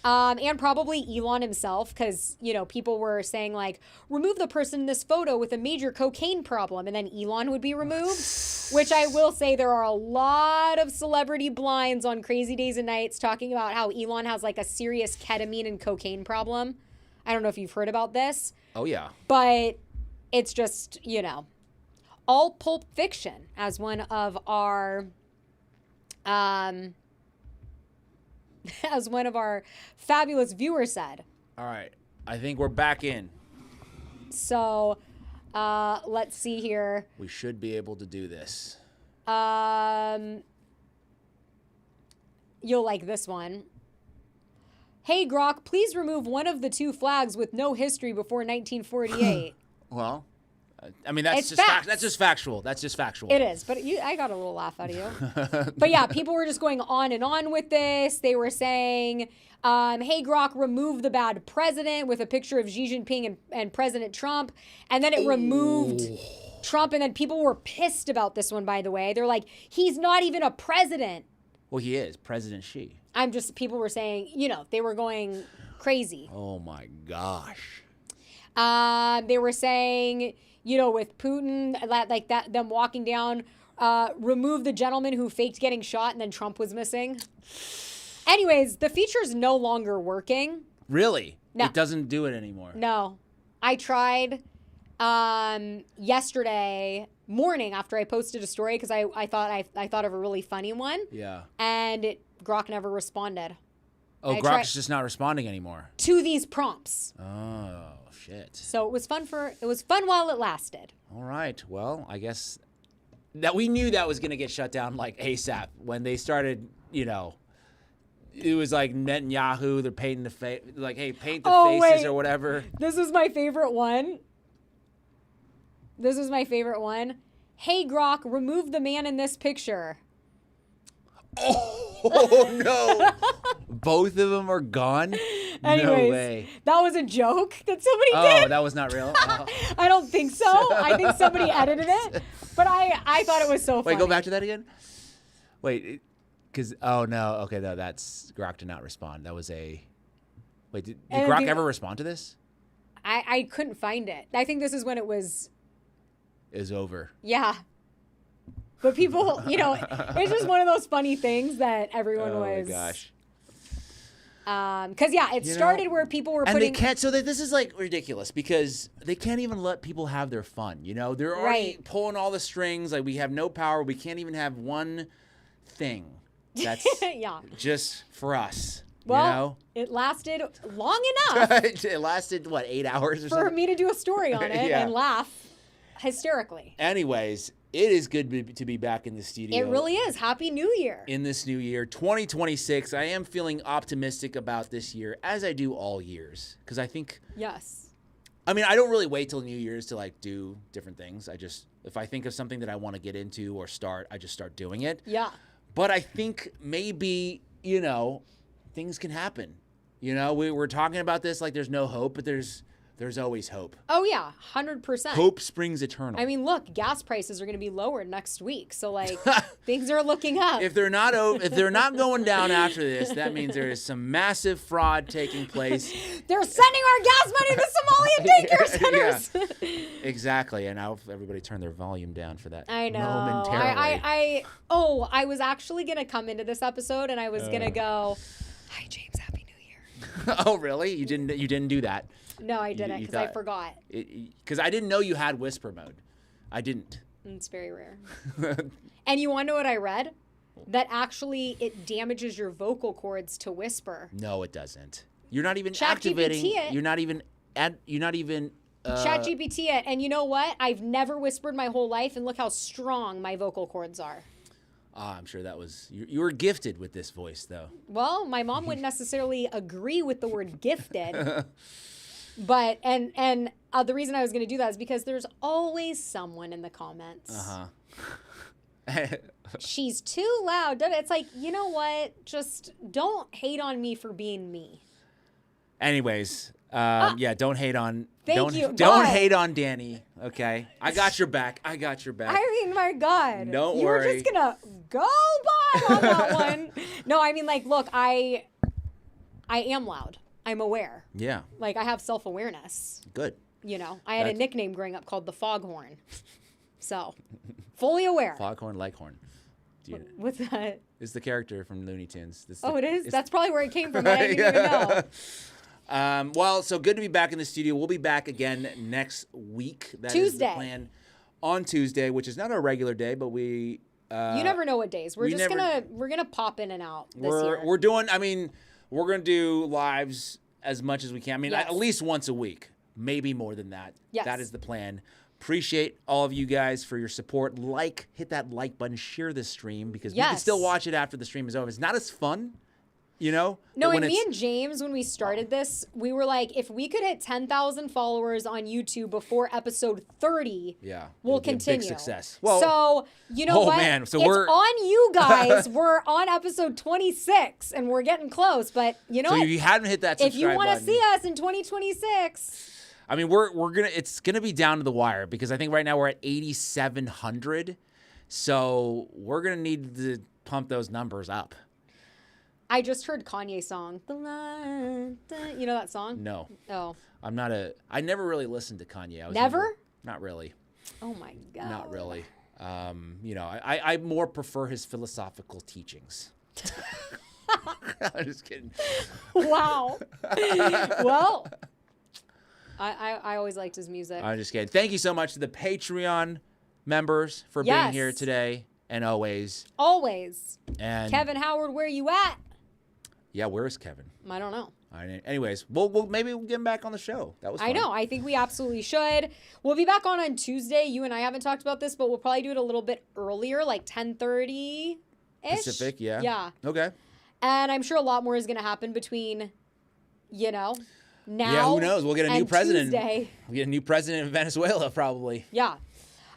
And probably Elon himself, because, you know, people were saying like, remove the person in this photo with a major cocaine problem, and then Elon would be removed, which I will say there are a lot of celebrity blinds on Crazy Days and Nights talking about how Elon has like a serious ketamine and cocaine problem. I don't know if you've heard about this.
Oh, yeah.
But it's just, you know, all Pulp Fiction, as one of our fabulous viewers said.
All right. I think we're back in.
So let's see here.
We should be able to do this.
You'll like this one. Hey, Grok, please remove one of the 2 flags with no history before 1948.
Well, I mean, that's just factual. That's just factual.
It is, but I got a little laugh out of you. But yeah, people were just going on and on with this. They were saying, hey, Grok, remove the bad president with a picture of Xi Jinping and President Trump. And then it removed Trump. And then people were pissed about this one, by the way. They're like, he's not even a president.
Well, he is. President Xi.
People were saying, you know, they were going crazy.
Oh, my gosh.
They were saying, you know, with Putin, like that, them walking down, remove the gentleman who faked getting shot and then Trump was missing. Anyways, the feature's no longer working.
Really?
No.
It doesn't do it anymore.
No. I tried yesterday morning after I posted a story because I thought of a really funny one.
Yeah.
And Grok never responded.
Oh, Grok's just not responding anymore.
To these prompts.
Oh, shit.
So it was fun while it lasted.
All right. Well, I guess that we knew that was going to get shut down like ASAP when they started, you know, it was like Netanyahu, they're painting the face, like, hey, paint the faces or whatever.
This is my favorite one. Hey, Grok, remove the man in this picture.
Oh. Oh, no. Both of them are gone?
Anyways,
no way.
That was a joke that somebody
Oh,
did.
that was not real? Oh.
I don't think so. I think somebody edited it. But I thought it was so funny.
Wait, go back to that again? Wait, because, oh, no. Okay, no, that's, Grok did not respond. That was a, wait, did Grok ever respond to this?
I couldn't find it. I think this is when it was.
Is over.
Yeah. But people, it's just one of those funny things that everyone was.
Oh, my gosh.
Because, yeah, it started where people were
and
putting.
they can't, so this is like ridiculous because they can't even let people have their fun, They're already pulling all the strings. Like, we have no power. We can't even have one thing that's just for us.
Well, it lasted long enough.
It lasted, what, 8 hours or something?
For me to do a story on it and laugh hysterically.
Anyways, it is good to be back in the studio.
It really is. Happy New Year.
In this new year, 2026. I am feeling optimistic about this year, as I do all years. Because I think...
Yes.
I mean, I don't really wait till New Year's to, do different things. If I think of something that I want to get into or start, I just start doing it.
Yeah.
But I think maybe, things can happen. We're talking about this like there's no hope, but there's always hope.
Oh, yeah, 100%.
Hope springs eternal.
I mean, look, gas prices are going to be lowered next week. So, things are looking up.
If they're not going down after this, that means there is some massive fraud taking place.
They're sending our gas money to Somalian daycare centers.
Yeah, exactly. And now everybody turn their volume down for that.
I know.
Momentarily.
I was actually going to come into this episode and I was going to go, hi, James, Happy New Year.
Oh, really? You didn't do that.
No, I didn't because I forgot.
Because I didn't know you had whisper mode. I didn't.
It's very rare. And you want to know what I read? That actually it damages your vocal cords to whisper.
No, it doesn't. You're not even activating. You're not even.
ChatGPT it, and you know what? I've never whispered my whole life, and look how strong my vocal cords are.
I'm sure that was you were gifted with this voice, though.
Well, my mom wouldn't necessarily agree with the word gifted. But and the reason I was going to do that is because there's always someone in the comments. She's too loud. It's like, you know what? Just don't hate on me for being me.
Anyways, don't hate on.
Thank you.
Don't hate on Dani. Okay, I got your back. I
mean, my God.
Don't
you
worry.
You were just gonna go by on that one. No, I mean, look, I am loud. I'm aware.
Yeah.
I have self-awareness.
Good.
I had a nickname growing up called the Foghorn. So, fully aware.
Foghorn Leghorn.
What's that?
It's the character from Looney Tunes.
It is? That's probably where it came from. I didn't even know.
Well, so good to be back in the studio. We'll be back again next week. That
Tuesday.
Is the plan on Tuesday, which is not our regular day, but we...
you never know what days. We're gonna pop in and out this year.
We're doing... I mean... We're going to do lives as much as we can. I mean, at least once a week, maybe more than that.
Yes.
That is the plan. Appreciate all of you guys for your support. Hit that like button, share this stream because we can still watch it after the stream is over. It's not as fun, No,
and me and James, when we started this, we were like, if we could hit 10,000 followers on YouTube before episode 30, we'll continue.
Big success.
Well, so, you know what?
Man. So
it's on you guys. We're on episode 26, and we're getting close. But you know what?
So if you haven't hit that subscribe
if you want to
button,
see us in 2026.
I mean, it's gonna be down to the wire because I think right now we're at 8,700. So we're gonna need to pump those numbers up.
I just heard Kanye's song. You know that song?
No.
Oh.
I never really listened to Kanye.
Never?
Not really.
Oh my God.
Not really. I more prefer his philosophical teachings. I'm just kidding.
Wow. Well, I always liked his music.
I'm just kidding. Thank you so much to the Patreon members for being here today and always.
Always.
And
Kevin Howard, where you at?
Yeah, where is Kevin?
I don't know.
Anyways, maybe we'll get him back on the show. That was fun.
I know. I think we absolutely should. We'll be back on Tuesday. You and I haven't talked about this, but we'll probably do it a little bit earlier, like 10:30-ish.
Pacific, yeah.
Yeah.
Okay.
And I'm sure a lot more is going to happen between, now.
Yeah, who knows? We'll get a new president.
Tuesday.
We'll get a new president in Venezuela, probably.
Yeah.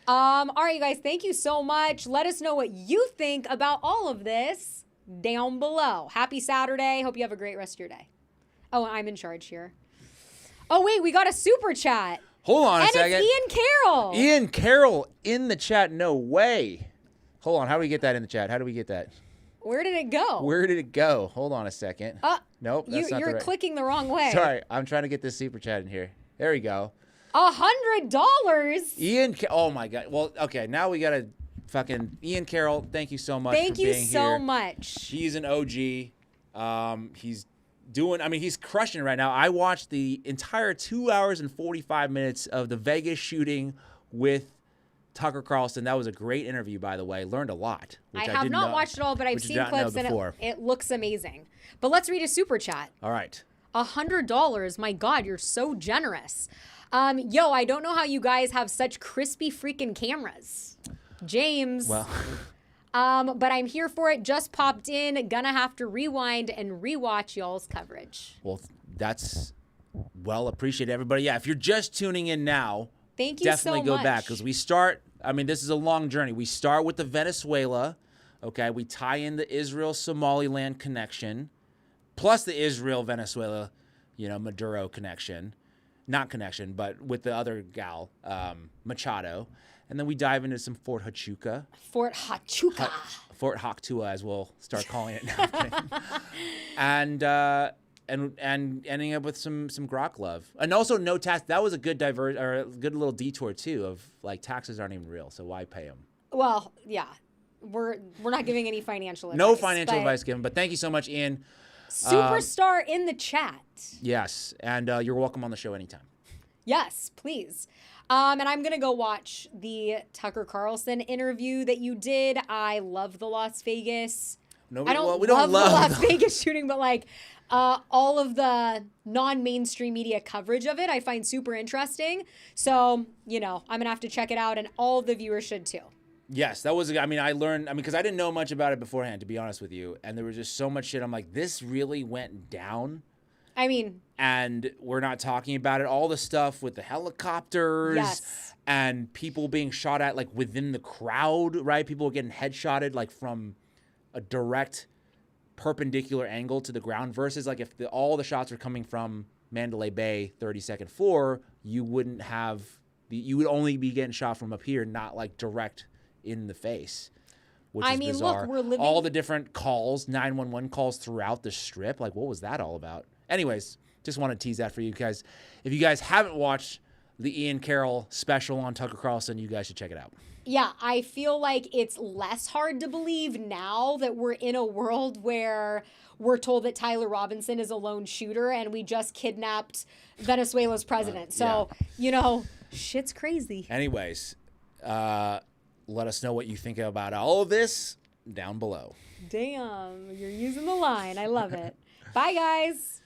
All right, you guys. Thank you so much. Let us know what you think about all of this. down below. Happy Saturday. Hope you have a great rest of your day. Oh, I'm in charge here. Oh, wait, we got a super chat.
Hold on a second.
And it's Ian Caroll.
Ian Caroll in the chat. No way. Hold on. How do we get that in the chat? How do we get that?
Where did it go?
Where did it go? Hold on a second. Nope, that's not
you're clicking the wrong way.
Sorry, I'm trying to get this super chat in here. There we go.
$100.
Ian, oh my God. Well, okay, now we gotta fucking Ian Caroll. Thank you so much.
Thank
for being
you so
here.
much.
He's an OG. He's doing. I mean, he's crushing it right now. I watched the entire 2 hours and 45 minutes of the Vegas shooting with Tucker Carlson. That was a great interview, by the way. Learned a lot.
I have not watched it all, but I've seen clips and it looks amazing. But let's read a super chat.
All right.
$100. My God, you're so generous. Yo, I don't know how you guys have such crispy freaking cameras. James.
Well.
But I'm here for it. Just popped in. Gonna have to rewind and rewatch y'all's coverage.
Well, that's well appreciated, everybody. Yeah, if you're just tuning in now,
thank you
definitely
so
go
much.
back because we start. I mean, this is a long journey. We start with the Venezuela. Okay, we tie in the Israel-Somaliland connection, plus the Israel-Venezuela, Maduro connection. Not connection, but with the other gal, Machado. And then we dive into some Fort Huachuca.
Fort Huachuca.
Fort Huachuca, as we'll start calling it now. and ending up with some Grok love. And also no tax. That was a good a good little detour, too, of like taxes aren't even real, so why pay them?
Well, yeah. We're not giving any financial advice.
No financial advice given, but thank you so much, Ian.
Superstar in the chat.
Yes, and you're welcome on the show anytime.
Yes, please. And I'm going to go watch the Tucker Carlson interview that you did. I love the Las Vegas.
No,
I don't
we don't love
the Las Vegas shooting, but like all of the non-mainstream media coverage of it, I find super interesting. So, I'm going to have to check it out, and all of the viewers should too.
Yes, that was, I learned, because I didn't know much about it beforehand, to be honest with you. And there was just so much shit. I'm like, this really went down. And we're not talking about it. All the stuff with the helicopters and people being shot at, like, within the crowd, right? People getting headshotted, like, from a direct perpendicular angle to the ground versus, like, if all the shots were coming from Mandalay Bay, 32nd floor, you wouldn't have, you would only be getting shot from up here, not, like, direct in the face, which is bizarre.
Look, we're living...
all the different calls, 911 calls throughout the strip. Like, what was that all about? Anyways, just want to tease that for you guys. If you guys haven't watched the Ian Caroll special on Tucker Carlson, you guys should check it out.
Yeah, I feel like it's less hard to believe now that we're in a world where we're told that Tyler Robinson is a lone shooter and we just kidnapped Venezuela's president. Shit's crazy.
Anyways, let us know what you think about all of this down below.
Damn, you're using the line. I love it. Bye, guys.